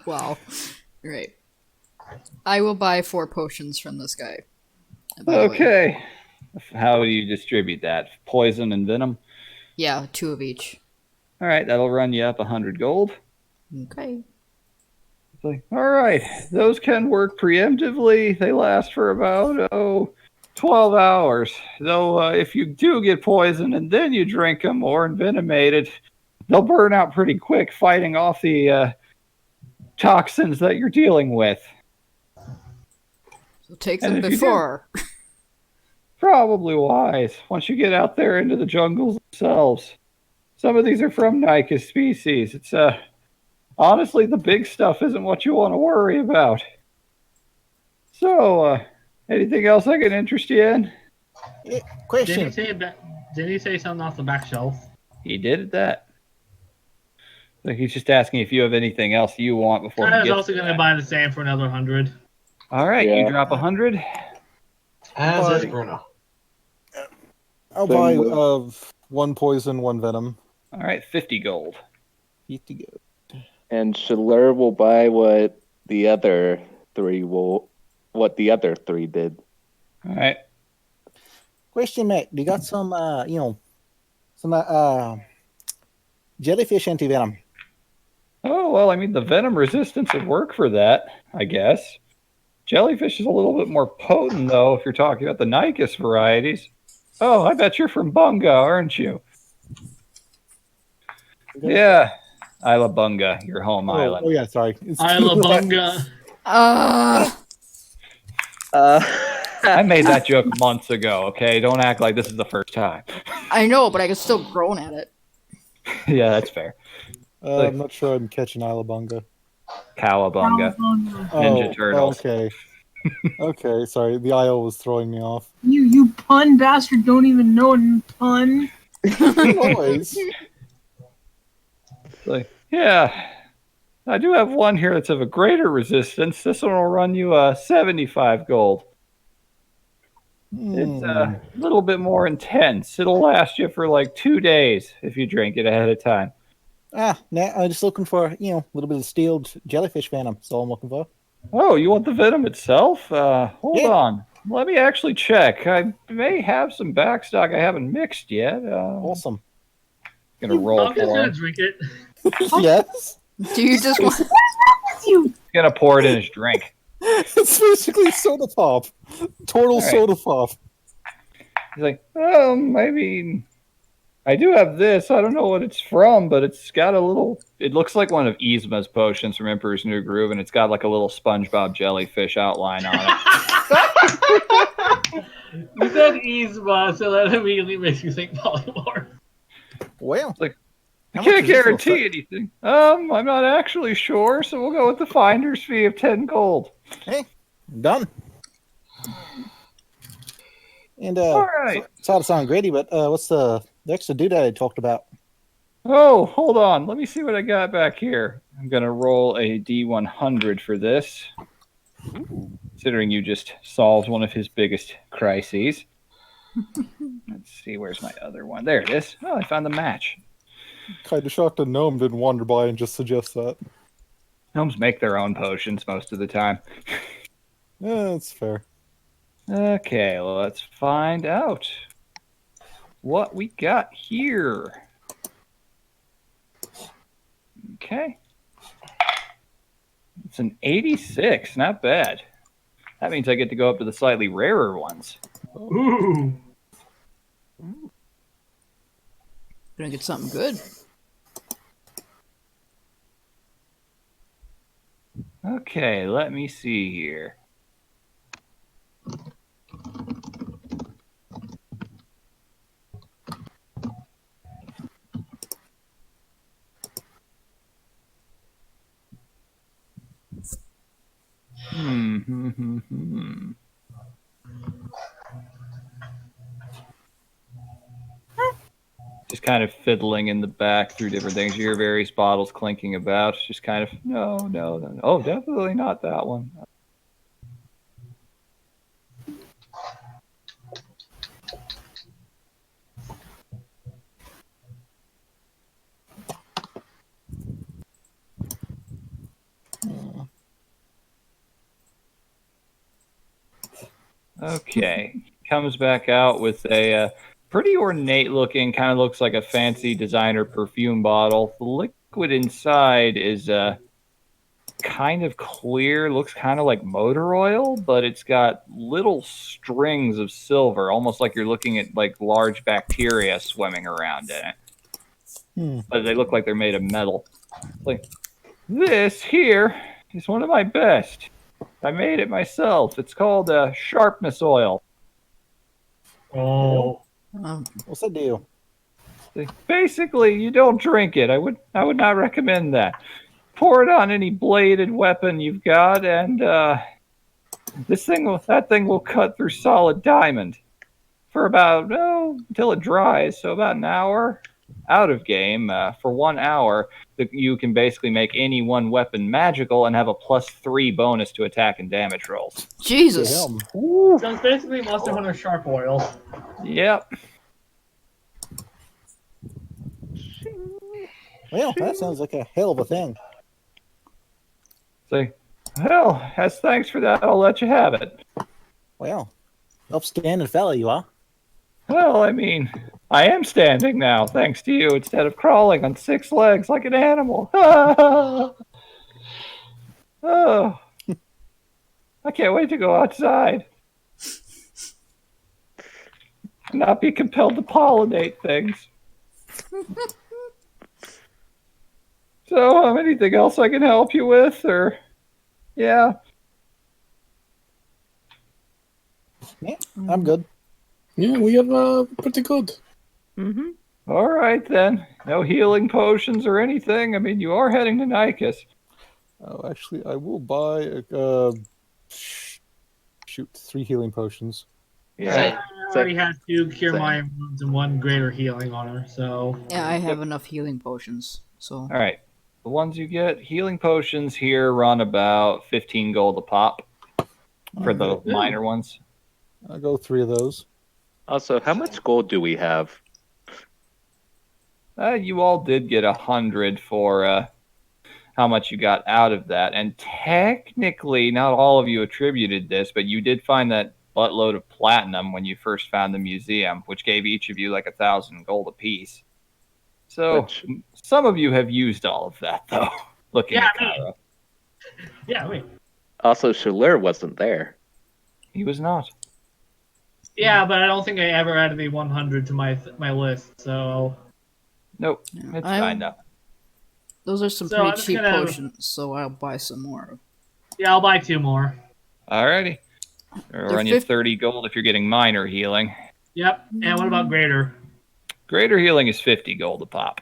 Wow. Right. I will buy 4 potions from this guy. by the way. Okay. How do you distribute that? Poison and venom? Yeah, 2 of each. All right, that'll run you up 100 gold. Okay. All right, those can work preemptively. They last for about 12 hours. Though if you do get poisoned and then you drink them or envenomated, they'll burn out pretty quick, fighting off the toxins that you're dealing with. So take And them if you do- before. Probably wise once you get out there into the jungles themselves. Some of these are from Nika species. It's honestly, the big stuff isn't what you want to worry about. So, anything else I can interest you in? Question. Did he say something off the back shelf? He did that. So he's just asking if you have anything else you want before I he was gets also to going to that. buy the same for another 100. All right, Yeah. you drop 100. As is Bye. Bruno. I'll Then buy we'll- 1 poison, 1 venom. All right, 50 gold. Need to go. And Shaler will buy what the other three did. All right. Question, mate. You got some, jellyfish antivenom? Oh, well, I mean, the venom resistance would work for that, I guess. Jellyfish is a little bit more potent, though, if you're talking about the Nicus varieties. Oh, I bet you're from Bunga, aren't you? Yeah. Isla Bunga, your home island. Oh, yeah, sorry. It's Isla Bunga. I made that joke months ago, okay? Don't act like this is the first time. I know, but I can still groan at it. Yeah, that's fair. I'm not sure I'm catching Alabunga. Cowabunga. Ninja Turtles. Okay. Okay, sorry. The IO was throwing me off. You pun bastard don't even know a pun. Always. Like, yeah. I do have one here that's of a greater resistance. This one will run you 75 gold. It's a little bit more intense. It'll last you for like 2 days if you drink it ahead of time. Nah, I'm just looking for, a little bit of steeled jellyfish venom. That's all I'm looking for. Oh, you want the venom itself? Hold Yeah. on. Let me actually check. I may have some backstock I haven't mixed yet. Awesome. Gonna roll I'm just for gonna him. drink it. Yes. Do you just want? You. Gonna pour it in his drink. It's basically soda pop. Total All right. soda pop. He's like, I mean, I do have this. I don't know what it's from, but it's got a little. It looks like one of Yzma's potions from Emperor's New Groove, and it's got like a little SpongeBob jellyfish outline on it. You said Yzma, so that immediately makes you think polymorph. Well, I how much can't is this little guarantee anything. I'm not actually sure, so we'll go with the finder's fee of 10 gold. Done. And All right. sorry to sound greedy, but what's the extra doodad I talked about? Oh, hold on. Let me see what I got back here. I'm gonna roll a D100 for this. Considering you just solved one of his biggest crises. Let's see, where's my other one? There it is. Oh, I found the match. Kind of shocked a gnome didn't wander by and just suggest that. Gnomes make their own potions most of the time. Yeah, that's fair. Okay, well, let's find out what we got here. Okay. It's an 86, not bad. That means I get to go up to the slightly rarer ones. Ooh. Gonna get something good. Okay, let me see here. Just kind of fiddling in the back through different things. You hear various bottles clinking about. Just kind of, no. Oh, definitely not that one. Okay. Comes back out with a pretty ornate looking, kind of looks like a fancy designer perfume bottle. The liquid inside is kind of clear, looks kind of like motor oil, but it's got little strings of silver, almost like you're looking at like large bacteria swimming around in it. But they look like they're made of metal. Like, this here is one of my best. I made it myself. It's called sharpness oil. Oh. What's that deal? Basically, you don't drink it. I would not recommend that. Pour it on any bladed weapon you've got, and that thing will cut through solid diamond for about until it dries. So about an hour out of game. For 1 hour, you can basically make any one weapon magical and have a +3 bonus to attack and damage rolls. Jesus. Damn. So it's basically Monster Hunter Sharp Oil. Yep. Well, that sounds like a hell of a thing. Say, well, as thanks for that, I'll let you have it. Well, upstanding fella you are. Well, I mean, I am standing now, thanks to you, instead of crawling on 6 legs like an animal. Oh, I can't wait to go outside. And not be compelled to pollinate things. So, anything else I can help you with, or yeah? Yeah, I'm good. Yeah, we have pretty good. Mm-hmm. All right then. No healing potions or anything. I mean, you are heading to Nikos. Oh, actually, I will buy 3 healing potions. Yeah. I already had 2 cure my wounds and 1 greater healing on her, so. Yeah, I have enough healing potions. So All right. the ones you get, healing potions here run about 15 gold a pop for the Okay. minor ones. I'll go 3 of those. Also, how much gold do we have? You all did get 100 for how much you got out of that. And technically, not all of you attributed this, but you did find that buttload of platinum when you first found the museum, which gave each of you like 1,000 gold apiece. So Which- some of you have used all of that, though. Looking at Kyra. Yeah, wait. Also, Shalur wasn't there. He was not. Yeah, but I don't think I ever added the 100 to my list, so... Nope. Yeah, It's I- fine now. Those are some So I'm pretty just cheap gonna- potions, so I'll buy some more. Yeah, I'll buy 2 more. Alrighty. I'll run you 50 30 gold if you're getting minor healing. Yep, and what about greater? Greater healing is 50 gold a pop.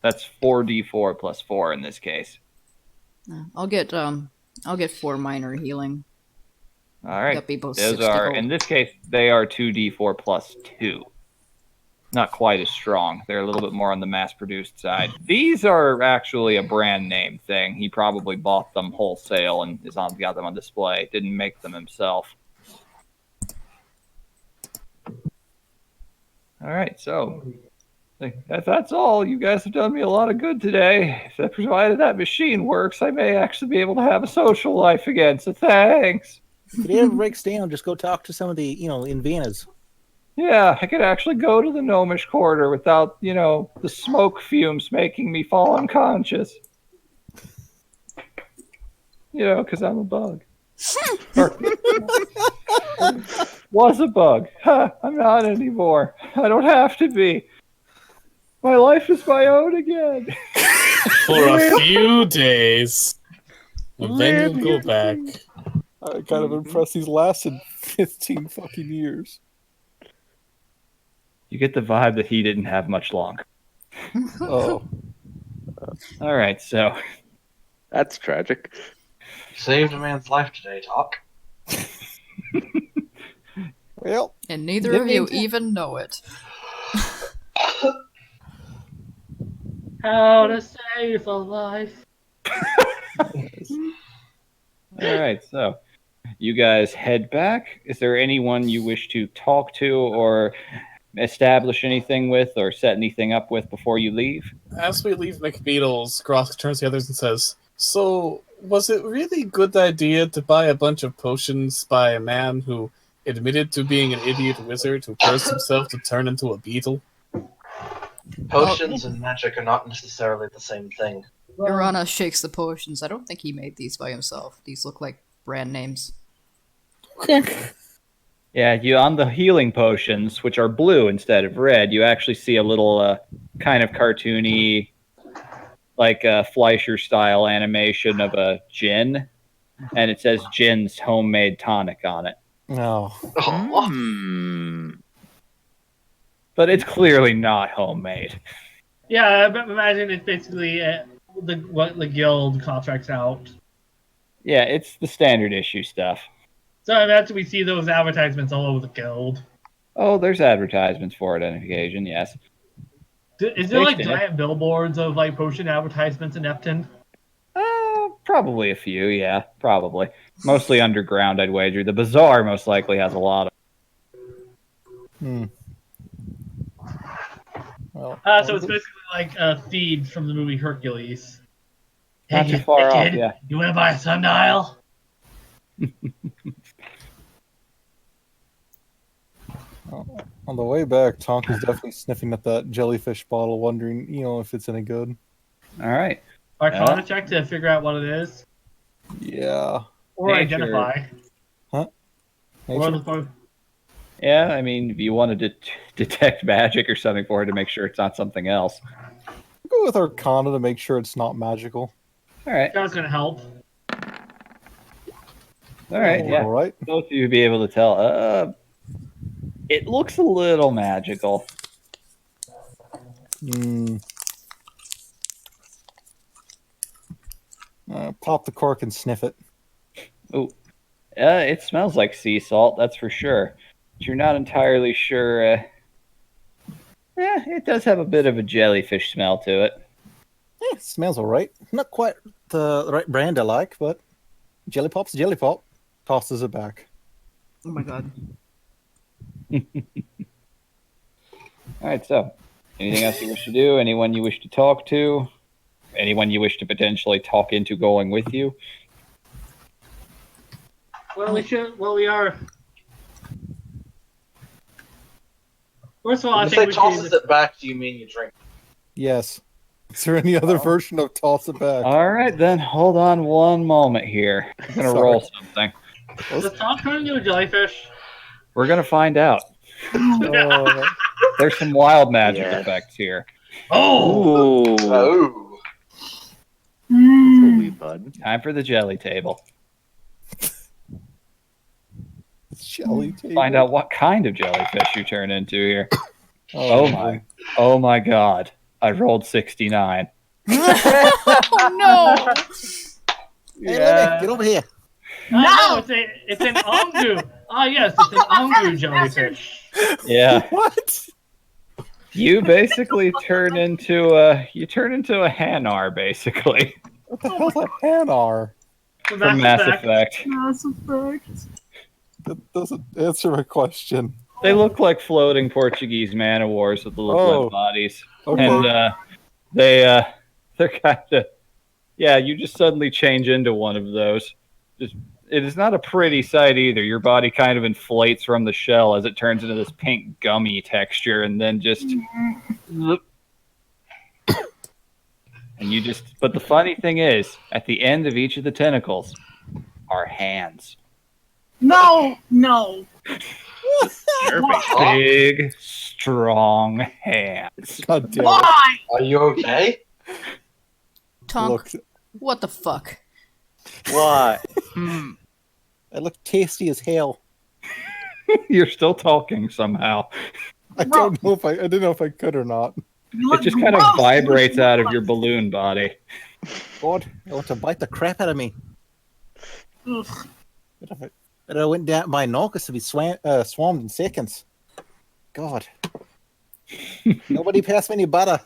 That's 4d4 plus 4 in this case. I'll get 4 minor healing. Alright. That'd be both Those 60 are, gold. in this case, they are 2d4 plus 2. Not quite as strong. They're a little bit more on the mass-produced side. These are actually a brand name thing. He probably bought them wholesale and got them on display. Didn't make them himself. Alright, so if that's all, you guys have done me a lot of good today. If that provided that machine works, I may actually be able to have a social life again, so thanks. If it ever breaks down, just go talk to some of the, Invanas. Yeah, I could actually go to the Gnomish Quarter without, the smoke fumes making me fall unconscious. Because I'm a bug. Or- was a bug. Huh, I'm not anymore. I don't have to be. My life is my own again. For a few days. And then you'll go back. I'm kind of impressed he's lasted 15 fucking years. You get the vibe that he didn't have much longer. Oh. All right, so That's tragic. Saved a man's life today, Talk. Well, And neither Didn't of you mean to- even know it. How to save a life. all right, so you guys head back. Is there anyone you wish to talk to or establish anything with or set anything up with before you leave? As we leave McBeatles, Groth turns to the others and says, "So, was it really a good idea to buy a bunch of potions by a man who admitted to being an idiot wizard who cursed himself to turn into a beetle?" Potions and magic are not necessarily the same thing. Urana shakes the potions. I don't think he made these by himself. These look like brand names. Yeah, you on the healing potions, which are blue instead of red, you actually see a little kind of cartoony, like a Fleischer style animation of a gin, and it says Gin's homemade tonic on it. No. Oh, Hmm. But it's clearly not homemade. Yeah, imagine it's basically what the guild contracts out. Yeah, it's the standard issue stuff. So imagine we see those advertisements all over the guild. Oh, there's advertisements for it on occasion, yes. Is there like Fixed it. giant billboards of like potion advertisements in Epton? Probably a few, yeah, probably. Mostly underground, I'd wager. The bazaar most likely has a lot of. well, So it's basically like feeds from the movie Hercules. Not Hey, too far hey, off, kid, yeah. You want to buy a sundial? on the way back, Tonk is definitely sniffing at that jellyfish bottle, wondering, if it's any good. All right. Arcana check to figure out what it is, Yeah. or Nature. identify. Or Nature? the, Yeah, I mean, if you want to detect magic or something for it to make sure it's not something else. Go with Arcana to make sure it's not magical. All right. that's gonna help. All right, yeah. All right. Both of you be able to tell. It looks a little magical. Pop the cork and sniff it. Oh, it smells like sea salt, that's for sure. But you're not entirely sure. It does have a bit of a jellyfish smell to it. Smells all right. Not quite the right brand I like, but Jelly Pop's a Jelly Pop. Tosses it back. Oh my god. All right, so anything else you wish to do? Anyone you wish to talk to? Anyone you wish to potentially talk into going with you? Well, we are. First of all, I When you think say we tosses should. it back, do you mean you drink? Yes. Is there any other version of toss it back? All right, then hold on one moment here. I'm gonna Sorry. roll something. Does Tom turn into a jellyfish? We're gonna find out. Uh, There's some wild magic Yes. effects here. Oh, Oh. sweet bud. Time for the jelly table. jelly table. Find out what kind of jellyfish you turn into here. Oh, Oh my god. I rolled 69. Oh no! Hey, Libby, get over here. No, it's an ongu. Ah, yes, it's an ongu jellyfish. Yeah. What? You basically turn into a Hanar, basically. What the hell's a Hanar? From From Mass Effect. Mass Effect. That doesn't answer my question. They look like floating Portuguese man o' wars with little Oh. blimp bodies. Okay. And they're kind of, yeah, you just suddenly change into one of those. It is not a pretty sight either. Your body kind of inflates from the shell as it turns into this pink gummy texture, and then just and you just. But the funny thing is, at the end of each of the tentacles are hands. No, no. Big, strong hands. God damn it. Why? Are you okay? Tonk, Look, what the fuck? What? It looked tasty as hell. You're still talking somehow. I don't know if I didn't know if I could or not. You It look just kind of gross. vibrates out of your balloon body. God, I want to bite the crap out of me. Ugh. But I went down by Naucus to be swarmed in seconds. God. Nobody pass me any butter.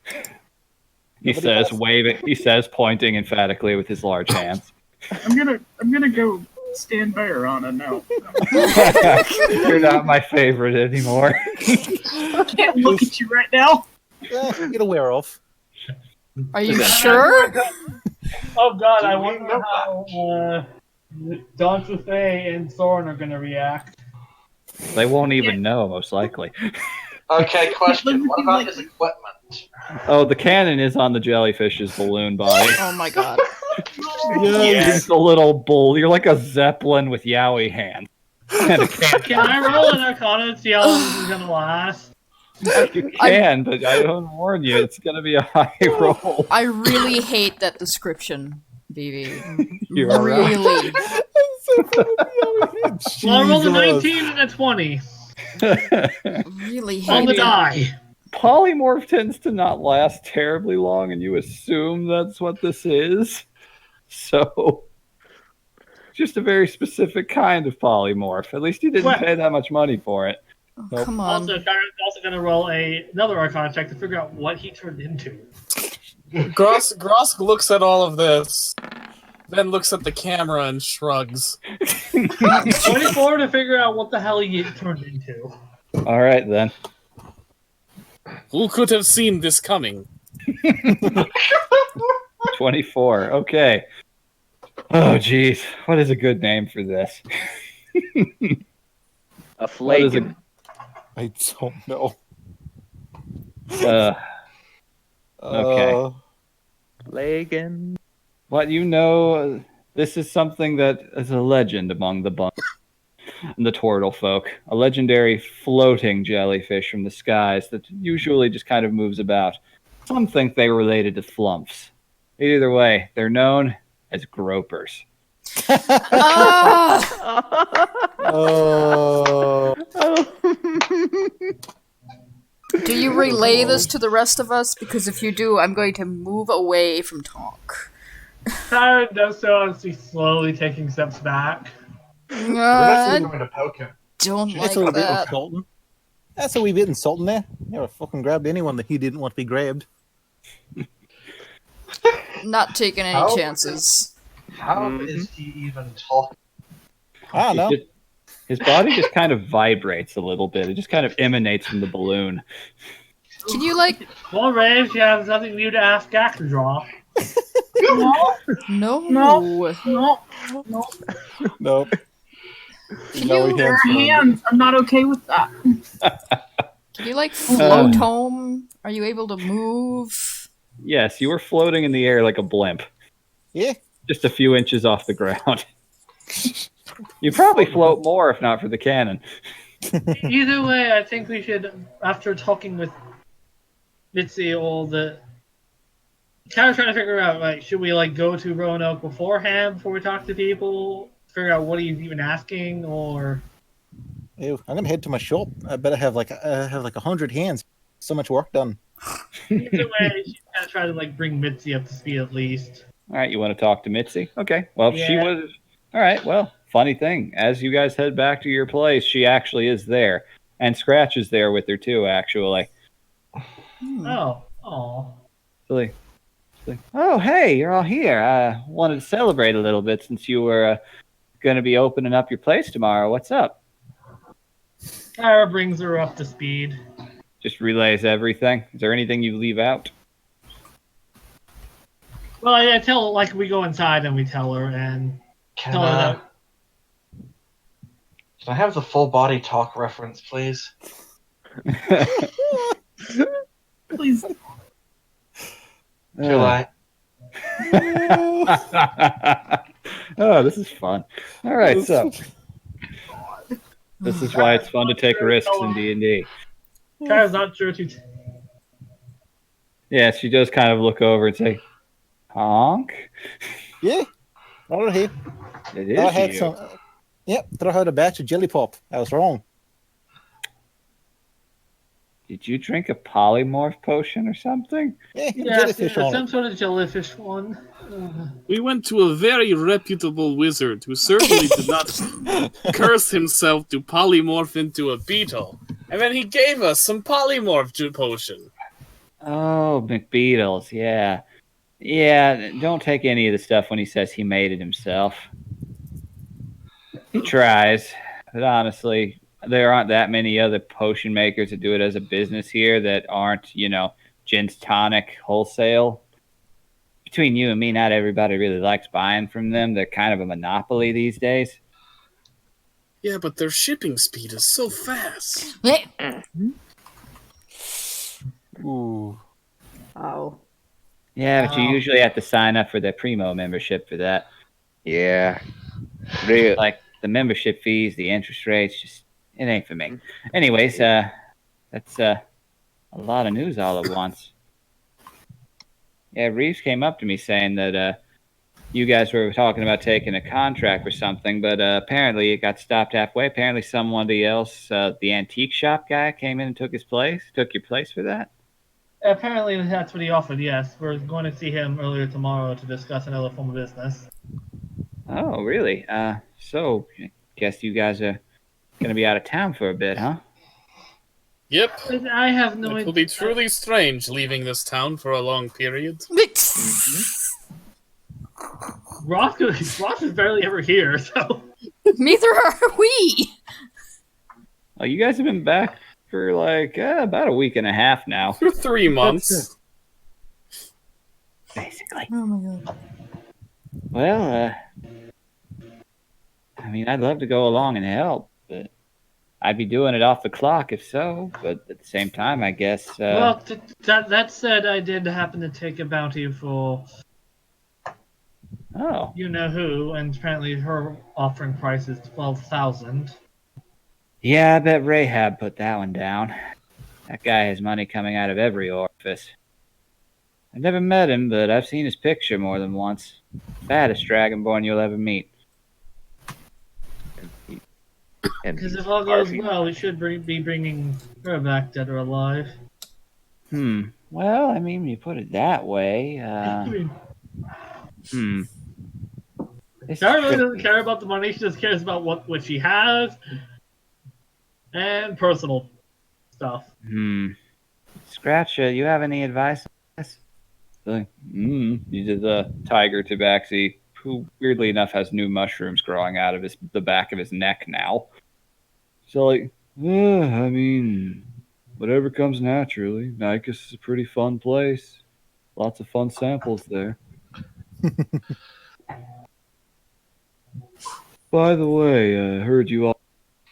He Nobody says, else? waving. He says, pointing emphatically with his large hands. I'm gonna go stand by her on it now. You're not my favorite anymore. I can't look at you right now. Get aware of. Are you sure? Oh god, I Do we wonder know how Don Truffaut and Thorin are gonna react. They won't even know, most likely. Okay, question. What about his equipment? Oh, the cannon is on the jellyfish's balloon body. Oh my god. It's a little bull. You're like a zeppelin with yaoi hands. And a cannon. Can I roll an Arcana to see how long this is gonna last? You can, but I don't warn you, it's gonna be a high roll. I really hate that description, BB. You are right. Really. Well, I rolled a Jesus. 19 and a 20 Really on hate the it. die. Polymorph tends to not last terribly long, and you assume that's what this is. So, just a very specific kind of polymorph. At least you didn't What? pay that much money for it. Oh, come on. Also, Kyron's also gonna roll another Arcana check to figure out what he turned into. Grosk looks at all of this, then looks at the camera and shrugs. 24 to figure out what the hell he turned into. All right, then. Who could have seen this coming? 24. Okay. Oh, geez. What is a good name for this? A What is flagon. I don't know. Okay. Flagon. What you know, this is something that is a legend among the bun and the turtle folk. A legendary floating jellyfish from the skies that usually just kind of moves about. Some think they were related to flumps. Either way, they're known as gropers. Ah! Oh, Do you relay this to the rest of us? Because if you do, I'm going to move away from Tonk. Kyron does so as he's slowly taking steps back. We're I going to poke him. don't That's a like wee bit that. insulting. That's a wee bit insulting there. Never fucking grabbed anyone that he didn't want to be grabbed. Not taking any How- chances. How is he even talking? I don't know. His body just kind of vibrates a little bit. It just kind of emanates from the balloon. Can you like Well, Ray, if you have something new to ask Gakkendraw. No, no? No. no. Nope. Can No, you he Their hands me. hands. I'm not okay with that. can you like float home? Are you able to move? Yes, you were floating in the air like a blimp, Yeah. just a few inches off the ground. You'd probably float more if not for the cannon. Either way, I think we should, after talking with Mitzi, all the kind of trying to figure out, like, should we like go to Roanoke beforehand before we talk to people? Figure out what he's even asking, or Ew, I'm gonna head to my shop. I better have like 100 hands. So much work done. either way, she's kind of trying to like bring Mitzi up to speed at least. All right, you want to talk to Mitzi? Okay. Well, she Yeah. was. All right. Well, funny thing, as you guys head back to your place, she actually is there, and Scratch is there with her too. Actually, Oh. Like, oh, hey, you're all here. I wanted to celebrate a little bit since you were going to be opening up your place tomorrow. What's up? Kara brings her up to speed. Just relays everything. Is there anything you leave out? Well, I tell like we go inside and we tell her and Can, tell her that can I have the full body talk reference, please? Please. Too late. Oh, this is fun. All right, so this is why it's fun to take risks in D&D. Kara's not sure to. Yeah, she does kind of look over and say, "Honk." Yeah. Right here. It I is had you. some. Yep. Thought I had a batch of jelly pop. I was wrong. Did you drink a polymorph potion or something? Yeah, Yeah, jellyfish on some it. sort of jellyfish one. We went to a very reputable wizard who certainly did not curse himself to polymorph into a beetle. And then he gave us some polymorph potion. Oh, McBeatles, yeah. Yeah, don't take any of the stuff when he says he made it himself. He tries, but honestly, there aren't that many other potion makers that do it as a business here that aren't, Gin's Tonic wholesale. Between you and me, not everybody really likes buying from them. They're kind of a monopoly these days. Yeah, but their shipping speed is so fast. Ooh. Oh. Yeah, but you Wow. usually have to sign up for the Primo membership for that. Yeah. Real. Like the membership fees, the interest rates, just it ain't for me. Anyways, that's a lot of news all at once. Yeah, Reeves came up to me saying that you guys were talking about taking a contract or something, but apparently it got stopped halfway. Apparently somebody else, the antique shop guy, came in and took your place for that. Apparently, that's what he offered. Yes, we're going to see him earlier tomorrow to discuss another form of business. Oh, really? So I guess you guys are gonna be out of town for a bit, huh? Yep. But I have no It will idea. be truly strange leaving this town for a long period. Ross is barely ever here, so Neither are we. Oh, you guys have been back for like about a week and a half now, For 3 months. basically. Oh my god. Well, I mean, I'd love to go along and help, but I'd be doing it off the clock if so. But at the same time, I guess. well. That said, I did happen to take a bounty for Oh, you know who, and apparently her offering price is 12,000. yeah, I bet Rahab put that one down. That guy has money coming out of every orifice. I've never met him, but I've seen his picture more than once. Fattest dragonborn you'll ever meet. And Because he's if all goes carving- well, we should be bringing her back dead or alive. Well, I mean, when you put it that way, I mean, This Kara really trip- doesn't care about the money. She just cares about what she has and personal stuff. Scratch, you have any advice on this? He's a tiger tabaxi who, weirdly enough, has new mushrooms growing out of the back of his neck now. So, like, I mean, whatever comes naturally. Nicus is a pretty fun place. Lots of fun samples there. By the way, I heard you all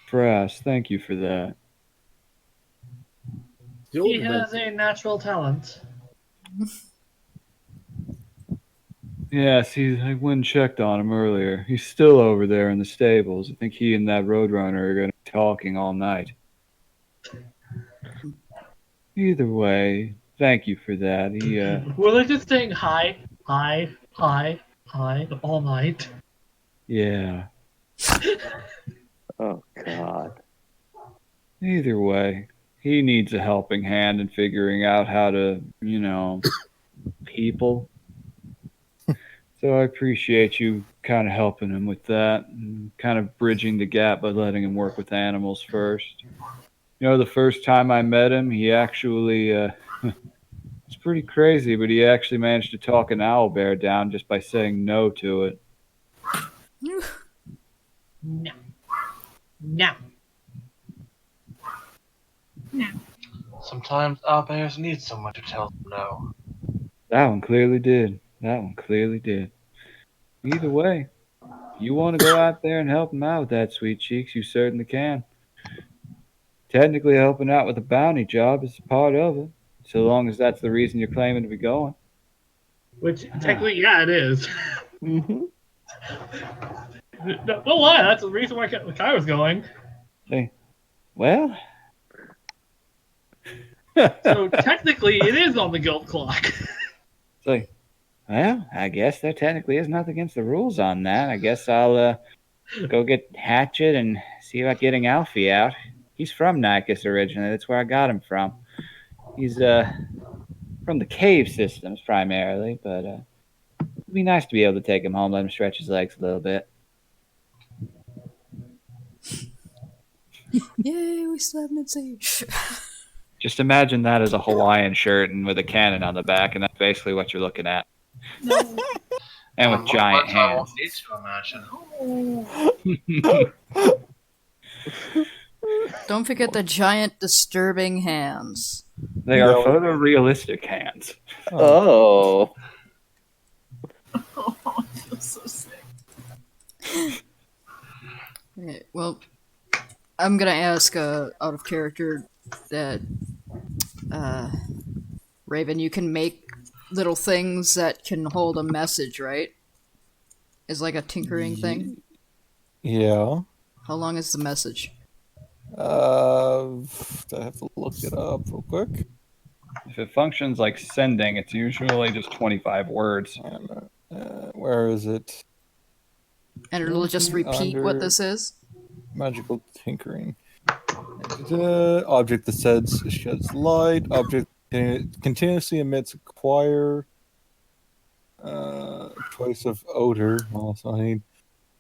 Frass. Thank you for that. He has a natural talent. Yes, I went and checked on him earlier. He's still over there in the stables. I think he and that Roadrunner are going to be talking all night. Either way, thank you for that. Were they just saying hi all night? Yeah. Oh God. Either way, he needs a helping hand in figuring out how to, people. So I appreciate you kind of helping him with that and kind of bridging the gap by letting him work with animals first. The first time I met him, he actually, it's pretty crazy, but he actually managed to talk an owlbear down just by saying no to it. No. No. No. Sometimes owlbears need someone to tell them no. That one clearly did. Either way, if you want to go out there and help him out with that, Sweet Cheeks, you certainly can. Technically, helping out with a bounty job is part of it, so long as that's the reason you're claiming to be going. Which, technically, yeah, it is. Mm-hmm. No lie, that's the reason why Kai was going. Hey, well... So, technically, it is on the guild clock. It's well, I guess there technically is nothing against the rules on that. I guess I'll go get Hatchet and see about getting Alfie out. He's from Nicus originally. That's where I got him from. He's from the cave systems primarily, but it'd be nice to be able to take him home, let him stretch his legs a little bit. Yay, we still have Mid-Siege. Just imagine that as a Hawaiian shirt and with a cannon on the back, and that's basically what you're looking at. And with giant hands. Needs to imagine. Don't forget the giant, disturbing hands. They are photorealistic hands. Oh. Oh, I feel so sick. Okay, well, I'm gonna ask out of character that Raven, you can make little things that can hold a message, right? Is like a tinkering thing. Yeah. How long is the message? I have to look it up real quick. If it functions like sending, it's usually just 25 words. Where is it? And it'll just repeat what this is? Magical tinkering. Object that sheds light. Object continuously emits a choir. Choice of odor. Also, I need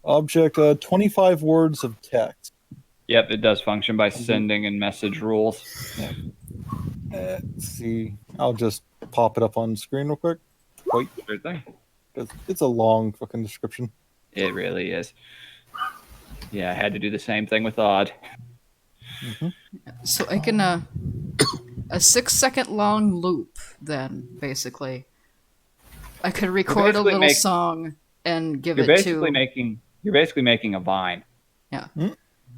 object. 25 words of text. Yep, it does function by sending and message rules. Let's see. I'll just pop it up on the screen real quick. Wait, Sure thing. it's a long fucking description. It really is. Yeah, I had to do the same thing with Odd. So I can a 6-second long loop then, basically. I could record a basically little song and give You're it basically to making a vine.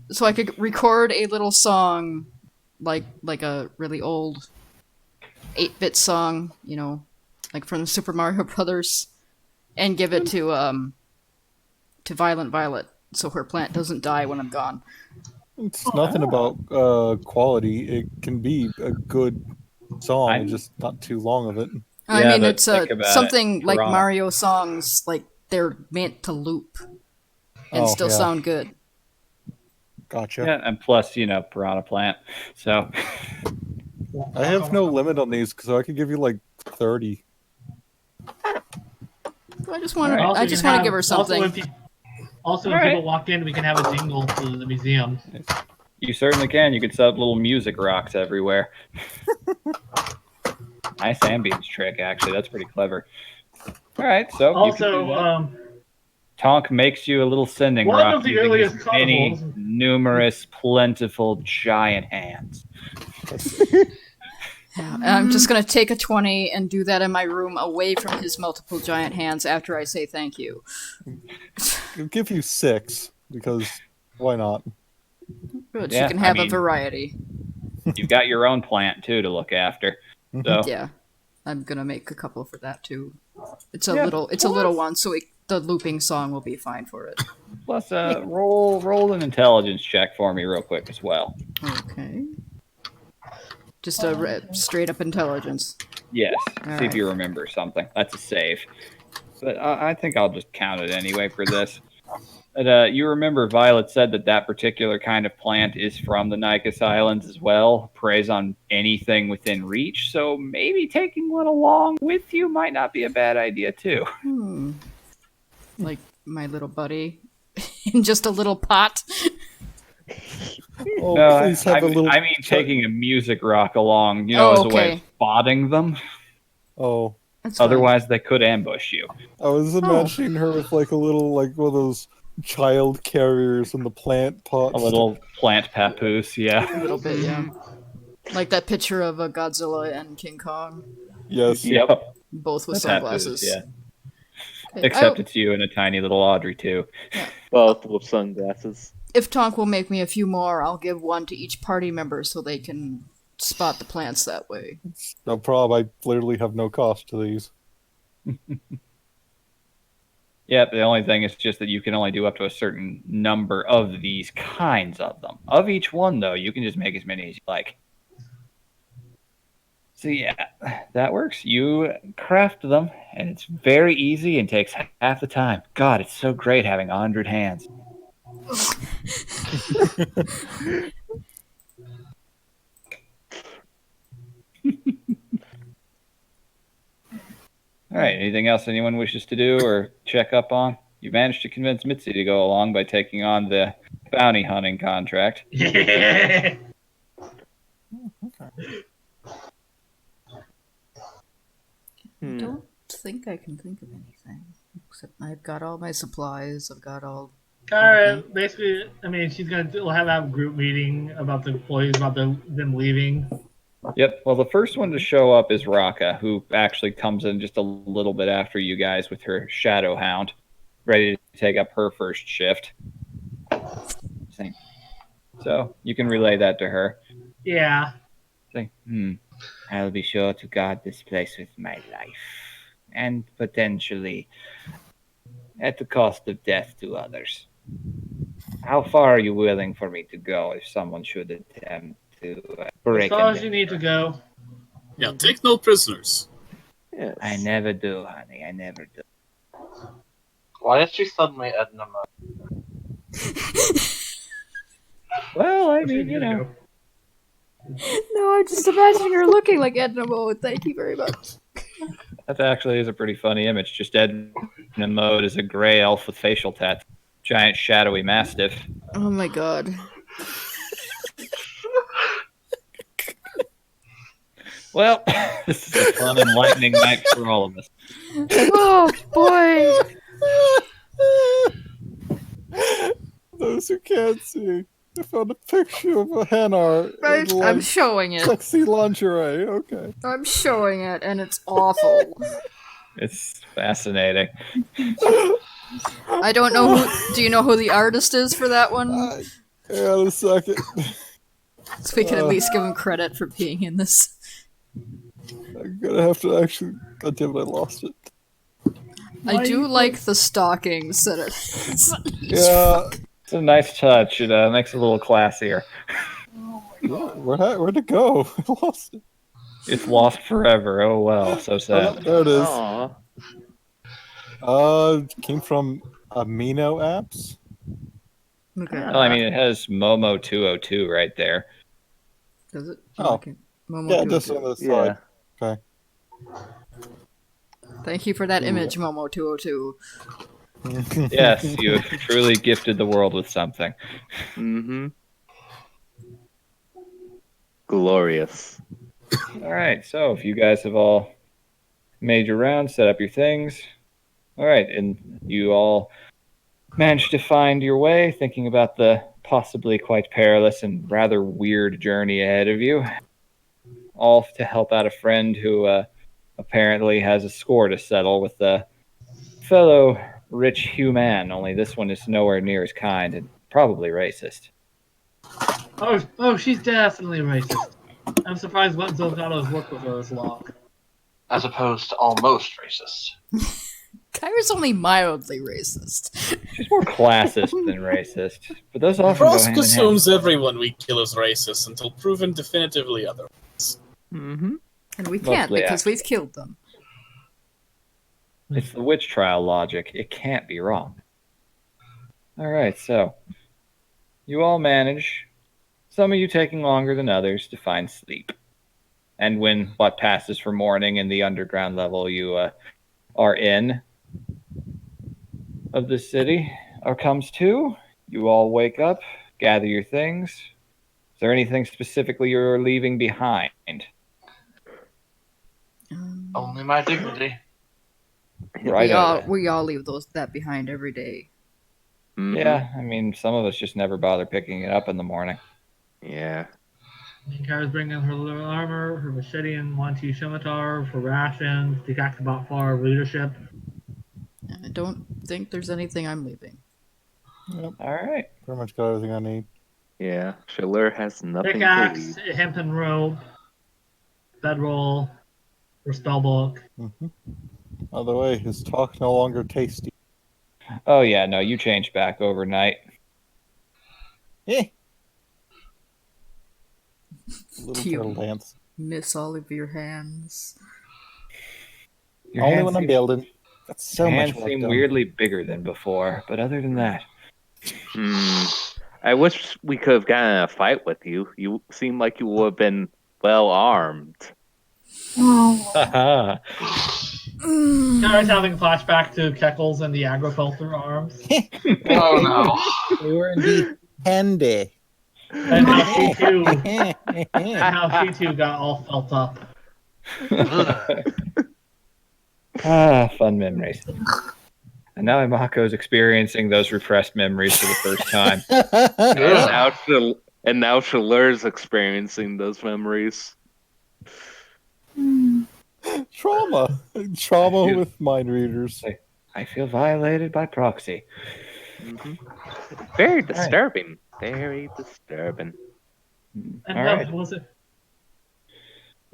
so I could record a little song like a really old 8-bit song, like from the Super Mario Brothers, and give it to Violent Violet so her plant doesn't die when I'm gone. It's nothing about quality. It can be a good song, just not too long of it. I Yeah, mean, but it's think about something it. like Piranha. Mario songs, like they're meant to loop and still sound good. Gotcha. Yeah, and plus, Piranha Plant. So, I have no limit on these because I could give you like 30. I just want Alright. to. I just want to give her something. Also, when Alright. people walk in, we can have a jingle for the museum. you certainly can. You can set up little music rocks everywhere. Nice ambience trick, actually. That's pretty clever. All right, so you can do that. Also, Tonk makes you a little sending one rock of the using his earliest many, carnivals. numerous, plentiful, giant hands. Yeah, and I'm just gonna take a 20 and do that in my room away from his multiple giant hands after I say thank you. I'll give you 6 because why not? Good, Yeah, you can I have a mean- variety. You've got your own plant too to look after. So Yeah, I'm gonna make a couple for that too. It's a Yeah, little one, so the looping song will be fine for it. plus, roll an intelligence check for me real quick as well. Okay. Just a straight up intelligence. Yes. See Alright. if you remember something. That's a save. But I think I'll just count it anyway for this. But, you remember Violet said that particular kind of plant is from the Nykus Islands as well. Preys on anything within reach. So maybe taking one along with you might not be a bad idea too. Like my little buddy in just a little pot. Oh, No, please have a little. I mean taking a music rock along, as a way okay. of spotting them. Oh, That's fine. Otherwise, they could ambush you. I was imagining her with like a little, like one of those child carriers in the plant pots. A little plant papoose, yeah. A little bit, yeah. Like that picture of a Godzilla and King Kong, Yes. Yep. both with a papoose, sunglasses. yeah. Okay, Except it's you and a tiny little Audrey too. Both with sunglasses. if Tonk will make me a few more, I'll give one to each party member so they can spot the plants that way. No problem. I literally have no cost to these. Yep, the only thing is just that you can only do up to a certain number of these kinds of them. Of each one, though, you can just make as many as you like. So yeah, that works. You craft them, and it's very easy and takes half the time. God, it's so great having 100 hands. All right, anything else anyone wishes to do or check up on? You managed to convince Mitzi to go along by taking on the bounty hunting contract. Yeah. I don't think I can think of anything. Except I've got all my supplies, I've got all... Alright, basically, I mean, we'll have a group meeting about the employees, about them leaving. Yep. Well, the first one to show up is Raka, who actually comes in just a little bit after you guys with her Shadow Hound, ready to take up her first shift. So you can relay that to her. Yeah. Say, I'll be sure to guard this place with my life, and potentially at the cost of death to others. How far are you willing for me to go if someone should attempt to As break far as in? you need to go. Yeah, take no prisoners. Yes. I never do, honey. I never do. Why is she suddenly Edna mode? Well, I As you mean, need to go. No, I'm just imagining her looking like Edna Mode. Thank you very much. that actually is a pretty funny image. Just Edna Mode is a gray elf with facial tats, giant shadowy mastiff. Oh my god. Well, this is a fun, enlightening night for all of us. Oh boy! Those who can't see, I found a picture of a Hanar in I'm like showing it. sexy lingerie. Okay. I'm showing it, and it's awful. It's fascinating. I don't know who. Do you know who the artist is for that one? Hang on a second. So we can at least give him credit for being in this. I'm gonna have to actually. God damn it, I lost it. I do like the stockings that it. Yeah. It's a nice touch. It makes it a little classier. Where'd it go? I lost it. It's lost forever. Oh well, so Oh, sad. there it is. Aw. Came from Amino Apps. Okay. Well, I mean, it has Momo 202 right there. Does it? Oh. Okay. Momo Yeah, do just it. on the side. Yeah. Thank you for that image, Momo 202. Yes, you have truly gifted the world with something. Mm-hmm. Glorious. All right, so if you guys have all made your rounds, set up your things. All right, and you all managed to find your way, thinking about the possibly quite perilous and rather weird journey ahead of you. All to help out a friend who apparently has a score to settle with a fellow rich human, only this one is nowhere near as kind and probably racist. Oh, she's definitely racist. I'm surprised Button Delgado's worked with her as long. As opposed to almost racist. Kyra's only mildly racist. She's more classist than racist, but those often go Frost hand in hand. assumes everyone we kill is racist until proven definitively otherwise. Mm-hmm. And we can't Mostly because we've killed them. It's the witch trial logic. It can't be wrong. All right, so you all manage, some of you taking longer than others, to find sleep. And when what passes for morning in the underground level you are in of the city comes to, you all wake up, gather your things. Is there anything specifically you're leaving behind? Only my dignity. Right. we all leave that behind every day. Mm-hmm. Yeah, I mean, some of us just never bother picking it up in the morning. Yeah. Kara's bringing her little armor, her machete and 1-2 scimitar, her rations, the Kakabot for our leadership. I don't think there's anything I'm leaving. All right. Pretty much got everything I need. Yeah. Schiller has nothing to Pickaxe, leave. hempen rope, bedroll, her spellbook. By the way, his talk no longer tasty. Oh, yeah, no, you changed back overnight. Eh. Little Cute. turtle dance. Miss all of your hands. Your Only hands when I'm seem- building. That's so your much hands work seem done. weirdly bigger than before, but other than that, I wish we could have gotten in a fight with you. You seem like you would have been well armed. Oh, haha. Kara's having flashback to Keckles and the agriculture arms. Oh no. They were indeed handy. And how she too got all felt up. Fun memories. And now Imako's experiencing those repressed memories for the first time. And now Schiller's experiencing those memories. Trauma with mind readers. I feel violated by proxy. Mm-hmm. Very disturbing. Very disturbing. And All no, right. it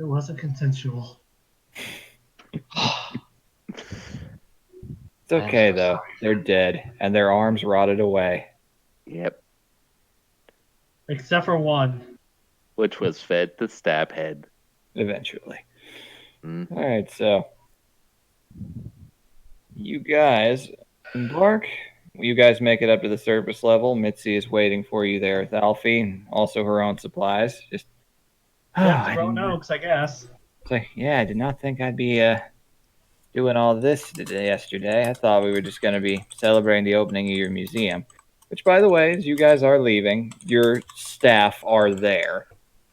wasn't consensual. It's okay, though. They're dead, and their arms rotted away. Yep. Except for one. Which was fed to Stabhead. Eventually. Mm. All right, so you guys embark. You guys make it up to the surface level. Mitzi is waiting for you there with Alfie, and also her own supplies. Just Yeah, thrown oaks, I guess. It's like, yeah, I did not think I'd be doing all this yesterday. I thought we were just going to be celebrating the opening of your museum. Which, by the way, as you guys are leaving, your staff are there,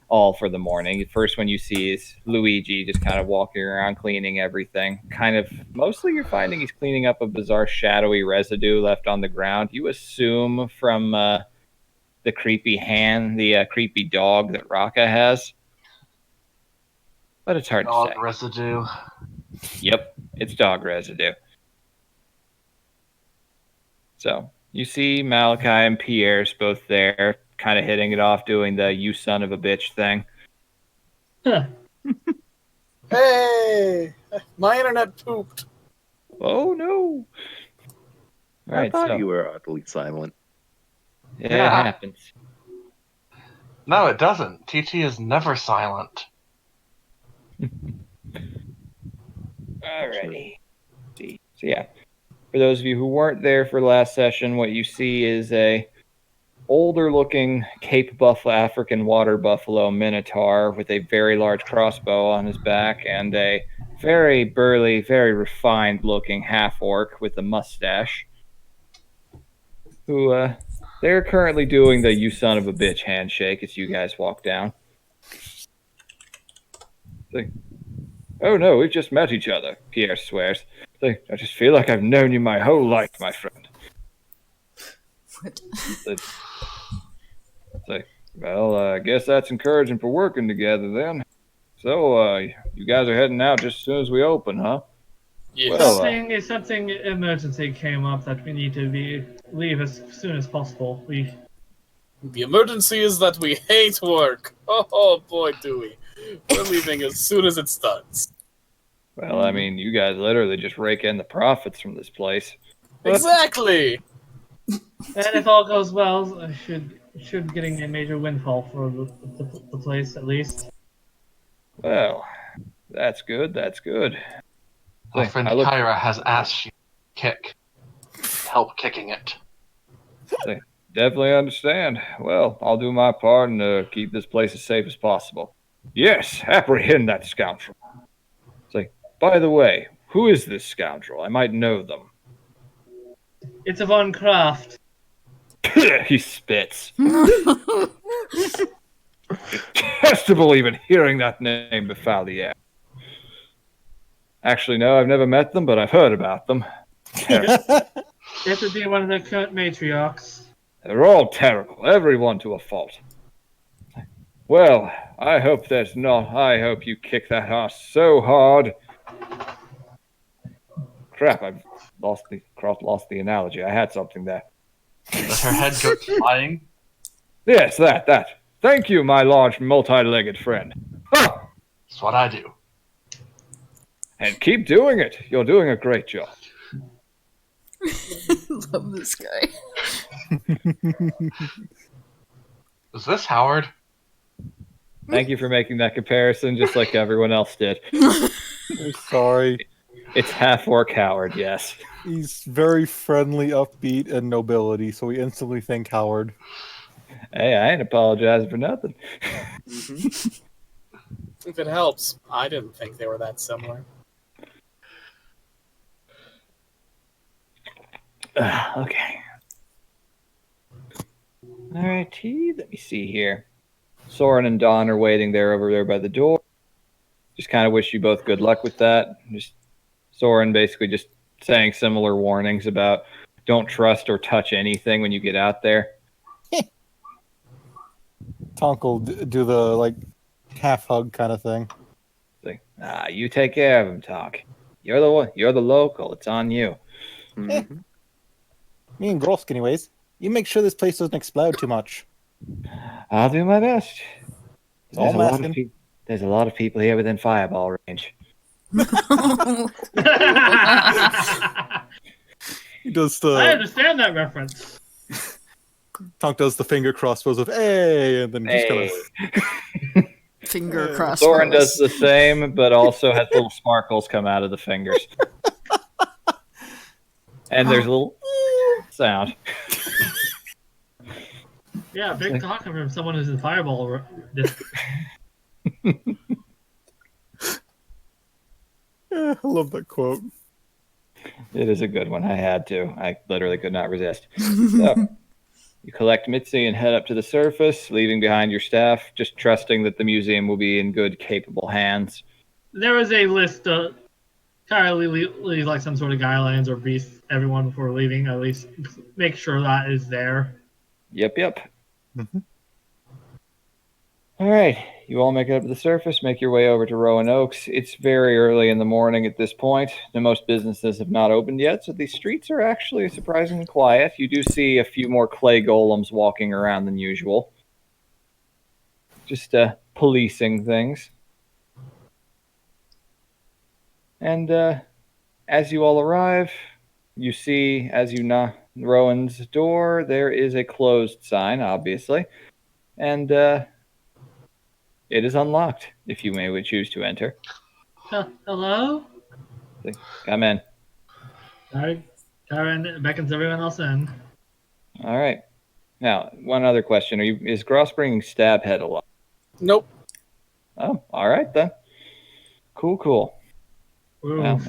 all for the morning. The first one you see is Luigi just kind of walking around cleaning everything. Kind of, mostly you're finding he's cleaning up a bizarre shadowy residue left on the ground. You assume from the creepy hand, the creepy dog that Raka has. But it's hard to Dog say. residue. Yep, it's dog residue. So you see Malachi and Pierre's both there, kind of hitting it off, doing the "you son of a bitch" thing. Hey! My internet pooped. Oh no! All I right, thought so you were oddly silent. yeah, Yeah. it happens. No, it doesn't. TT is never silent. Alrighty. See. So yeah, for those of you who weren't there for last session, what you see is a older-looking Cape Buffalo African water buffalo minotaur with a very large crossbow on his back and a very burly, very refined-looking half-orc with a mustache. Who they're currently doing the "you son of a bitch" handshake as you guys walk down. Oh no, we've just met each other, Pierre swears. I just feel like I've known you my whole life, my friend. What? Well, I guess that's encouraging for working together then. So, you guys are heading out just as soon as we open, huh? Yes. Well, Something emergency came up that we need to leave as soon as possible. The emergency is that we hate work. Oh boy, do we. We're leaving as soon as it starts. Well, I mean, you guys literally just rake in the profits from this place. Exactly! And if all goes well, I should be getting a major windfall for the place at least. Well, that's good, that's good. My friend I look- Kyra has asked you to help kicking it. Definitely understand. Well, I'll do my part and keep this place as safe as possible. Yes, apprehend that scoundrel. By the way, who is this scoundrel? I might know them. It's a Von Kraft. He spits. Detestable even hearing that name befoul the air. Actually, no, I've never met them, but I've heard about them. This would be one of the current matriarchs. They're all terrible, everyone to a fault. Well, I hope you kick that ass so hard. Crap, I've lost the analogy. I had something there. Does her head go flying? Yes, that. Thank you, my large multi-legged friend. Ha! That's what I do. And keep doing it. You're doing a great job. Love this guy. Is this Howard? Thank you for making that comparison, just like everyone else did. I'm sorry. It's half-orc Howard, yes. He's very friendly, upbeat, and nobility, so we instantly think Howard. Hey, I ain't apologizing for nothing. If it helps, I didn't think they were that similar. Okay. Alrighty, let me see here. Soren and Don are waiting over there by the door. Just kind of wish you both good luck with that. Just Soren basically just saying similar warnings about don't trust or touch anything when you get out there. Tonk will do the half hug kind of thing. You take care of him, Tonk. You're the one. You're the local. It's on you. Mhm. Me and Grosk, anyways. You make sure this place doesn't explode too much. I'll do my best. All I'm asking. There's a lot of people here within fireball range. He does I the understand that reference. Tonk does the finger crossbows of hey, and then just kind of Finger crossbows. Soren does the same, but also has little sparkles come out of the fingers. And there's a little sound. Yeah, big talking from someone who's in fireball district. I love that quote. It is a good one. I had to. I literally could not resist. So, you collect Mitzi and head up to the surface, leaving behind your staff, just trusting that the museum will be in good, capable hands. There was a list of leave like some sort of guidelines or brief everyone before leaving. At least make sure that is there. Yep. Mhm. All right. You all make it up to the surface, make your way over to Rowan Oaks. It's very early in the morning at this point. Most businesses have not opened yet, so these streets are actually surprisingly quiet. You do see a few more clay golems walking around than usual. Just policing things. And as you all arrive, you see, as you knock Rowan's door, there is a closed sign, obviously. And it is unlocked, if you may choose to enter. Hello? Come in. Alright. Karen beckons everyone else in. All right. Now, one other question. Is Gross bringing Stabhead along? Nope. Oh, all right then. Cool. Ooh. Well,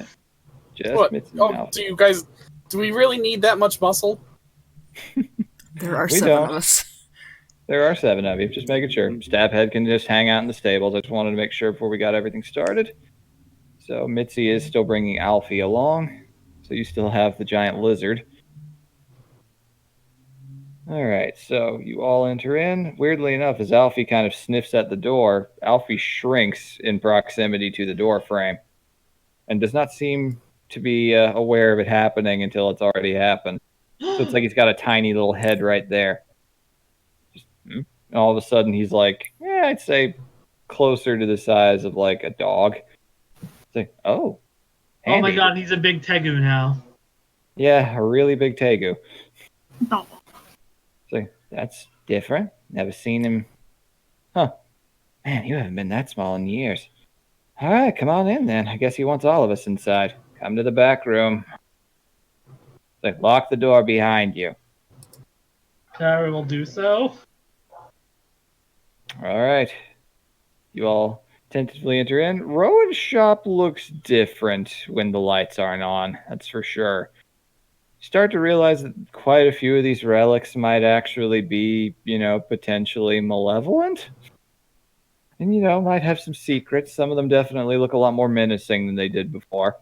just What? Mitzi Oh, Mouth. do we really need that much muscle? There are We 7 don't. of us. there are 7 of you. Just making sure. Stabhead can just hang out in the stables. I just wanted to make sure before we got everything started. So Mitzi is still bringing Alfie along. So you still have the giant lizard. All right, so you all enter in. Weirdly enough, as Alfie kind of sniffs at the door, Alfie shrinks in proximity to the door frame and does not seem to be aware of it happening until it's already happened. So it's like he's got a tiny little head right there. And all of a sudden, he's like, I'd say closer to the size of like a dog. It's like, oh. Oh my handy. god, he's a big Tegu now. Yeah, a really big Tegu. No. So that's different. Never seen him. Huh. Man, you haven't been that small in years. All right, come on in then. I guess he wants all of us inside. Come to the back room. Like, lock the door behind you. Kara will do so. All right. You all tentatively enter in. Rowan's shop looks different when the lights aren't on. That's for sure. You start to realize that quite a few of these relics might actually be, potentially malevolent. And, might have some secrets. Some of them definitely look a lot more menacing than they did before.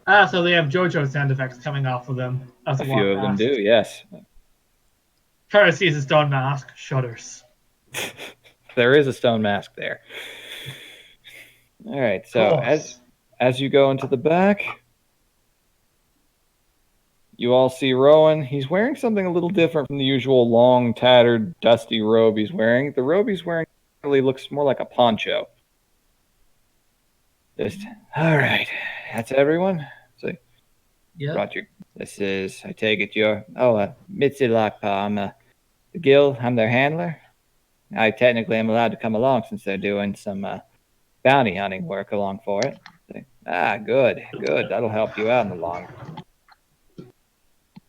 So they have JoJo sound effects coming off of them. As A few of them do, yes. Kara sees a stone mask, shudders. There is a stone mask there. All right, so Cool. as you go into the back, you all see Rowan. He's wearing something a little different from the usual long, tattered, dusty robe he's wearing. The robe he's wearing really looks more like a poncho. All right, that's everyone. So, Yeah. Roger, this is, I take it you're, Mitzi Lockpaw. I'm the guild. I'm their handler. I technically am allowed to come along since they're doing some bounty hunting work along for it. Good. That'll help you out in the long run.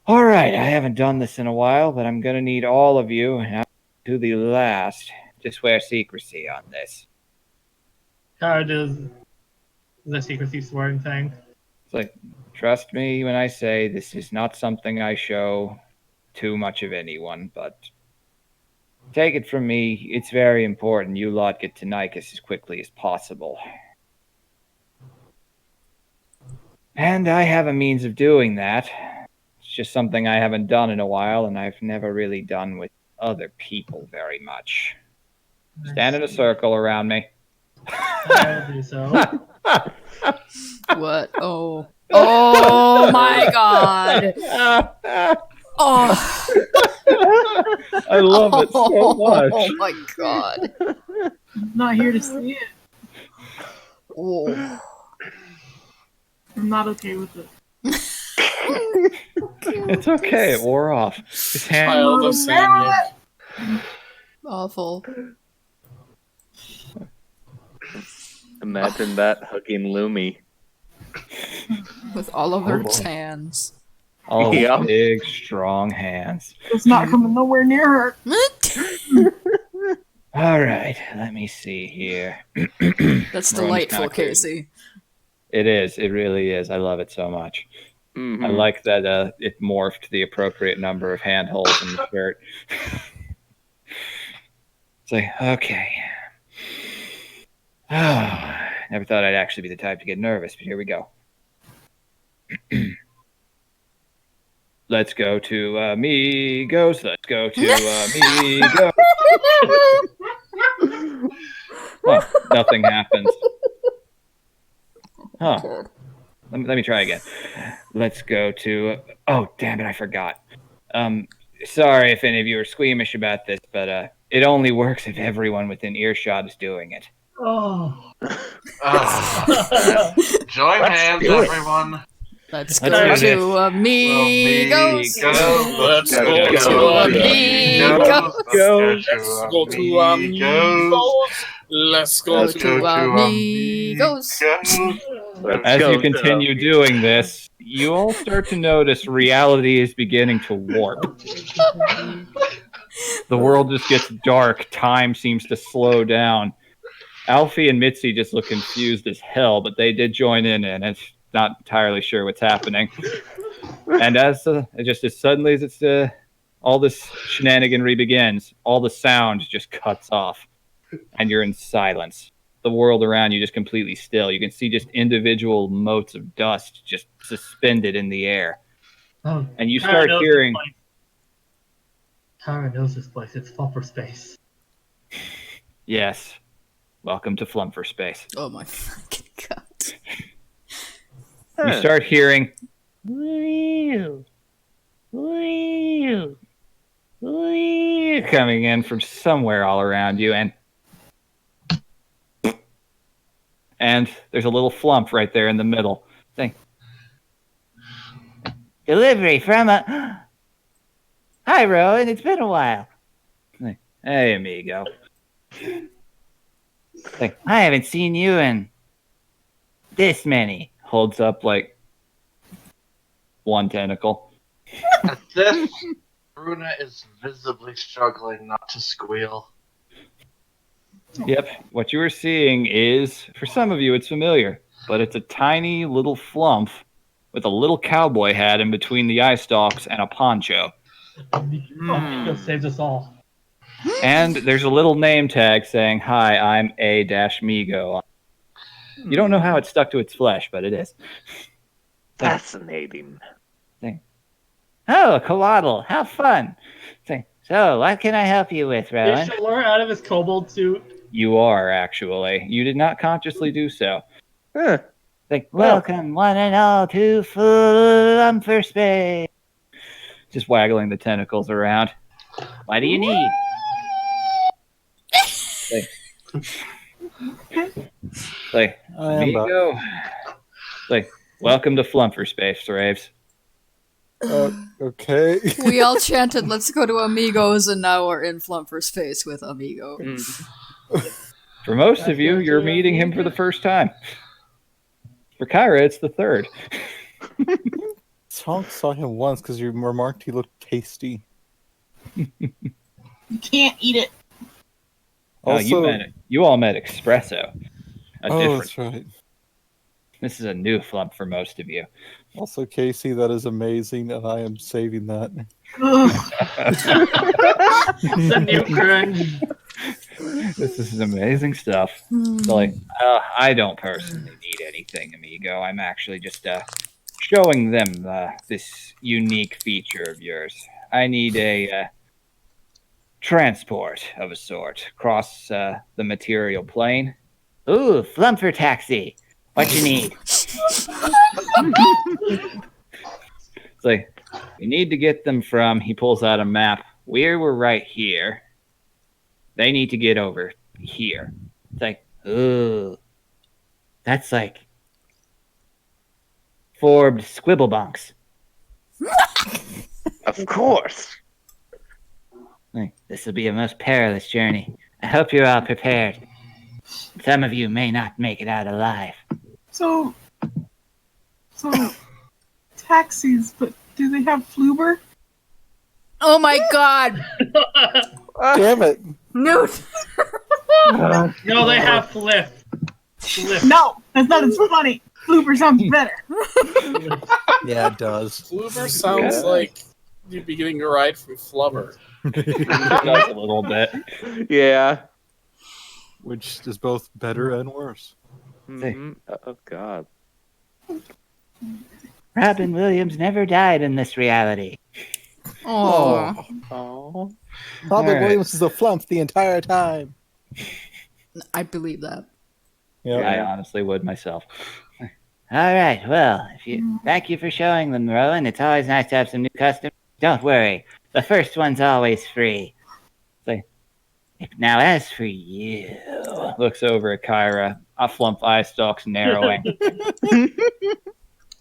All right, I haven't done this in a while, but I'm going to need all of you, to the last, to swear secrecy on this. Kara does the secrecy swearing thing. It's like, trust me when I say this is not something I show too much of anyone, but take it from me, it's very important you lot get to Nikos as quickly as possible. And I have a means of doing that. It's just something I haven't done in a while, and I've never really done with other people very much. Stand in a circle around me. I'll do so. What? Oh. Oh my god. Oh. I love it so much. Oh my god. I'm not here to see it. Oh. I'm not okay with it. It's okay, it wore off. His hand, Pile of sand. Awful. Imagine that hugging Lumi. With all of her tans. all those Yeah. big, strong hands. It's not coming nowhere near her. All right, let me see here. That's Rowan's delightful, kinda crazy. Casey. It is. It really is. I love it so much. Mhm. I like that it morphed the appropriate number of handholds in the shirt. It's like, okay. Oh, never thought I'd actually be the type to get nervous, but here we go. Let's go to Migos. Let's go to Migos. Huh, nothing happens. Huh. Let me try again. Let's go to. Oh, damn it! I forgot. Sorry if any of you are squeamish about this, but it only works if everyone within earshot is doing it. Oh. Join hands, do it. everyone. Let's Let's go do to Amigos. Let's go to Amigos. Let's go to Amigos. Let's go Go to to Amigos. Let's As go you to- continue doing this, you all start to notice reality is beginning to warp. The world just gets dark. Time seems to slow down. Alfie and Mitzi just look confused as hell, but they did join in, and it's not entirely sure what's happening. And as just as suddenly as it's all this shenaniganry begins. All the sound just cuts off, and you're in silence. The world around you just completely still. You can see just individual motes of dust just suspended in the air. Oh, And you Kara start knows hearing... this place. Kara knows this place. It's Flumper Space. Yes. Welcome to Flumfer Space. Oh my fucking god. You start hearing... coming in from somewhere all around you, and there's a little flump right there in the middle. Saying, delivery from a... Hi, Rowan. It's been a while. Hey, amigo. Like, I haven't seen you in this many. Holds up like one tentacle. At this, Bruna is visibly struggling not to squeal. Yep, what you are seeing is, for some of you, it's familiar, but it's a tiny little flump with a little cowboy hat in between the eye stalks and a poncho. Amigo saved us all. And there's a little name tag saying, "Hi, I'm A-Migo." You don't know how it stuck to its flesh, but it is. Fascinating. Oh, a Coatl, how fun. So, what can I help you with, Rowan? Is Shalor out of his kobold suit? You are, actually. You did not consciously do so. Huh. Welcome, one and all, to Flumfer Space. Just waggling the tentacles around. What do you need? I am Amigo. Welcome to Flumfer Space, Raves. Okay. We all chanted, let's go to Amigos, and now we're in Flumper's face with Amigo. For most of you, you're meeting him for the first time. For Kyra, it's the third. Tonk saw him once because you remarked he looked tasty. You can't eat it. Also, you all met Espresso. that's right. This is a new flump for most of you. Also, Casey, that is amazing, and I am saving that. The new cringe. This is amazing stuff. I don't personally need anything, amigo. I'm actually just showing them this unique feature of yours. I need a transport of a sort across the material plane. Ooh, Flumfer taxi. What you need? It's like, we need to get them from... He pulls out a map. We're right here. They need to get over here. It's like, ooh, that's like Forbed Squibblebunks. Of course. This will be a most perilous journey. I hope you're all prepared. Some of you may not make it out alive. So taxis, but do they have Fluber? Oh my god! Damn it! Newt! No, they have Flip. Flip. No, that's not as funny. Fluber sounds better. Yeah, it does. Flubber sounds like you'd be getting a ride from Flubber. It does a little bit. Yeah. Which is both better and worse. Mhm. Oh God. Robin Williams never died in this reality. Oh, Oh. Robin All right. Williams is a flump the entire time. I believe that. Yeah. I honestly would myself. All right. Well, thank you for showing them, Rowan. It's always nice to have some new customers. Don't worry. The first one's always free. Now, as for you... Looks over at Kyra. A flump eye stalks narrowing.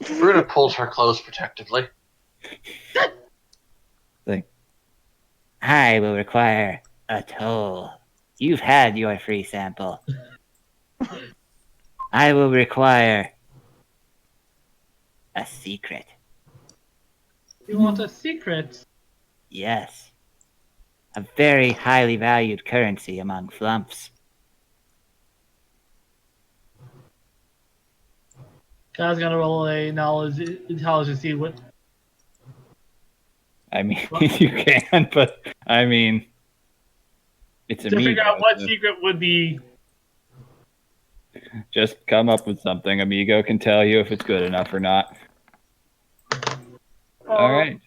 Bruna pulls her close protectively. I will require a toll. You've had your free sample. I will require a secret. You want a secret? Yes. A very highly valued currency among flumps. Guy's gonna roll a knowledge intelligence to see what. I mean, you can, but I mean, it's To figure out Amigo. what So secret would be. just come up with something. Amigo can tell you if it's good enough or not. All right.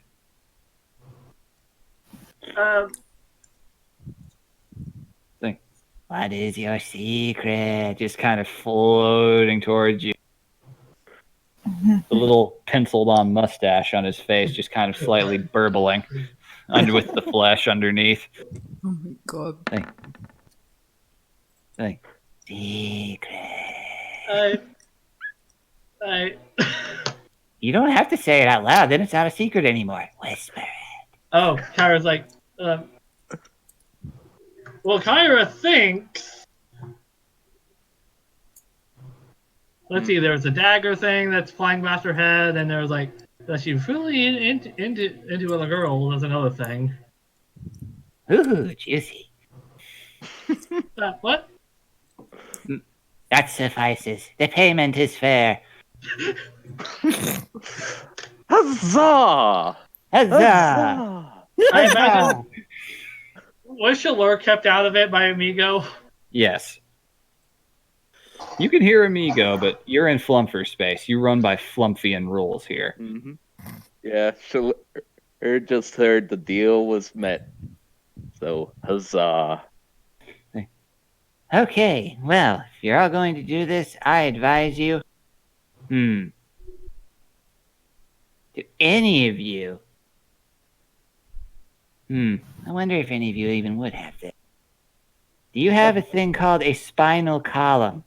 What is your secret? Just kind of floating towards you. The little penciled-on mustache on his face, just kind of slightly burbling, under with the flesh underneath. Oh my god. Secret. I. You don't have to say it out loud. Then it's not a secret anymore. Whisper it. Oh, Kyra's like, well, Kyra thinks. Let's see, there was a dagger thing that's flying past her head, and there was like, that she's really into a girl. That's another thing. Ooh, juicy. What? That suffices. The payment is fair. Huzzah! Huzzah! I imagine. Was Shalor kept out of it by Amigo? Yes. You can hear Amigo, but you're in Flumfer space. You run by Flumphian rules here. Mm-hmm. Yeah, I just heard the deal was met. So, huzzah. Okay, well, if you're all going to do this, I advise you. Do any of you? I wonder if any of you even would have this. Do you have a thing called a spinal column?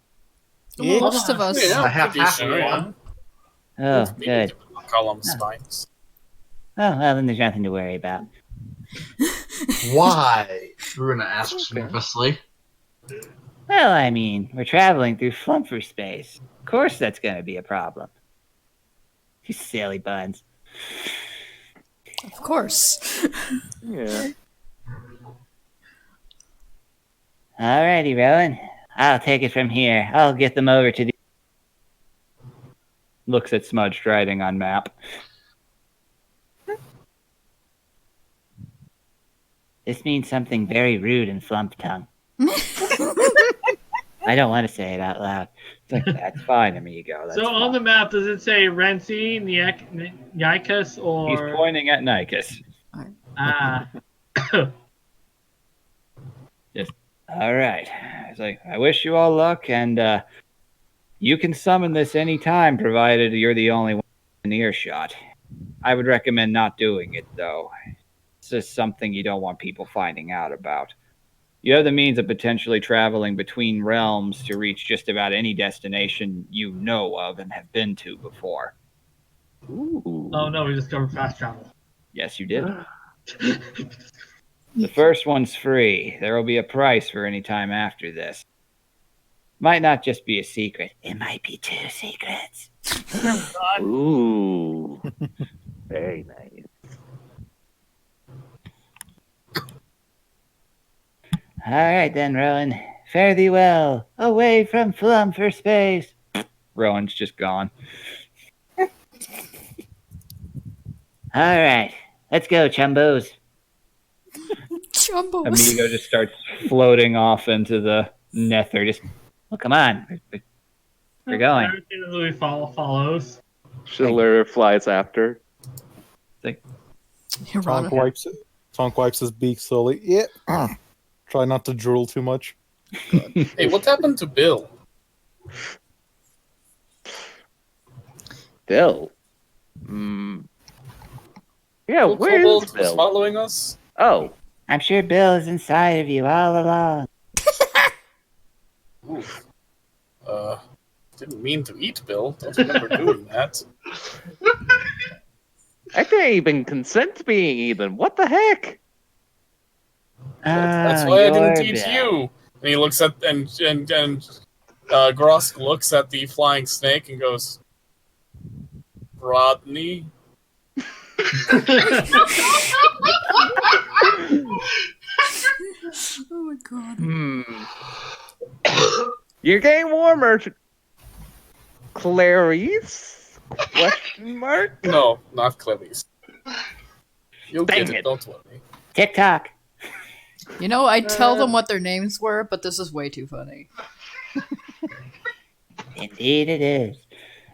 Most of us. I have half of Yeah. one. Oh, good. Column spines. Oh, well, then there's nothing to worry about. Why? Runa asks nervously. Well, I mean, we're traveling through Flumfer space. Of course that's going to be a problem. You silly buns. Of course. Yeah. Alrighty, Rowan. I'll take it from here. I'll get them over to the... Looks at smudged writing on map. This means something very rude in Flump tongue. I don't want to say it out loud. It's like, that's fine, amigo. That's So on fine. the map, does it say Renzi, Nyakus, or... He's pointing at Nykus. Ah. All right. It's like, I wish you all luck, and you can summon this anytime, provided you're the only one in earshot. I would recommend not doing it, though. It's just something you don't want people finding out about. You have the means of potentially traveling between realms to reach just about any destination you know of and have been to before. Ooh. Oh no, we discovered fast travel. Yes, you did. The first one's free. There will be a price for any time after this. Might not just be a secret. It might be 2 secrets. Ooh. Very nice. All right then, Rowan. Fare thee well. Away from Flumfer space. Rowan's just gone. All right. Let's go, Chumbos. Chumbos. Amigo just starts floating off into the nether. Just, well, come on. We're going. Everything that we follows. Schiller flies after. Tonk wipes his beak slowly. Yeah. Try not to drool too much. Hey, what happened to Bill? Bill. Yeah, Bill where Kobold is was Bill? following us? Oh, I'm sure Bill is inside of you all along. Ooh. Didn't mean to eat Bill. Don't remember doing that. I can't even consent to being eaten. What the heck? That's why I didn't you're eat Bill. you. And he looks at and Grosk looks at the flying snake and goes, Rodney. Oh my god. You're getting warmer. Clarice? Question mark? No, not Clevis. You'll Dang get it. it. Don't worry. TikTok. You know, I'd tell them what their names were, but this is way too funny. Indeed, it is.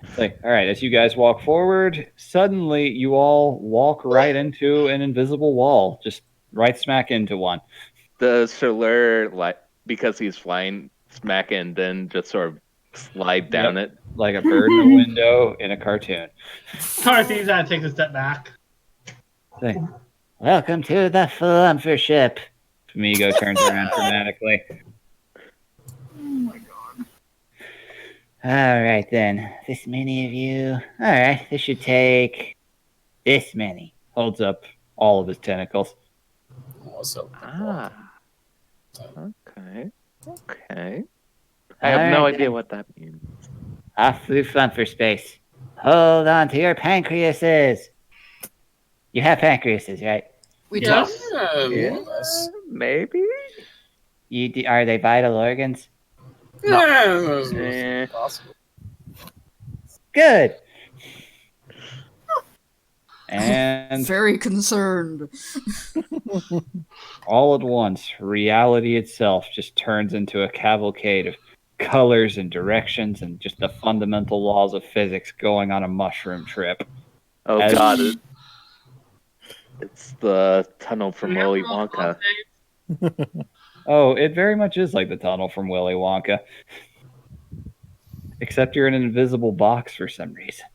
It's like, all right, as you guys walk forward, suddenly you all walk right into an invisible wall, just right smack into one. Does Shalur, like, because he's flying, smack and then just sort of slide down it? Like a bird in a window in a cartoon. Carthy's gotta take a step back. Like, welcome to the Flumfer ship. Famigo turns around dramatically. Oh my god. All right, then. This many of you. All right, this should take this many. Holds up all of his tentacles. Also, Ah. Okay. Okay. I have no Alright, idea then. what that means. Off through Flumfer space. Hold on to your pancreases. You have pancreases, right? We Yes. yes. Maybe? Are they vital organs? Eh. Possible. Good. And very concerned. all at once, reality itself just turns into a cavalcade of colors and directions and just the fundamental laws of physics going on a mushroom trip. Oh As- god. It's the tunnel from Willy Wonka. Oh, it very much is like the tunnel from Willy Wonka. Except you're in an invisible box for some reason.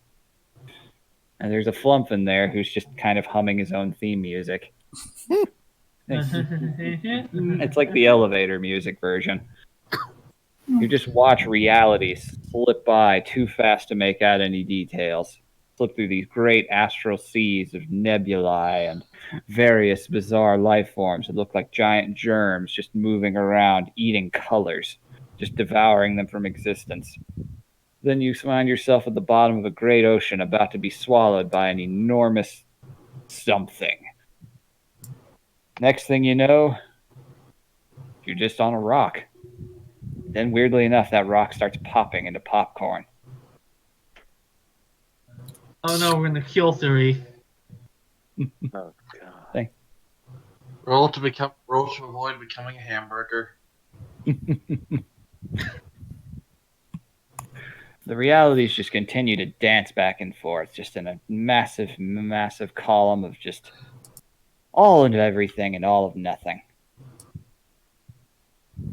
And there's a flump in there who's just kind of humming his own theme music. It's like the elevator music version. You just watch reality slip by too fast to make out any details. Slip through these great astral seas of nebulae and various bizarre life forms that look like giant germs just moving around, eating colors, just devouring them from existence. Then you find yourself at the bottom of a great ocean about to be swallowed by an enormous something. Next thing you know, you're just on a rock. Then, weirdly enough, that rock starts popping into popcorn. Oh no, we're in the kill theory. Oh god. Roll to avoid becoming a hamburger. The realities just continue to dance back and forth, just in a massive, massive column of just all of everything and all of nothing.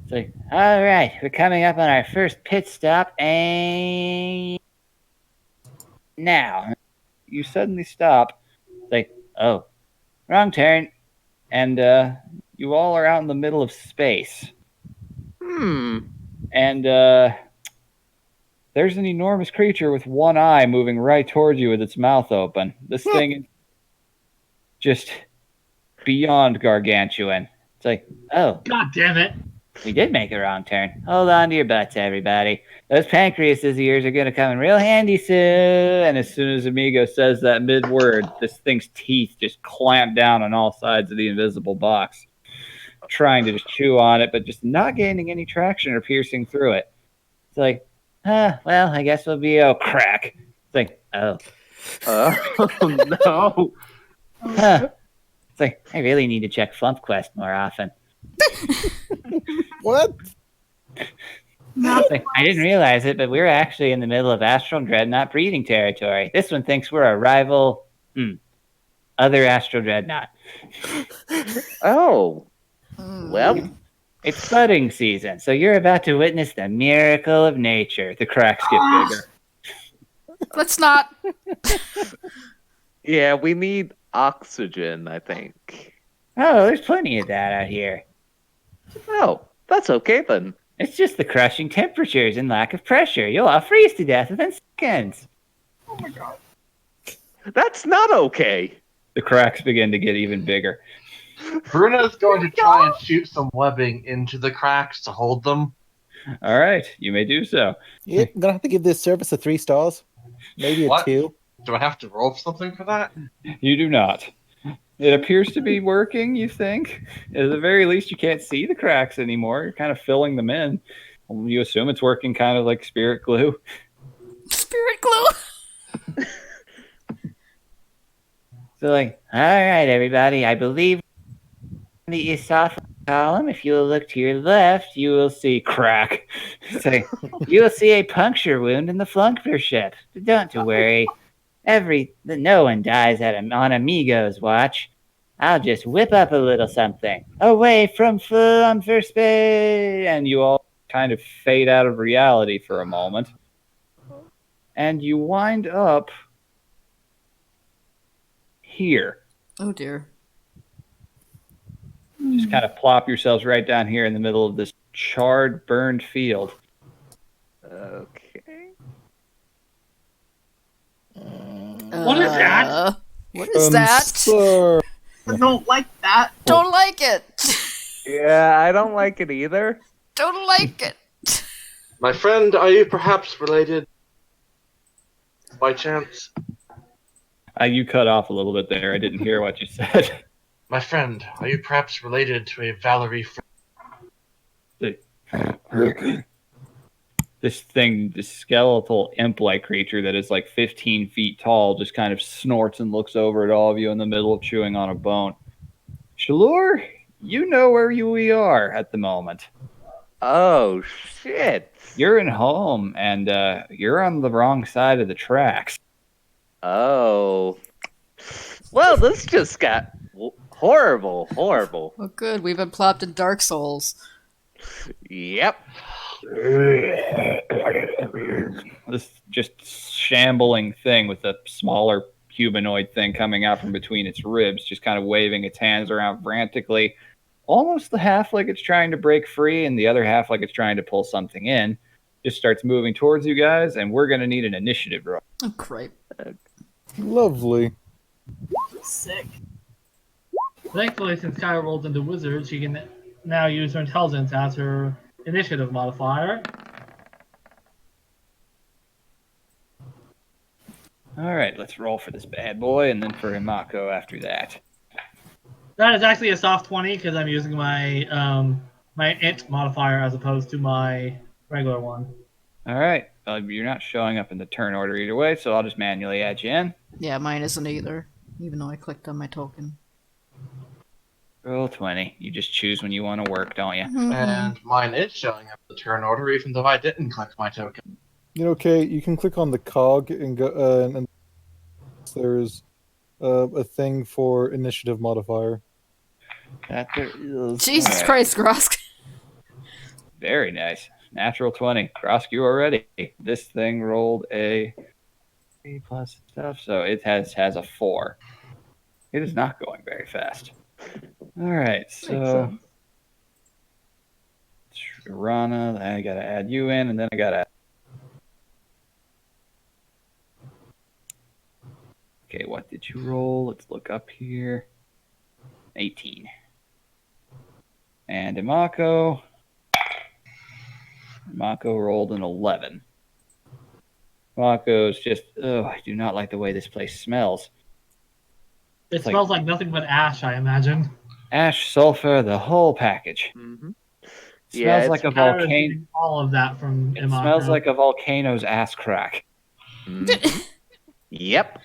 It's like, all right, we're coming up on our first pit stop, and now you suddenly stop. It's like, oh, wrong turn, and you all are out in the middle of space. And there's an enormous creature with one eye moving right towards you with its mouth open. This thing is just beyond gargantuan. It's like, oh, God damn it. we did make a wrong turn. Hold on to your butts, everybody. Those pancreases of yours are going to come in real handy soon. And as soon as Amigo says that mid-word, this thing's teeth just clamp down on all sides of the invisible box, trying to just chew on it, but just not gaining any traction or piercing through it. It's like, well, I guess we'll be crack. It's like, oh. Oh no. Huh. It's like, I really need to check FlumpQuest more often. What? It's like, I didn't realize it, but we're actually in the middle of Astral Dreadnought breeding territory. This one thinks we're a rival, other Astral Dreadnought. Oh. Well, It's budding season, so you're about to witness the miracle of nature. The cracks get bigger. Let's not. yeah, we need oxygen, I think. Oh, there's plenty of that out here. Oh, that's okay then. It's just the crushing temperatures and lack of pressure. You'll all freeze to death within seconds. Oh my god. That's not okay. The cracks begin to get even bigger. Bruno's going to try and shoot some webbing into the cracks to hold them. All right, you may do so. Yeah, I'm gonna have to give this service a 3 stars, maybe a What? 2. Do I have to roll something for that? You do not. It appears to be working, you think? At the very least, you can't see the cracks anymore. You're kind of filling them in. You assume it's working kind of like spirit glue. Spirit glue. So like, all right, everybody, I believe in the esophageal column, if you will look to your left, you will see crack. So you will see a puncture wound in the flunklership. But don't to worry. No one dies on Amigo's watch. I'll just whip up a little something. Away from flumper space! And you all kind of fade out of reality for a moment. And you wind up here. Oh dear. Just kind of plop yourselves right down here in the middle of this charred, burned field. Okay. What is that? What is that? Sir. I don't like that. Don't like it. Yeah, I don't like it either. Don't like it. My friend, are you perhaps related by chance? You cut off a little bit there. I didn't hear what you said. My friend, are you perhaps related to a Valerie? This thing, this skeletal imp-like creature that is like 15 feet tall, just kind of snorts and looks over at all of you in the middle of chewing on a bone. Shalor, you know where we are at the moment. Oh, shit. You're in home, and you're on the wrong side of the tracks. Oh. Well, this just got horrible. Well, good. We've been plopped in Dark Souls. Yep. This just shambling thing with a smaller humanoid thing coming out from between its ribs, just kind of waving its hands around frantically, almost the half like it's trying to break free and the other half like it's trying to pull something in. Just starts moving towards you guys, and we're going to need an initiative roll. Oh, great. Lovely. Sick. Thankfully, since Kyle rolled into Wizard, she can now use her intelligence as her initiative modifier. All right, let's roll for this bad boy, and then for Himako after that. That is actually a soft 20 because I'm using my my int modifier as opposed to my regular one. All right, you're not showing up in the turn order either way, so I'll just manually add you in. Yeah, mine isn't either, even though I clicked on my token. Roll 20. You just choose when you want to work, don't you? And mine is showing up the turn order, even though I didn't click my token. You know, okay, you can click on the cog and go, and there's a thing for initiative modifier. That there is. Jesus All right. Christ, Grosk. Very nice. Natural 20. Grosk, you already. This thing rolled a 3 plus stuff, so it has a 4. It is not going very fast. All right, so Rana, I gotta add you in, and then I gotta. Okay, what did you roll? Let's look up here. 18. And Imako rolled an 11. Imako's just, I do not like the way this place smells. It like- smells like nothing but ash, I imagine. Ash, sulfur, the whole package. Mm-hmm. Smells it's like a Kara is volcano. getting all of that from It Imako. smells like a volcano's ass crack. Mhm. Yep.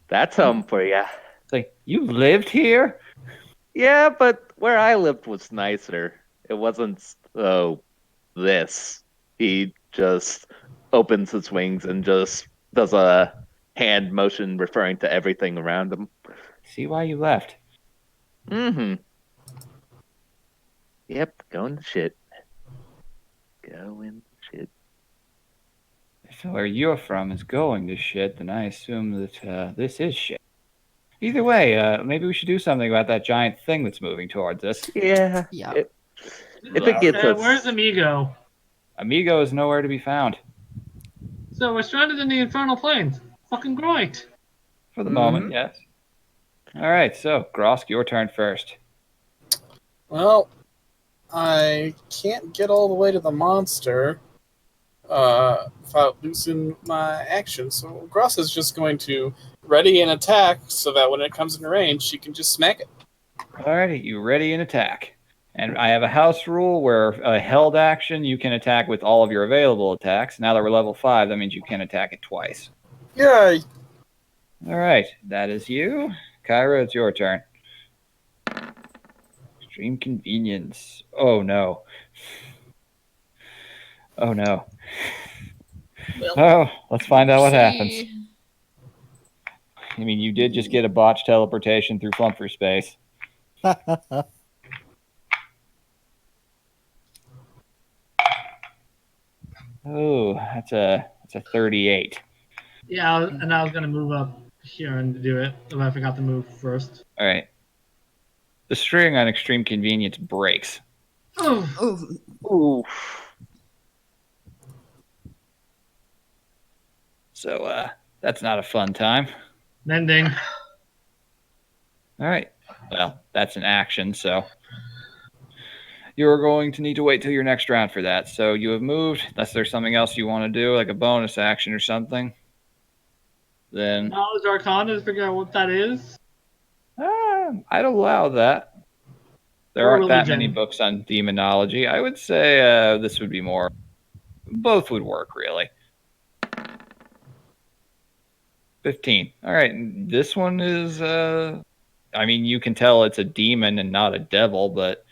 That's home for you. It's like, you lived here? Yeah, but where I lived was nicer. It wasn't this. He just opens his wings and just does a hand motion referring to everything around him. See why you left. Mm-hmm. Yep, going to shit. Going to shit. If where you're from is going to shit, then I assume that this is shit. Either way, maybe we should do something about that giant thing that's moving towards us. Yeah. Yeah. If it gets us... Where's Amigo? Amigo is nowhere to be found. So we're stranded in the Infernal Plains. Fucking great. For the moment, yes. All right, so, Grosk, your turn first. Well, I can't get all the way to the monster without losing my action. So Gross is just going to ready and attack so that when it comes in range, she can just smack it. Alrighty, you ready and attack. And I have a house rule where a held action, you can attack with all of your available attacks. Now that we're level 5, that means you can attack it twice. Yay! All right, that is you. Kyra, it's your turn. Extreme convenience. Oh no. Oh no. Well, Oh, let's find out what happens. See. I mean, you did just get a botched teleportation through Flumfrey space. Oh, that's a 38. Yeah, and I was gonna move up here and do it, but I forgot to move first. All right. The string on extreme convenience breaks. Oh, Oh, Ooh. So that's not a fun time. mending. All right. Well, that's an action, so you're going to need to wait till your next round for that. So you have moved, unless there's something else you want to do, like a bonus action or something. Then Knowledge Arcana to figure out what that is. I'd allow that. There Or aren't that many religion. books on demonology. I would say this would be more. Both would work, really. 15. All right. This one is. I mean, you can tell it's a demon and not a devil, but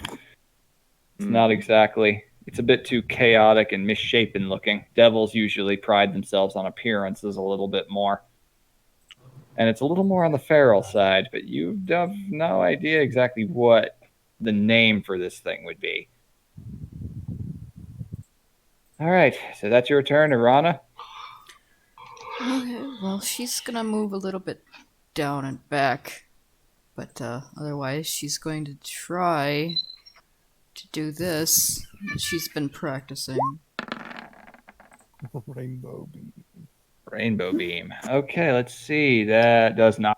it's not exactly. It's a bit too chaotic and misshapen looking. Devils usually pride themselves on appearances a little bit more. And it's a little more on the feral side, but you have no idea exactly what the name for this thing would be. All right, so that's your turn, Irana. okay. Well, she's gonna move a little bit down and back, but otherwise she's going to try to do this. She's been practicing. Rainbow beam. Rainbow beam. Okay, let's see. That does not.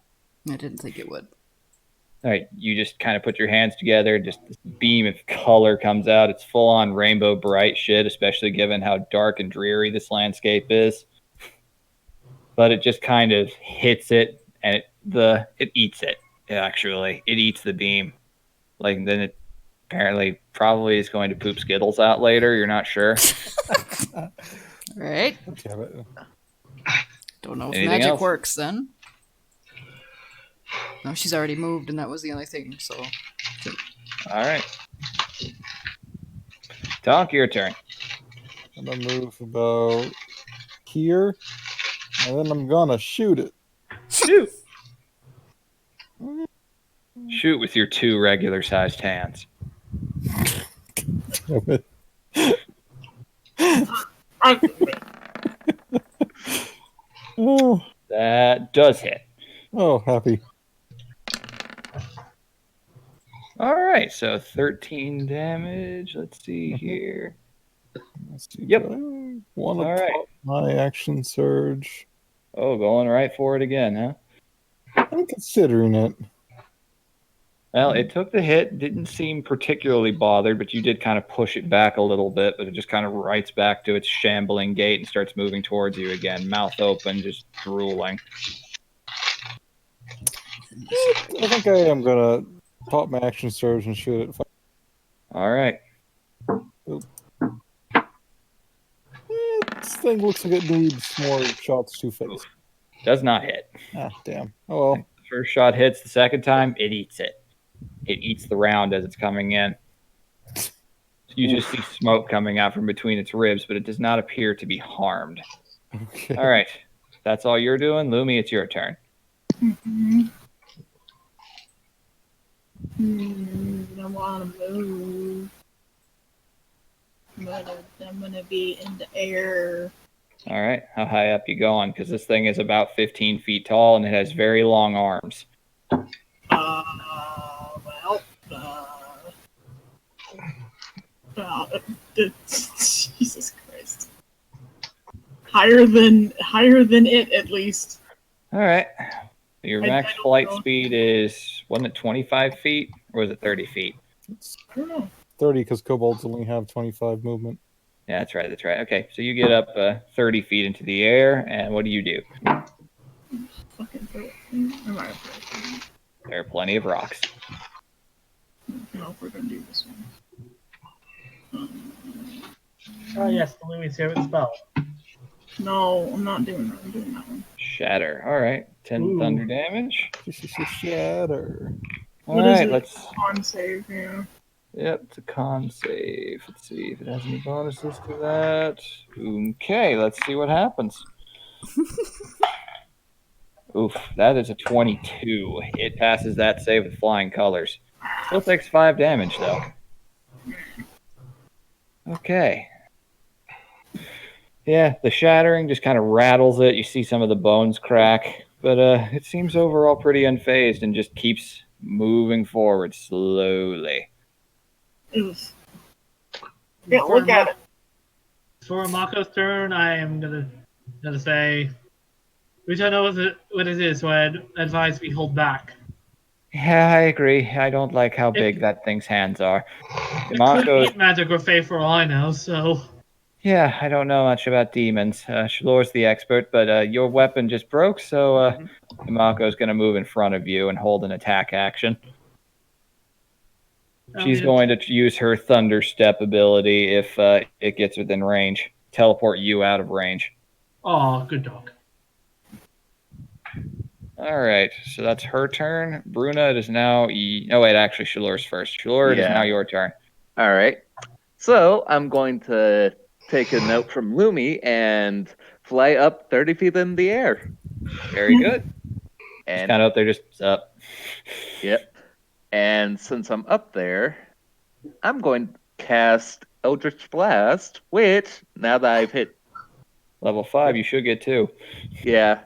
I didn't think it would. All right, you just kind of put your hands together. Just this beam of color comes out. It's full on rainbow bright shit, especially given how dark and dreary this landscape is. But it just kind of hits it, and it eats it. Actually, it eats the beam. Like then it apparently probably is going to poop Skittles out later. You're not sure. Right? Damn it. Don't know if Anything magic else? works then. No, she's already moved, and that was the only thing. So All right. Tonk, your turn. I'm gonna move about here, and then I'm gonna shoot it. Shoot. Shoot with your 2 regular-sized hands. Damn it. Oh, That does hit. oh, happy. All right, so 13 damage. Let's see here. Let's see. Yep. Want to All right. pop my action surge? Oh, going right for it again, huh? I'm considering it. Well, it took the hit, didn't seem particularly bothered, but you did kind of push it back a little bit, but it just kind of rights back to its shambling gait and starts moving towards you again, mouth open, just drooling. I think I am gonna pop my action surge and shoot it. All right. This thing looks like it needs more shots to face. Does not hit. Ah, damn. Oh well. First shot hits, the second time, it eats it. It eats the round as it's coming in. You just see smoke coming out from between its ribs, but it does not appear to be harmed. Okay. All right. That's all you're doing. Lumi, it's your turn. I want to move. I'm gonna be in the air. All right. How high up you going? Because this thing is about 15 feet tall and it has very long arms. Jesus Christ. Higher than it, at least. All right. Your I max don't flight know. speed is, wasn't it 25 feet? Or was it 30 feet? I don't know. 30 because kobolds only have 25 movement. Yeah, that's right. That's right. Okay. So you get up 30 feet into the air, and what do you do? Fucking throw it. I might have throw it. There are plenty of rocks. No, if we're gonna do this one. Oh yes, the Lumi's favorite spell. No, I'm not doing that. I'm doing that one. Shatter. All right. 10 Ooh. thunder damage. Shatter. All What is right, it? let's. Con save, yeah. Yep, it's a con save. Let's see if it has any bonuses to that. Okay, let's see what happens. Oof, that is a 22. It passes that save with flying colors. Still takes 5 damage, though. Okay. Yeah, the shattering just kind of rattles it. You see some of the bones crack, but it seems overall pretty unfazed and just keeps moving forward slowly. Oof. Yeah, look at it. For Mako's turn, I am gonna say, which I know what it is, so I'd advise we hold back. Yeah, I agree. I don't like how big that thing's hands are. It could Mako, eat magic or fey for all I know, so yeah, I don't know much about demons. Shalor's the expert, but your weapon just broke, so Mako's going to move in front of you and hold an attack action. She's going to use her Thunder Step ability if it gets within range. Teleport you out of range. Oh, good dog. All right, so that's her turn. Bruna, it is now. Oh, wait, actually, Shalor's first. Shalor, it is now your turn. All right. So I'm going to take a note from Lumi and fly up 30 feet in the air. Very good. And Kind of up there, just up. Yep. And since I'm up there, I'm going to cast Eldritch Blast, which, now that I've hit Level 5, you should get 2. Yeah.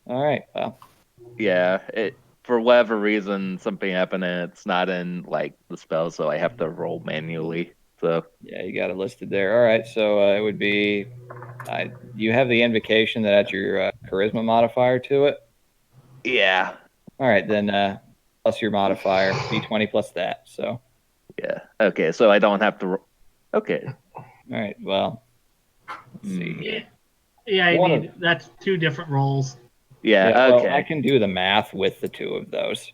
All right, well. Yeah, for whatever reason, something happened and it's not in, like, the spell, so I have to roll manually. So Yeah, you got it listed there. All right, so it would be... you have the invocation that adds your charisma modifier to it? Yeah. All right, then plus your modifier, d20 plus that, so... Yeah, okay, so I don't have to... Okay. All right, well... Let's see. Yeah, that's 2 different rolls. Yeah, well, okay. I can do the math with the 2 of those.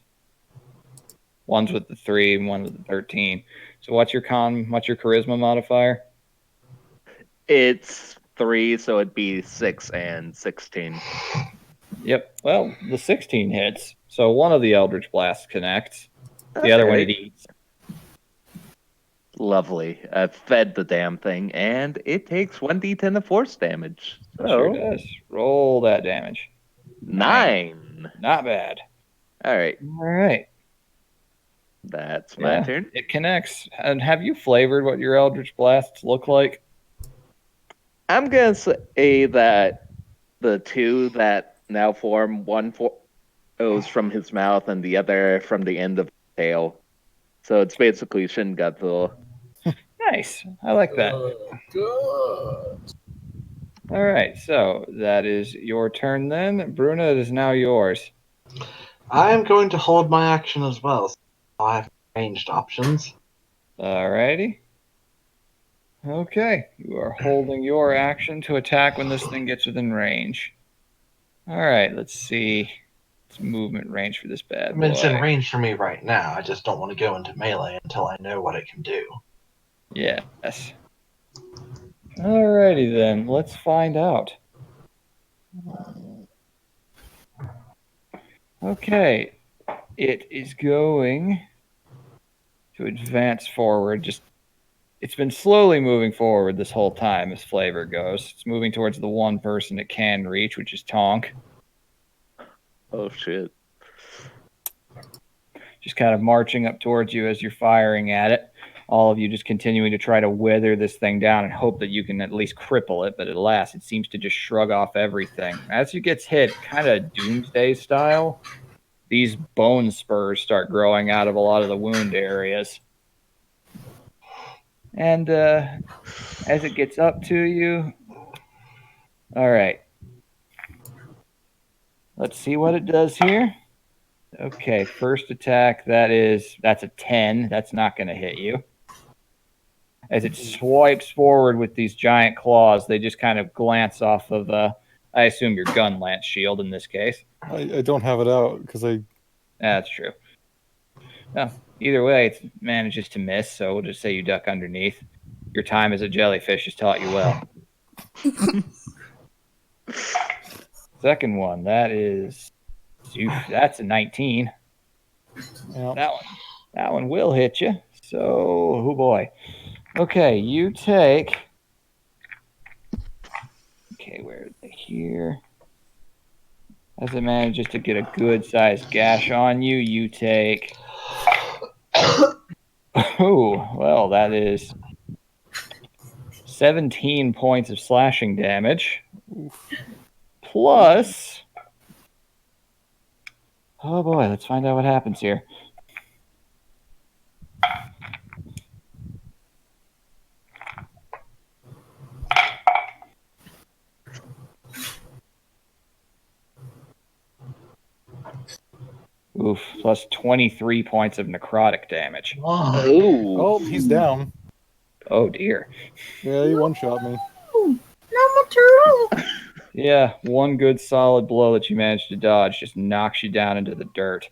One's with the 3 and one with the 13. So what's your charisma modifier? It's 3, so it'd be 6 and 16. Yep. Well, the 16 hits. So one of the Eldritch Blasts connects. The other one it eats. Lovely. I've fed the damn thing, and it takes 1d10 of force damage. So Sure does. Roll that damage. 9. Not bad. All right. All right. That's my turn. It connects. And have you flavored what your Eldritch Blasts look like? I'm going to say that the 2 that now form, one goes from his mouth and the other from the end of his tail. So it's basically Shingatsu. Nice. I like that. Good. All right. So that is your turn then. Bruna, it is now yours. I am going to hold my action as well. So I have ranged options. All righty. Okay. You are holding your action to attack when this thing gets within range. All right. Let's see. It's movement range for this bad I mean, it's in boy. range for me right now. I just don't want to go into melee until I know what it can do. Yes. Alrighty then. Let's find out. Okay. It is going to advance forward. It's been slowly moving forward this whole time as flavor goes. It's moving towards the one person it can reach, which is Tonk. Oh, shit. Just kind of marching up towards you as you're firing at it. All of you just continuing to try to wither this thing down and hope that you can at least cripple it, but alas, it seems to just shrug off everything. As it gets hit, kind of Doomsday style, these bone spurs start growing out of a lot of the wound areas. And as it gets up to you, all right. Let's see what it does here. Okay, first attack, that's a 10. That's not going to hit you. As it swipes forward with these giant claws, they just kind of glance off of, I assume, your gun lance shield in this case. I don't have it out because I... That's true. Well, either way, it manages to miss, so we'll just say you duck underneath. Your time as a jellyfish has taught you well. Second one, that is... Oof, that's a 19. Yeah. That one will hit you. So, oh boy. Okay, you take... Okay, where are they here? As it manages to get a good-sized gash on you, you take... Oh, well, that is 17 points of slashing damage. Plus... Oh boy, let's find out what happens here. Oof, plus 23 points of necrotic damage. Oh, Ooh. Oh, he's down. Oh dear. Yeah, he one-shot me. Yeah, one good solid blow that you managed to dodge just knocks you down into the dirt.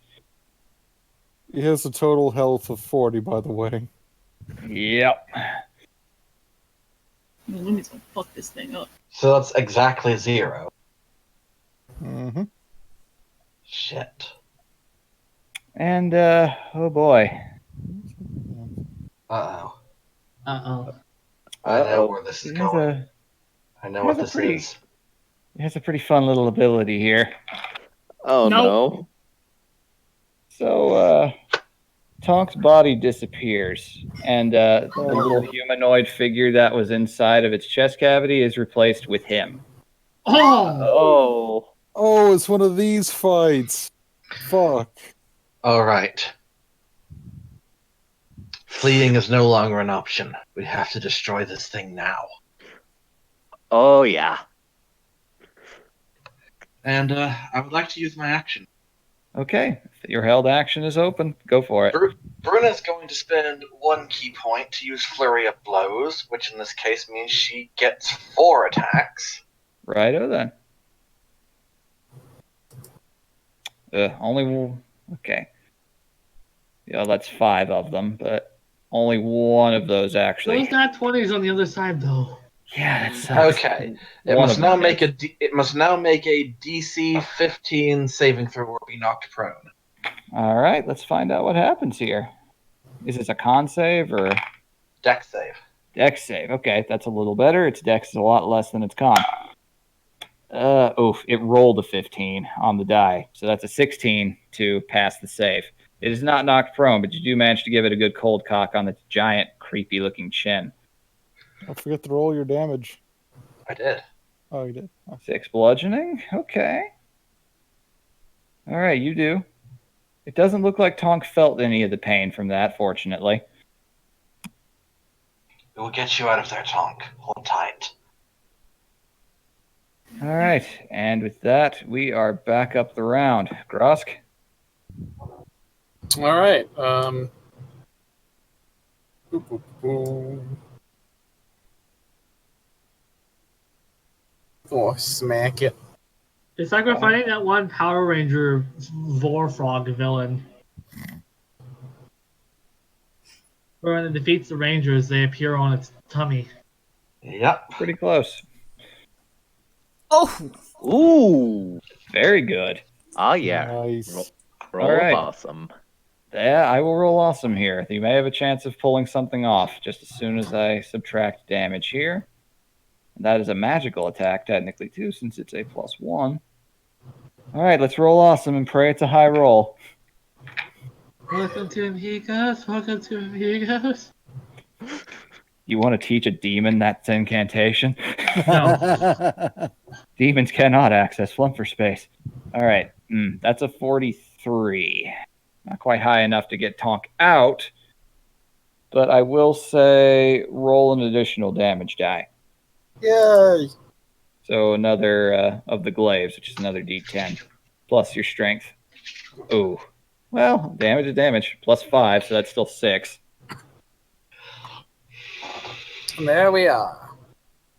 He has a total health of 40, by the way. Yep. Lumi's gonna fuck this thing up. so that's exactly 0. Mm-hmm. Shit. And, oh boy. Uh-oh. Uh-oh. I know Uh-oh. where this is He has going. a, I know he what has a this pretty- is. he has a pretty fun little ability here. Oh Nope. no. So, Tonk's body disappears, and the little humanoid figure that was inside of its chest cavity is replaced with him. Oh! Oh. Oh, it's one of these fights. Fuck. Alright. Fleeing is no longer an option. We have to destroy this thing now. Oh yeah. And I would like to use my action. Okay, your held action is open. Go for it. Bruna's going to spend 1 key point to use Flurry of Blows, which in this case means she gets 4 attacks. Righto then. Okay. Yeah, that's 5 of them, but only one of those actually. Those nat 20s on the other side, though. Yeah, that sucks. Okay. It One must of now them make hits. it must now make a DC 15 saving throw or be knocked prone. All right, let's find out what happens here. Is this a con save or Dex save. dex save? Okay, that's a little better. Its dex is a lot less than its con. It rolled a 15 on the die, so that's a 16 to pass the save. It is not knocked prone, but you do manage to give it a good cold cock on its giant, creepy-looking chin. Don't forget to roll your damage. I did. Oh, you did. 6 bludgeoning. Okay. All right, you do. It doesn't look like Tonk felt any of the pain from that, fortunately. It will get you out of there, Tonk. Hold tight. All right, and with that, we are back up the round. Grosk? All right. Oh, smack it. It's like we're fighting that one Power Ranger Vorfrog villain. Where when it defeats the Rangers, they appear on its tummy. Yep. Pretty close. Oh, Ooh. Very good. Oh yeah. Nice. Roll All right. awesome. Yeah, I will roll awesome here. You may have a chance of pulling something off just as soon as I subtract damage here. That is a magical attack, technically, too, since it's a +1. All right, let's roll awesome and pray it's a high roll. Welcome to Amigos. Welcome to Amigos. You want to teach a demon that incantation? No. Demons cannot access flumper space. All right, that's a 43. Not quite high enough to get Tonk out, but I will say roll an additional damage die. Yay! So another of the glaives, which is another d10, plus your strength. Ooh. Well, damage is damage. +5, so that's still 6. And there we are.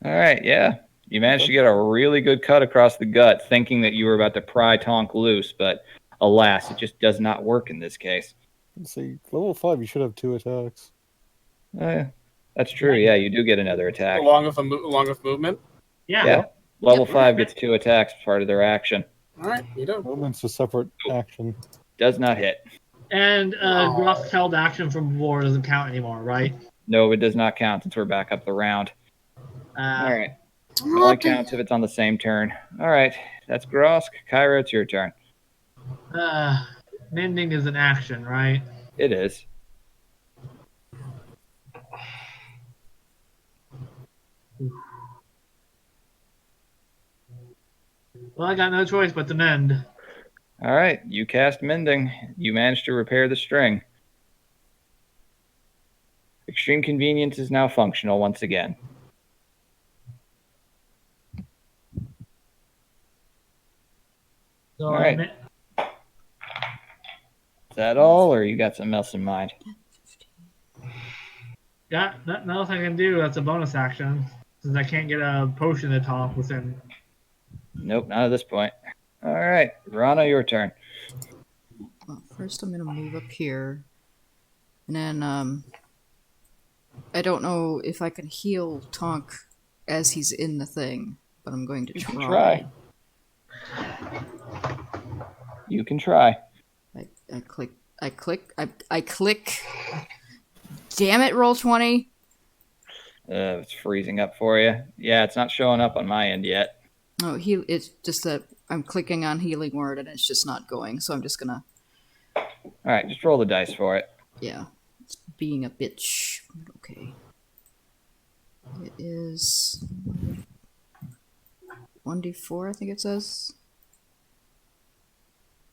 All right, yeah. You managed to get a really good cut across the gut, thinking that you were about to pry Tonk loose, but alas, it just does not work in this case. Let's see, level 5, you should have 2 attacks. That's true, yeah, you do get another attack. Along with movement. Yeah. Yeah. Level Yep. 5 gets 2 attacks as part of their action. All right, you don't. Movement's a separate action. Does not hit. And Grosk held action from before doesn't count anymore, right? No, it does not count since we're back up the round. All right. It only What the- counts if it's on the same turn. All right. That's Grosk. Kyra, it's your turn. Mending is an action, right? It is. Well, I got no choice but to mend. All right. You cast Mending. You managed to repair the string. Extreme Convenience is now functional once again. So All right. Is that all, or you got something else in mind? Yeah, nothing else I can do. That's a bonus action since I can't get a potion to top within. Nope, not at this point. All right. Rana, your turn. Well, first I'm gonna move up here, and then I don't know if I can heal Tonk as he's in the thing, but I'm going to You can try. try. You can try. I click. Damn it! Roll 20. It's freezing up for you. Yeah, it's not showing up on my end yet. Oh, it's just that I'm clicking on healing word and it's just not going. So I'm just gonna, All right, just roll the dice for it. yeah, it's being a bitch. Okay. It is 1d4, I think it says.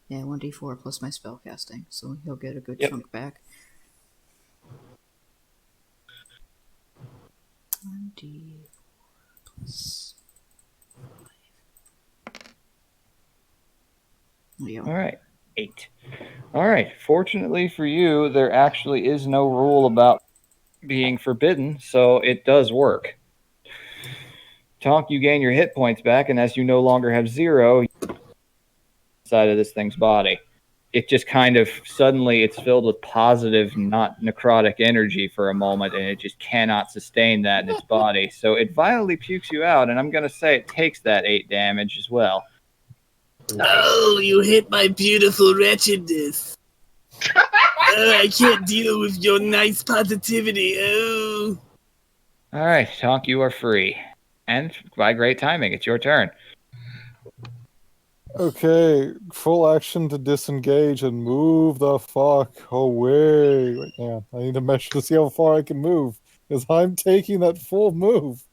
Yeah, 1d4 plus my spell casting, so he'll get a good Yep. chunk back. 1d4 plus 5. Yeah. All right, 8. All right, fortunately for you, there actually is no rule about being forbidden, so it does work. Tonk, you gain your hit points back, and as you no longer have 0 inside of this thing's body, it just kind of suddenly it's filled with positive, not necrotic energy for a moment, and it just cannot sustain that in its body. So it violently pukes you out, and I'm going to say it takes that 8 damage as well. Oh, you hit my beautiful wretchedness. I can't deal with your nice positivity. Oh. All right, Tonk, you are free. And by great timing, it's your turn. Okay, full action to disengage and move the fuck away. Wait, yeah, I need to measure to see how far I can move because I'm taking that full move.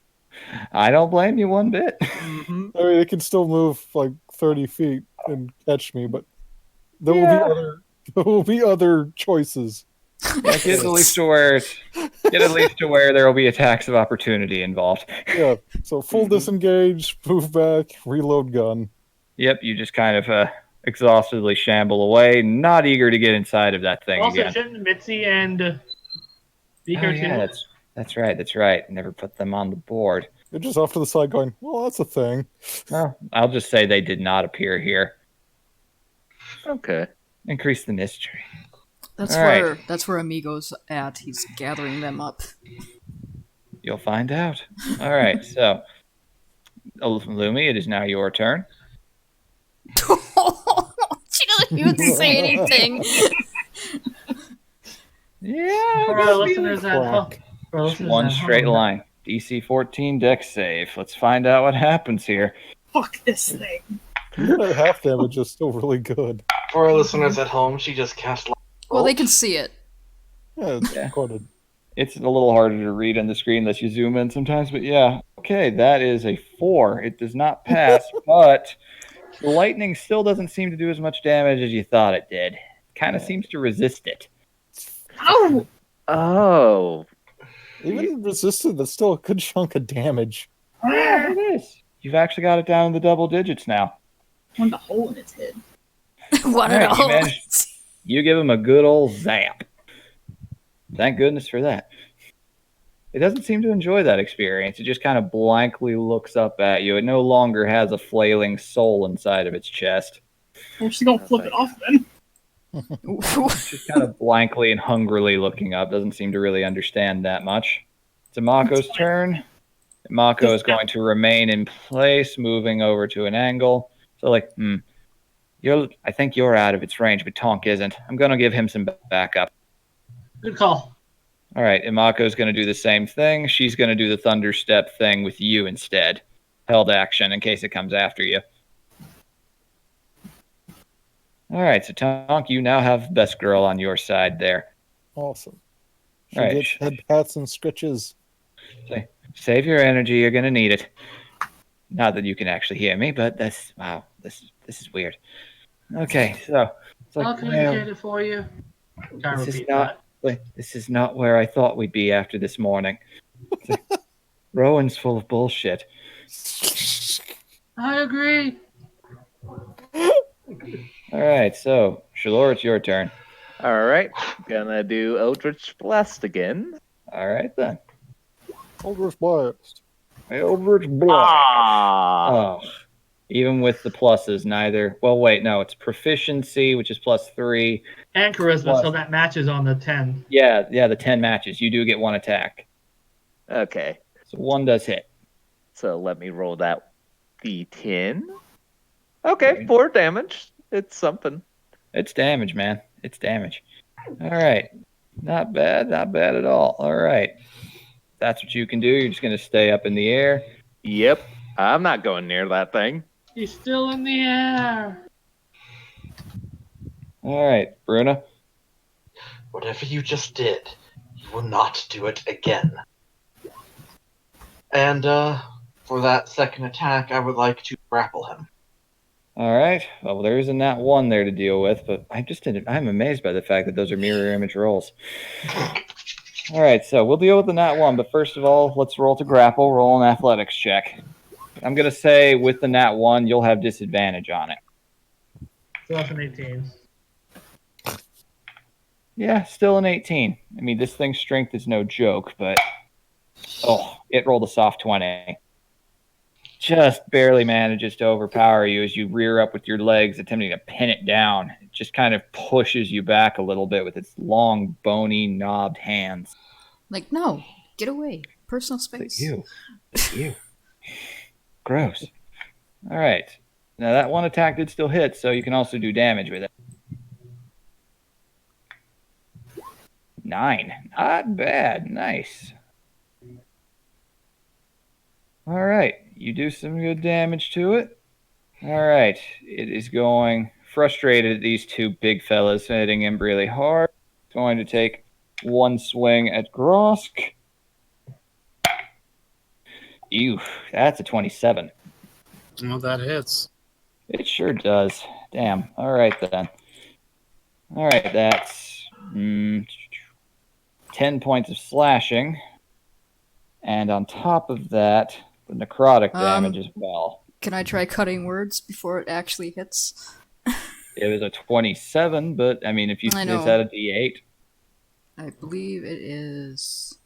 I don't blame you one bit. I mean, it can still move like 30 feet and catch me, but there will be other choices. Yeah, get at least to where there will be attacks of opportunity involved. Yeah, so full disengage, move back, reload gun. Yep, you just kind of exhaustedly shamble away, not eager to get inside of that thing Also, again. shouldn't Mitzi and Beaker Oh, yeah, that's right. Never put them on the board. They're just off to the side going, well, that's a thing. Well, I'll just say they did not appear here. Okay. Increase the mystery. That's All where right. that's where Amigo's at. He's gathering them up. You'll find out. All right, so Lumi, it is now your turn. She doesn't even say anything. Yeah, For our listeners at home. For our listeners one at straight home. line. DC 14 dex save. Let's find out what happens here. Fuck this thing. Even at half damage is still really good. For our listeners at home, she just cast. Well, they can see it. Yeah, it's Yeah. recorded. It's a little harder to read on the screen unless you zoom in sometimes, but yeah. Okay, that is a 4. It does not pass, but the lightning still doesn't seem to do as much damage as you thought it did. Kind of seems to resist it. Ow! Oh. Even resisted, that's still a good chunk of damage. Yeah, it is. You've actually got it down in the double digits now. One the hole in its head. One All at right, you all. managed- You give him a good old zap. Thank goodness for that. It doesn't seem to enjoy that experience. It just kind of blankly looks up at you. It no longer has a flailing soul inside of its chest. We're just gonna flip it off then. Just kind of blankly and hungrily looking up. Doesn't seem to really understand that much. It's Amako's turn. Mako is going to remain in place, moving over to an angle. So, I think you're out of its range, but Tonk isn't. I'm going to give him some backup. Good call. All right, Imako's going to do the same thing. She's going to do the Thunder Step thing with you instead. Held action in case it comes after you. All right, so Tonk, you now have Best Girl on your side there. Awesome. She All right. gets head pats and scritches. Save your energy. You're going to need it. Not that you can actually hear me, but this is weird. Okay, so it's I'll like, communicate it for you. Can't this is repeat not this is not where I thought we'd be after this morning. It's like, Rowan's full of bullshit. that. I agree. All right, so Shalor, it's your turn. All right, gonna do Eldritch Blast again. All right then. Eldritch Blast. Eldritch Blast. Ah, Oh, even with the pluses, neither. Well, wait, no, it's proficiency, which is +3. And charisma, Plus. so that matches on the 10. Yeah, the 10 matches. You do get one attack, okay. so one does hit. So let me roll that D10. Okay, 4 damage. It's something. It's damage, man. It's damage. All right, not bad at all. All right, that's what you can do. You're just gonna stay up in the air. Yep, I'm not going near that thing. He's still in the air. All right, Bruna. Whatever you just did, you will not do it again. And for that second attack, I would like to grapple him. All right. Well, there isn't that one there to deal with, but I'm amazed by the fact that those are mirror image rolls. All right, so we'll deal with the nat 1, but first of all, let's roll to grapple. Roll an athletics check. I'm gonna say with the nat 1, you'll have disadvantage on it. So that's an 18. Yeah, still an 18. I mean, this thing's strength is no joke, but it rolled a soft 20. Just barely manages to overpower you as you rear up with your legs, attempting to pin it down. It just kind of pushes you back a little bit with its long, bony, knobbed hands. Like, no, get away. Personal space. You. Gross. All right. Now, that one attack did still hit, so you can also do damage with it. 9. Not bad. Nice. All right. You do some good damage to it. All right. It is going frustrated at these two big fellas hitting him really hard. It's going to take one swing at Grosk. Ew, that's a 27. Oh, that hits. It sure does. Damn. All right, then. All right, that's 10 points of slashing. And on top of that, the necrotic damage as well. Can I try cutting words before it actually hits? It was a 27, but, I mean, if you I is know. that a D8? I believe it is...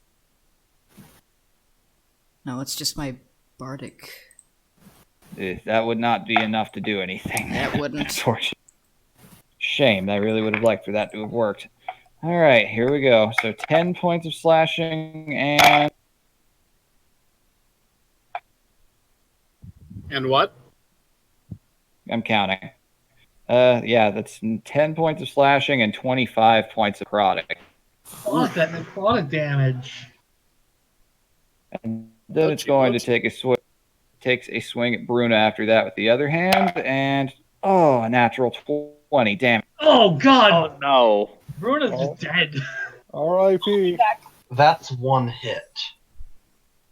No, it's just my bardic. That would not be enough to do anything. That wouldn't. Unfortunately. Shame. I really would have liked for that to have worked. All right, here we go. So 10 points of slashing and... And what? I'm counting. Yeah, that's 10 points of slashing and 25 points of necrotic. Fuck, that necrotic damage. And then it's going to take a swing. Takes a swing at Bruna after that with the other hand, and a natural 20. Damn it. Oh, God. Oh no. Bruno's just dead. R.I.P. That's one hit.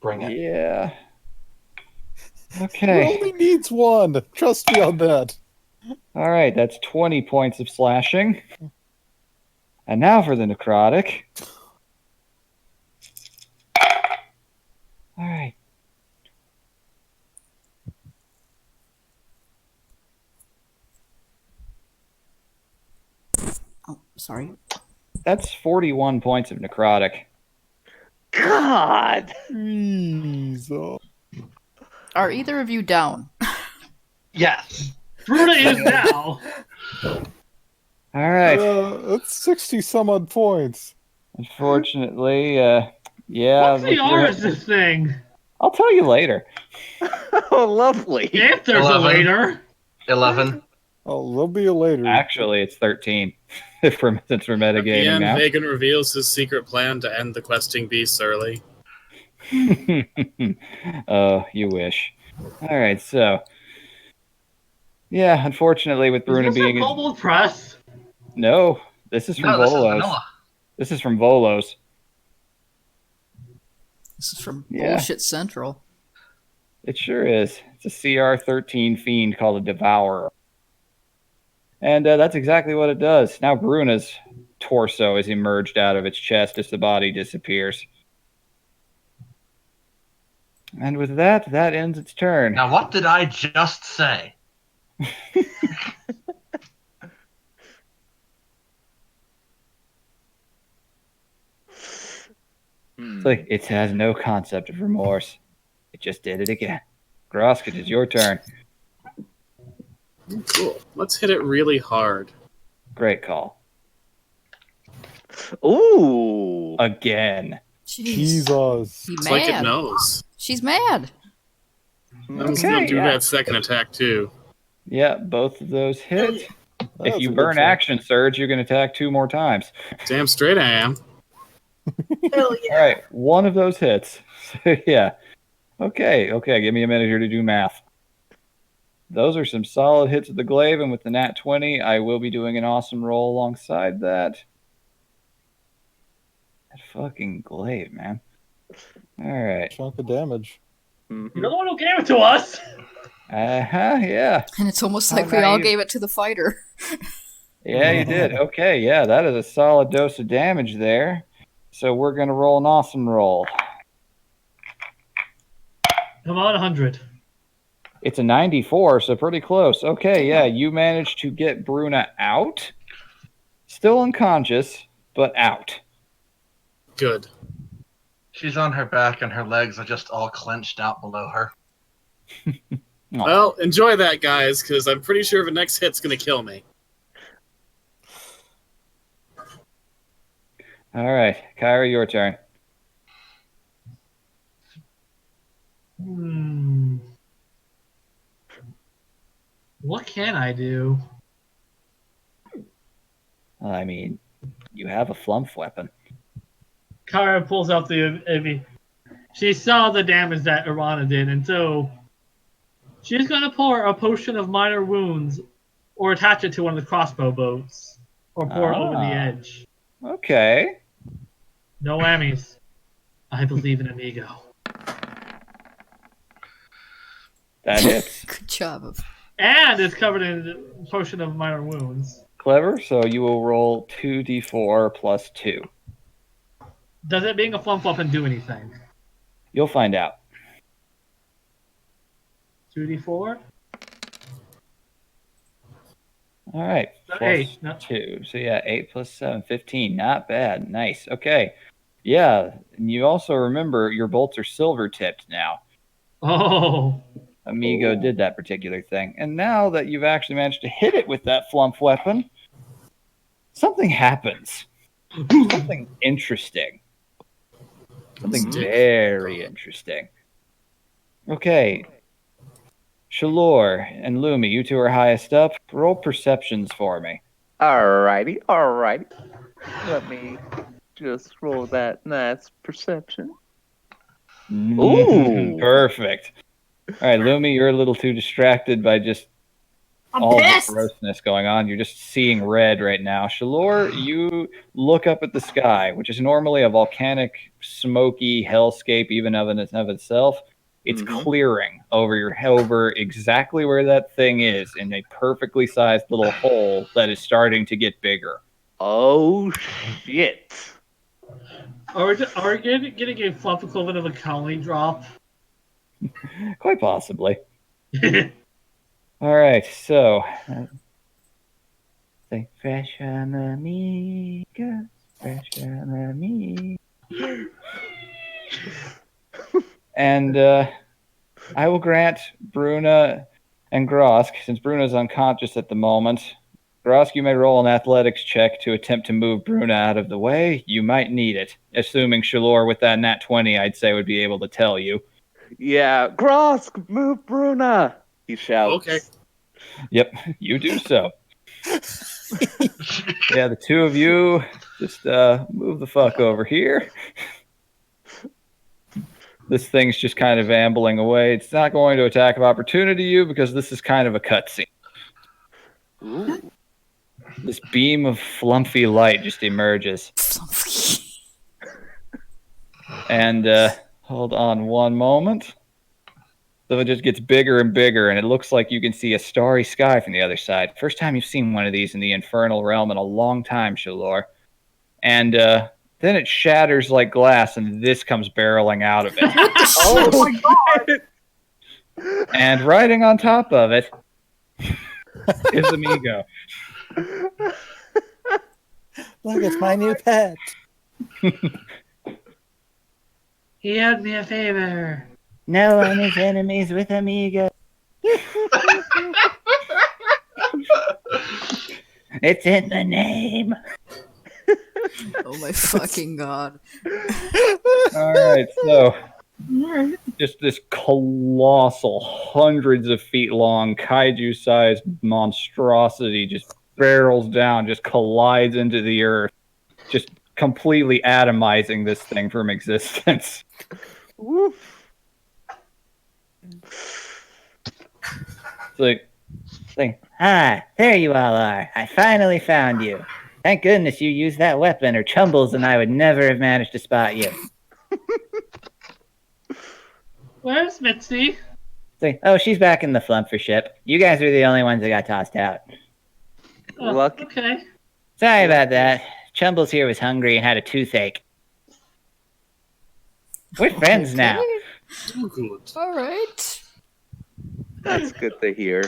Bring it. Yeah. He Okay. only needs one. Trust me on that. All right, that's 20 points of slashing. And now for the necrotic. All right. Oh, sorry. That's 41 points of necrotic. God. Jeez. Oh. Are either of you down? Yes. Bruno is now. All right. That's 60 some odd points. Unfortunately, yeah. What CR is this thing? I'll tell you later. Oh, lovely. If there's a 11. waiter. 11. Oh, there'll be a later. Actually, it's 13. Since we're At the metagaming end, now. Vagan reveals his secret plan to end the questing beasts early. Oh, you wish. All right, so yeah, unfortunately, with Bruna Is this being a Kobold Press? no, this is from No, this is Volos. vanilla. This is from Volos. This is from Yeah. Bullshit Central. It sure is. It's a CR13 fiend called a Devourer. And that's exactly what it does. Now Bruna's torso is emerged out of its chest as the body disappears. And with that, that ends its turn. Now, what did I just say? It's like it has no concept of remorse. It just did it again. Grosk, it is your turn. Cool. Let's hit it really hard. Great call. Ooh. Again. Jeez. Jesus. He's It's like it mad. knows. She's mad. I'm just Okay, gonna do yeah. that second attack too. Yeah, both of those hit. That's If you a good burn check. action surge, you can attack 2 more times. Damn straight I am. Hell yeah. All right, one of those hits. So, yeah. Okay, give me a minute here to do math. Those are some solid hits of the glaive, and with the nat 20, I will be doing an awesome roll alongside that. That fucking glaive, man. All right. Chunk of damage. You're the one who gave it to us. Yeah. And it's almost How like we all naive. gave it to the fighter. Yeah, you did. Okay, yeah, that is a solid dose of damage there. So we're going to roll an awesome roll. Come on, 100. It's a 94, so pretty close. Okay, yeah, you managed to get Bruna out. Still unconscious, but out. Good. She's on her back and her legs are just all clenched out below her. Aw. Well, enjoy that, guys, because I'm pretty sure the next hit's gonna kill me. All right, Kyra, your turn. What can I do? I mean, you have a flump weapon. Kara pulls out the. She saw the damage that Irana did, and so she's gonna pour a potion of minor wounds, or attach it to one of the crossbow bolts, or pour it over the edge. Okay. No whammies. I believe in Amigo. That hits. Good job. And it's covered in potion of minor wounds. Clever, so you will roll 2d4 plus 2. Does it being a flump weapon do anything? You'll find out. 2d4? All right. So Plus 8. No. 2. So yeah, 8 plus 7, 15. Not bad. Nice. Okay. Yeah. And you also remember your bolts are silver tipped now. Oh. Amigo did that particular thing. And now that you've actually managed to hit it with that flump weapon, something happens. Something interesting. Something very interesting. Okay. Shalor and Lumi, you two are highest up. Roll perceptions for me. Alrighty. Let me just roll that nice perception. Ooh. Perfect. All right, Lumi, you're a little too distracted by just all pissed. the grossness going on. You're just seeing red right now. Shalor, you look up at the sky, which is normally a volcanic, smoky hellscape, even of itself. It's clearing over exactly where that thing is in a perfectly sized little hole that is starting to get bigger. Oh shit! Are we getting a flump equivalent of a colony drop? Quite possibly. All right, so say fresh on amiga, fresh on amiga. And I will grant Bruna and Grosk, since Bruna's unconscious at the moment. Grosk, you may roll an athletics check to attempt to move Bruna out of the way. You might need it, assuming Shalor with that nat 20, I'd say, would be able to tell you. Yeah, Grosk, move Bruna! He shouts. Okay. Yep, you do so. Yeah, the two of you just move the fuck over here. This thing's just kind of ambling away. It's not going to attack of opportunity you because this is kind of a cutscene. Ooh. This beam of flumpy light just emerges. And hold on one moment. So it just gets bigger and bigger, and it looks like you can see a starry sky from the other side. First time you've seen one of these in the infernal realm in a long time, Shalor. And then it shatters like glass, and this comes barreling out of it. Oh my god! And riding on top of it is Amigo. Look, it's my new pet. He owed me a favor. No one is enemies with Amigo. It's in the name. Oh my fucking god. Alright, so Alright. just this colossal, hundreds of feet long, kaiju-sized monstrosity just barrels down, just collides into the earth, just completely atomizing this thing from existence. Woof. It's like, there you all are. I finally found you. Thank goodness you used that weapon, or Chumbles and I would never have managed to spot you. Where's Mitzi? It's like, oh, she's back in the flumper ship. You guys are the only ones that got tossed out. Oh, Lucky. okay. Sorry about that. Chumbles here was hungry and had a toothache. We're friends now. Too good. Alright. That's good to hear.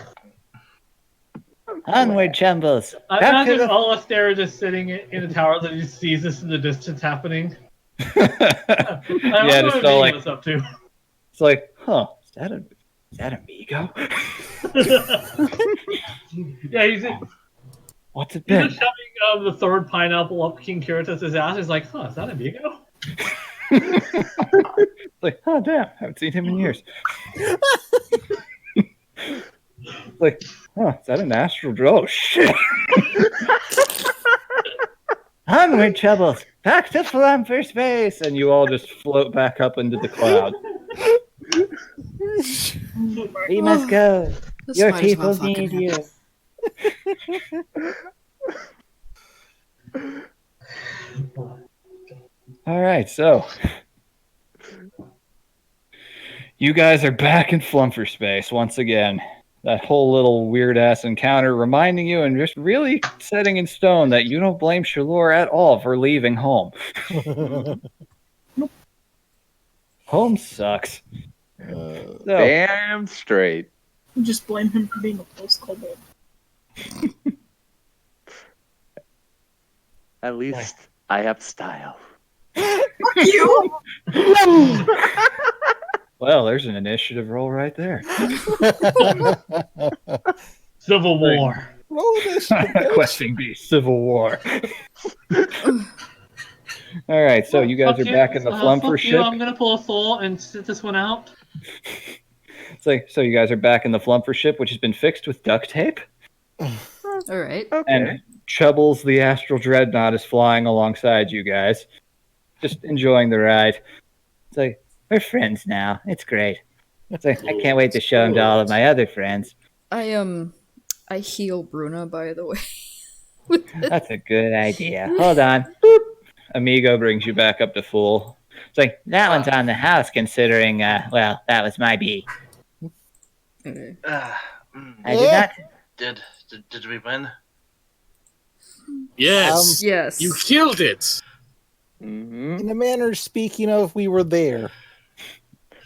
Onward, Chumbles. I Back to imagine the- all us there just sitting in the tower that just sees this in the distance happening. Yeah, I just wonder all what like, Amigo's up to. it's like, huh, is that Amigo? Yeah, he's What's it just been? shoving the third pineapple up King Kiratus' ass. He's like, huh, is that Amigo? It's like, oh damn, haven't seen him in years. It's like, huh, is that an astral drone? Oh shit. Onward, Chubbles. Back to Flumper space, and you all just float back up into the cloud. We must go. This Your might as well people fucking need happen. you. All right, so you guys are back in Flumper space once again. That whole little weird ass encounter reminding you and just really setting in stone that you don't blame Shalor at all for leaving home. Home sucks. So, Damn straight. Just blame him for being a post-kobold. At least I have style. Fuck you! well, there's an initiative roll right there. Civil War. Roll this. Questing Beast, Civil War. All right, so you guys Fuck are back in the Flumper fuck you, ship. I'm gonna pull a full and sit this one out. So you guys are back in the Flumper ship, which has been fixed with duct tape. Alright. Okay. And Chubbles, the Astral Dreadnought, is flying alongside you guys, just enjoying the ride. It's like, we're friends now. It's great. It's like, I can't wait to show him to all of my other friends. I heal Bruna, by the way. That's a good idea. Hold on. Boop. Amigo brings you back up to full. It's like, that one's on the house, considering, well, that was my bee. Okay. I did not... Did we win? Yes. Yes. You killed it. Mm-hmm. In a manner of speaking of, we were there.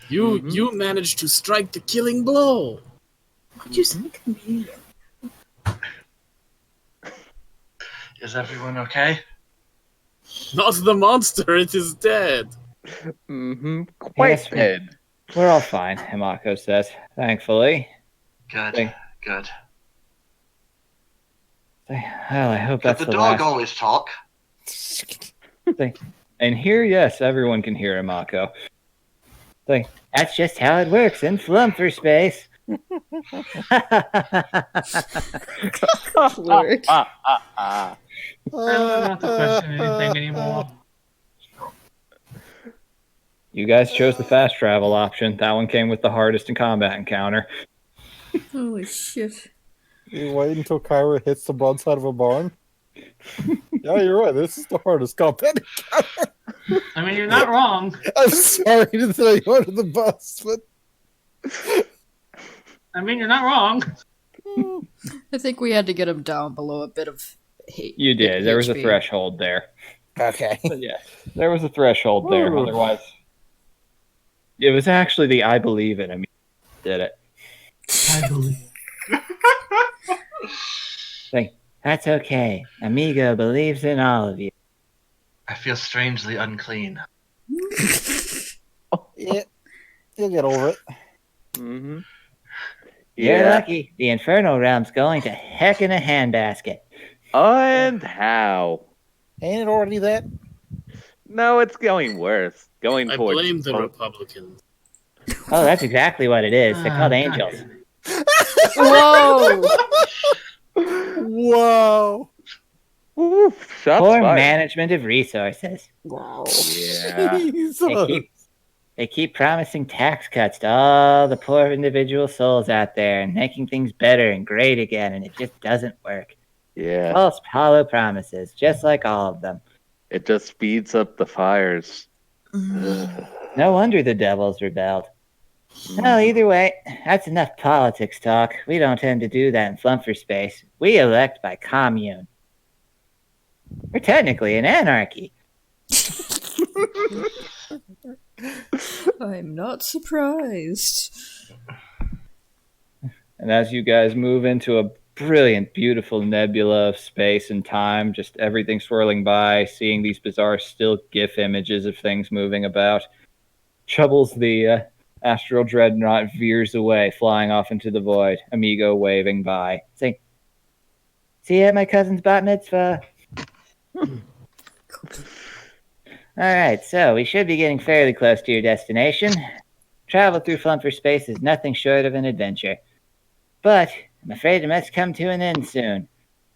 You managed to strike the killing blow. What'd you say to me? Is everyone okay? Not the monster, it is dead. Mm-hmm. Quite Yes, dead. We're all fine, Himako says, thankfully. Good. Thank- Good. Well, I hope Could that's the the dog last. always talk? And here, yes, everyone can hear Himako. Like, that's just how it works in flumper space. Lord. I don't have to question anything anymore. You guys chose the fast travel option. That one came with the hardest in combat encounter. Holy shit. You wait until Kyra hits the broadside of a barn. Yeah, you're right. This is the hardest combat. I mean, you're not wrong. I'm sorry to throw you under the bus, but I mean, you're not wrong. I think we had to get him down below a bit of hate. You did. There was a HP. threshold there. Okay. But yeah, there was a threshold there. Ooh. Otherwise, it was actually the I believe it. I mean, did it. I believe. Like, that's okay. Amigo believes in all of you. I feel strangely unclean. Yeah, you'll get over it. Mm-hmm. You're lucky. The Infernal Realm's going to heck in a handbasket. And how? Ain't it already that? No, it's going worse. Going I towards. blame the Republicans. Oh, that's exactly what it is. They're called God angels. damn it. Whoa! whoa. Oof, shots Poor fired. management of resources. Wow. Yeah. Jesus. They keep promising tax cuts to all the poor individual souls out there and making things better and great again, and it just doesn't work. Yeah. False hollow promises, just like all of them. It just speeds up the fires. No wonder the devils rebelled. Well, either way, that's enough politics talk. We don't tend to do that in Flumfer space. We elect by commune. We're technically an anarchy. I'm not surprised. And as you guys move into a brilliant, beautiful nebula of space and time, just everything swirling by, seeing these bizarre still GIF images of things moving about, Troubles the astral dreadnought veers away, flying off into the void, Amigo waving by, saying, "See you at my cousin's bat mitzvah." Alright, so we should be getting fairly close to your destination. Travel through Flumper space is nothing short of an adventure. But I'm afraid it must come to an end soon.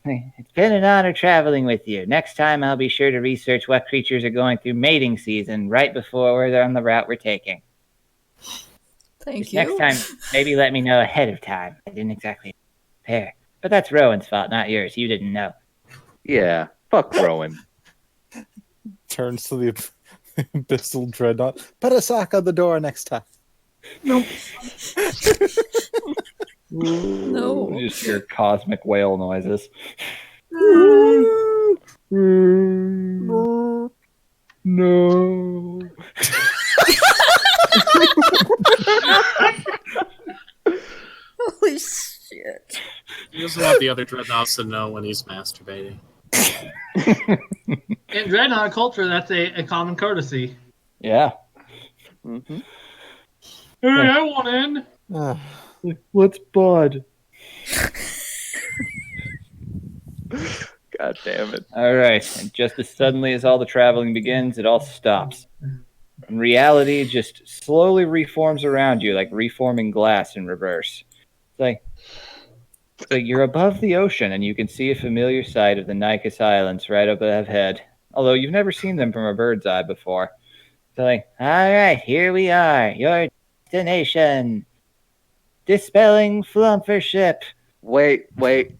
It's been an honor traveling with you. Next time I'll be sure to research what creatures are going through mating season right before they're on the route we're taking. Thank Just you. next time, maybe let me know ahead of time. I didn't exactly prepare. But that's Rowan's fault, not yours. You didn't know. Yeah. Fuck Rowan. Turns to the abyssal dreadnought. Put a sock on the door next time. No. You just hear cosmic whale noises. No. Holy shit. He doesn't want the other dreadnoughts to know when he's masturbating. In Dreadnought culture, that's a common courtesy. Yeah. Mm-hmm. Hey, I want in. What's Bud? God damn it. All right, and just as suddenly as all the traveling begins, it all stops. And reality just slowly reforms around you, like reforming glass in reverse. It's like you're above the ocean, and you can see a familiar sight of the Nykus Islands right up ahead. Although you've never seen them from a bird's eye before. So all right, here we are, your destination. Dispelling Flumfership. Wait.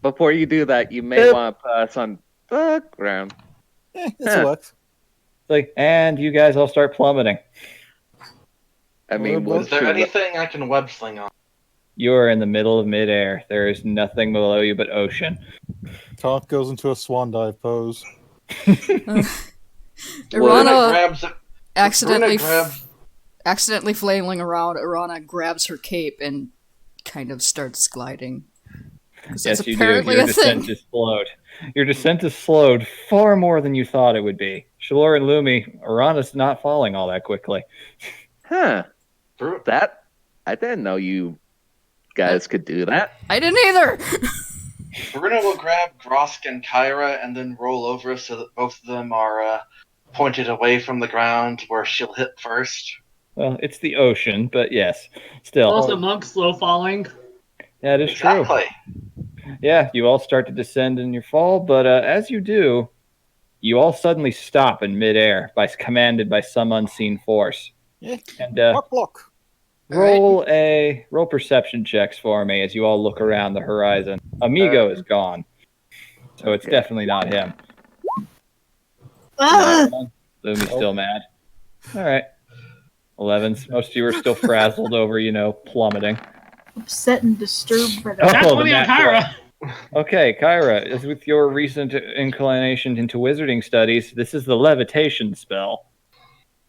Before you do that, you may want to put us on the ground. This works. And you guys all start plummeting. I mean, Is there anything I can web sling on? You are in the middle of midair. There is nothing below you but ocean. Tonk goes into a swan dive pose. Irana accidentally grabs- accidentally flailing around. Irana grabs her cape and kind of starts gliding. 'Cause Yes, that's you do. apparently Your a thing. descent is slowed. Your descent is slowed far more than you thought it would be. Shalor and Lumi, Irana's not falling all that quickly. Huh. That I didn't know you guys could do that. I didn't either. Bruno will grab Grosk and Kyra and then roll over so that both of them are pointed away from the ground where she'll hit first. Well, it's the ocean, but yes, still. Also, monk slow falling. That is true. Exactly. Yeah, you all start to descend in your fall, but as you do, you all suddenly stop in midair, commanded by some unseen force. Yeah. And Block. roll perception checks for me as you all look around the horizon. Amigo is gone, so it's Okay. definitely not him. Ah! Lumi's still mad. All right. 11s. Most of you are still frazzled over, plummeting. Upset and disturbed by Oh, that. That's the 20 on nat Kyra. Okay, Kyra, as with your recent inclination into wizarding studies, this is the levitation spell.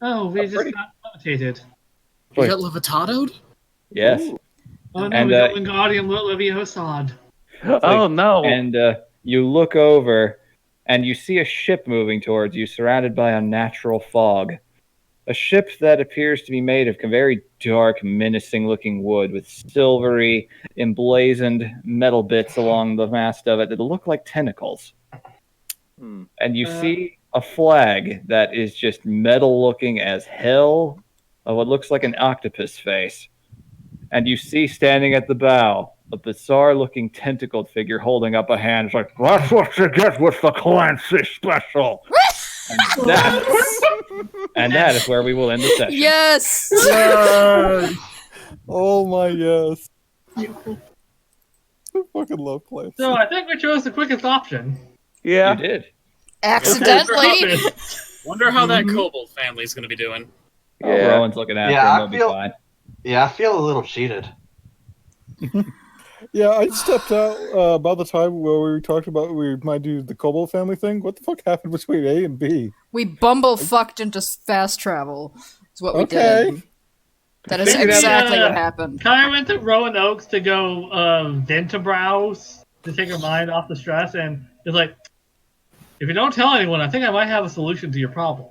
Oh, we just pretty- got levitated. You got levitadoed? Yes. Oh no, And, we got Wingardium Leviosa. Oh no! And you look over, and you see a ship moving towards you, surrounded by unnatural fog. A ship that appears to be made of very dark, menacing-looking wood with silvery, emblazoned metal bits along the mast of it that look like tentacles. Hmm. And you see a flag that is just metal-looking as hell, of what looks like an octopus face. And you see standing at the bow a bizarre-looking tentacled figure holding up a hand. It's like, that's what you get with the Clancy special. And that is where we will end the session. Yes! Oh my yes. I fucking love Clancy. So I think we chose the quickest option. Yeah. You did. Accidentally? Wonder how that kobold family's going to be doing. Oh, Yeah. Rowan's looking after Yeah, him. I They'll be feel- fine. Yeah, I feel a little cheated. Yeah, I stepped out about the time where we talked about we might do the Kobold family thing. What the fuck happened between A and B? We bumble fucked into fast travel. Is what we Okay. did. That is Figured out- exactly what happened. Kyra went to Rowan Oaks to go Ventabrows to take her mind off the stress, and it's like, if you don't tell anyone, I think I might have a solution to your problem.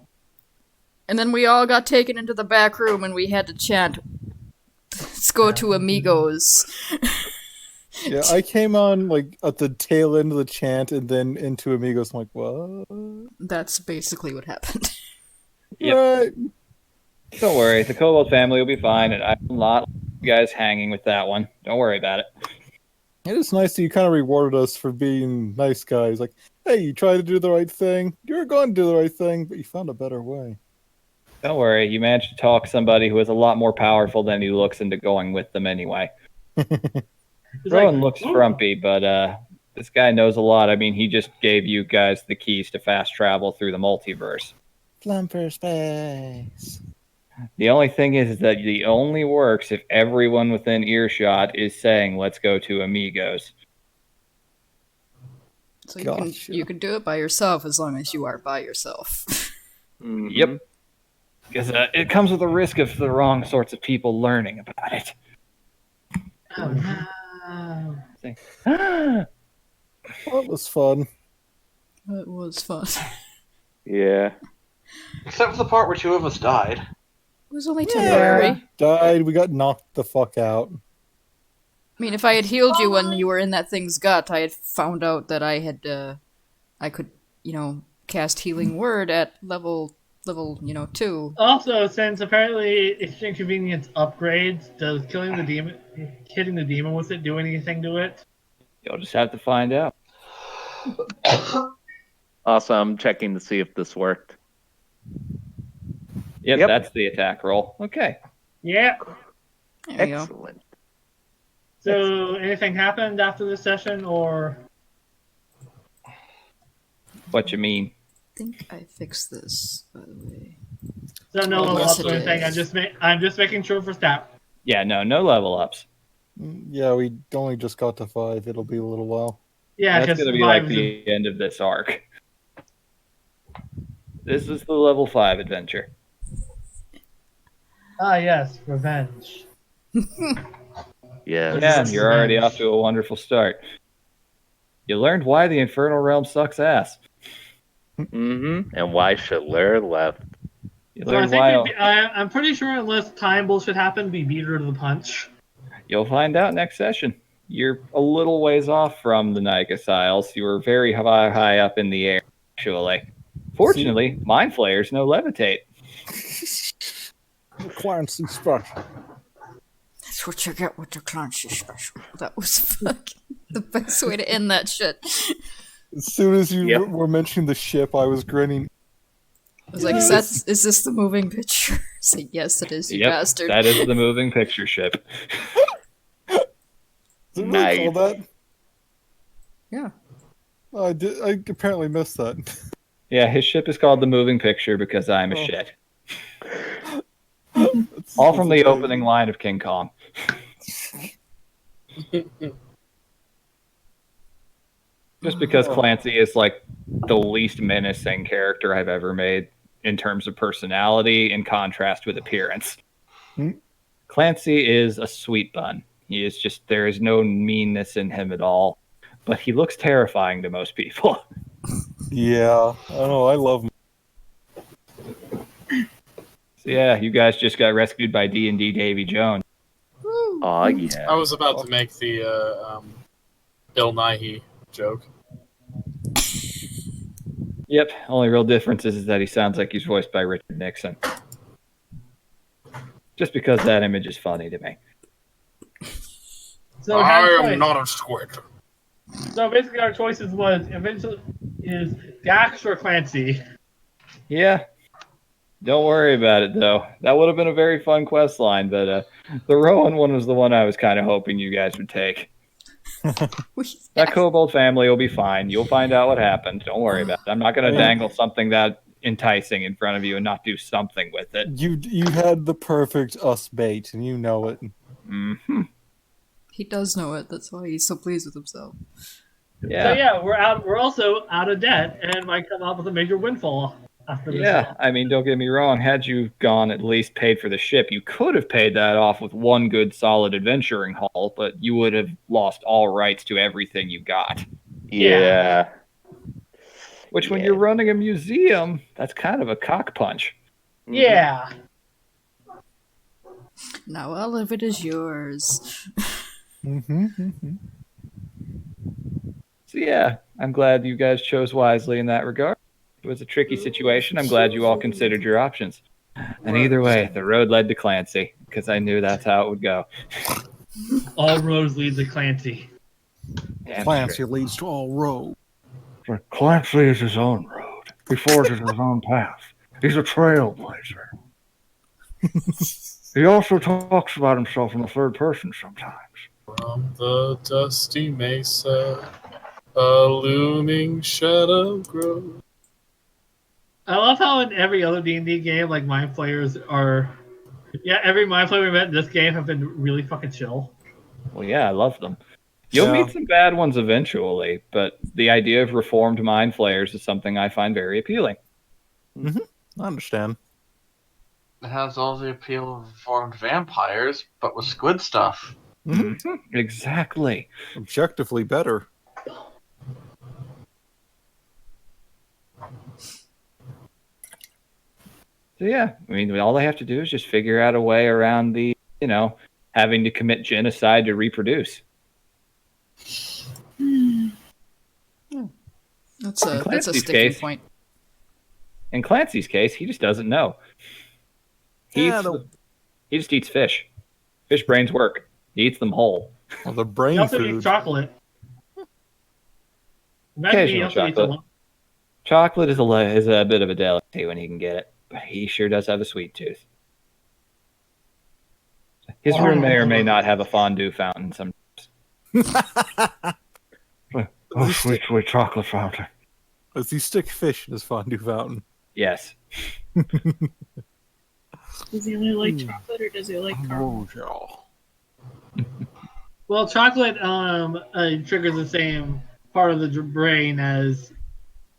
And then we all got taken into the back room and we had to chant, let's go to Amigos. Yeah, I came on like at the tail end of the chant and then into Amigos. I'm like, what? That's basically what happened. Yep. Right. Don't worry. The Kobold family will be fine, and I will not leave you guys hanging with that one. Don't worry about it. It is nice that you kind of rewarded us for being nice guys. Like, hey, you tried to do the right thing. You were going to do the right thing, but you found a better way. Don't worry. You managed to talk somebody who is a lot more powerful than he looks into going with them anyway. It's Rowan like, looks "Ooh." frumpy, but this guy knows a lot. I mean, he just gave you guys the keys to fast travel through the multiverse. Flumper space. The only thing is that the only works if everyone within earshot is saying, let's go to Amigos. So you Gotcha. can do it by yourself as long as you are by yourself. Mhm. Yep. Because it comes with the risk of the wrong sorts of people learning about it. Oh, no. That was fun. It was fun. Yeah. Except for the part where two of us died. It was only temporary. Died. We got knocked the fuck out. I mean, if I had healed you when you were in that thing's gut, I had found out that I had, I could, cast Healing Word at level, 2. Also, since apparently Extreme Convenience upgrades, does hitting the demon with it do anything to it? You'll just have to find out. Also, I'm checking to see if this worked. Yep, Yep. that's the attack roll. Okay. Yeah. There you go. Excellent. So, anything happened after this session, or What you mean? I think I fixed this, by the way. so no Oh, level yes, ups or it anything? is. I'm just making sure for stat. Yeah, no level ups. Yeah, we only just got to 5. It'll be a little while. Yeah, That's because going to be like the end of this arc. This is the level 5 adventure. yes, revenge. Yes. Yeah, you're already off to a wonderful start. You learned why the Infernal Realm sucks ass. Mm-hmm. And why Shalir left. You So I learned think why. I'm pretty sure unless time bullshit happened, we beat her to the punch. You'll find out next session. You're a little ways off from the Nigus Isles. You were very high up in the air, actually. Fortunately, Mind Flayers no levitate. Clancy special. That's what you get with your Clancy special. That was fucking the best way to end that shit. As soon as you Yep. were mentioning the ship, I was grinning. I was like, is this the moving picture? I said, yes, it is, you Yep, bastard. that is the moving picture ship. Is it really Nice. called that? Yeah. Oh, I apparently missed that. Yeah, his ship is called the moving picture because I'm a Oh. shit. That's- All from that's the amazing. opening line of King Kong. Just because Clancy is like the least menacing character I've ever made in terms of personality in contrast with appearance. Hmm. Clancy is a sweet bun. He is just, there is no meanness in him at all, but he looks terrifying to most people. Yeah, I don't know. I love him. So yeah, you guys just got rescued by D&D Davy Jones. Oh yeah. I was about to make the Bill Nighy joke. Yep, only real difference is that he sounds like he's voiced by Richard Nixon. Just because that image is funny to me. So we had a choice. not a squid. So basically, our choices was eventually is Dax or Clancy. Yeah. Don't worry about it, though. That would have been a very fun quest line, but the Rowan one was the one I was kind of hoping you guys would take. That kobold family will be fine. You'll find out what happened. Don't worry about it. I'm not going to dangle something that enticing in front of you and not do something with it. You had the perfect us bait, and you know it. Mm-hmm. He does know it. That's why he's so pleased with himself. Yeah. So yeah, we're also out of debt and might come up with a major windfall after this. Yeah, I mean, don't get me wrong. Had you gone at least paid for the ship, you could have paid that off with one good solid adventuring haul, but you would have lost all rights to everything you got. Yeah. Which, when Yeah. you're running a museum, that's kind of a cock punch. Yeah. Now all of it is yours. So yeah, I'm glad you guys chose wisely in that regard. It was a tricky situation. I'm glad you all considered your options. And either way, the road led to Clancy, because I knew that's how it would go. All roads lead to Clancy. Damn Clancy straight. leads to all road. Clancy is his own road. He forges his own path. He's a trailblazer. He also talks about himself in the third person sometimes. From the dusty mesa, a looming shadow grows. I love how in every other D&D game, like mind players are. Yeah, every mind player we met in this game have been really fucking chill. Well, yeah, I love them. You'll Yeah. meet some bad ones eventually, but the idea of reformed mind flayers is something I find very appealing. I understand. It has all the appeal of formed vampires, but with squid stuff. Exactly. Objectively better. So yeah, I mean, all they have to do is just figure out a way around the, having to commit genocide to reproduce. That's a Clancy's sticking case. point. In Clancy's case, he just doesn't know. He just eats fish. Fish brains work. He eats them whole. Well, the He brain also food. eats chocolate. Imagine he Occasional also eats a chocolate. lot. Chocolate is a bit of a delicacy when he can get it, but he sure does have a sweet tooth. His room may or may not have a fondue fountain sometimes. Oh, sweet, sweet chocolate fountain. Does he stick fish in his fondue fountain? Yes. Does he only like chocolate or does he like caramel? Oh, Well, chocolate triggers the same part of the brain as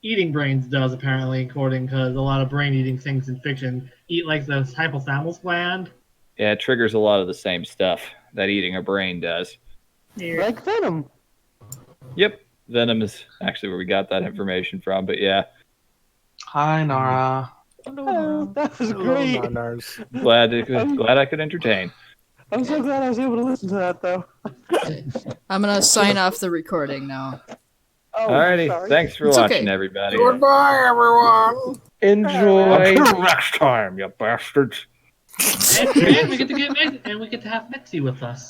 eating brains does, apparently, according because a lot of brain-eating things in fiction eat like the hypothalamus gland. Yeah, it triggers a lot of the same stuff that eating a brain does. Like Venom. Yep. Venom is actually where we got that information from, but yeah. Hi, Nora. Oh, that was great. Glad I could entertain. I'm so glad I was able to listen to that, though. I'm gonna sign off the recording now. Oh, Alrighty, sorry. thanks for It's watching, okay. everybody. Goodbye, everyone. Enjoy. Until next time, you bastards. And we get to have Mitzi with us.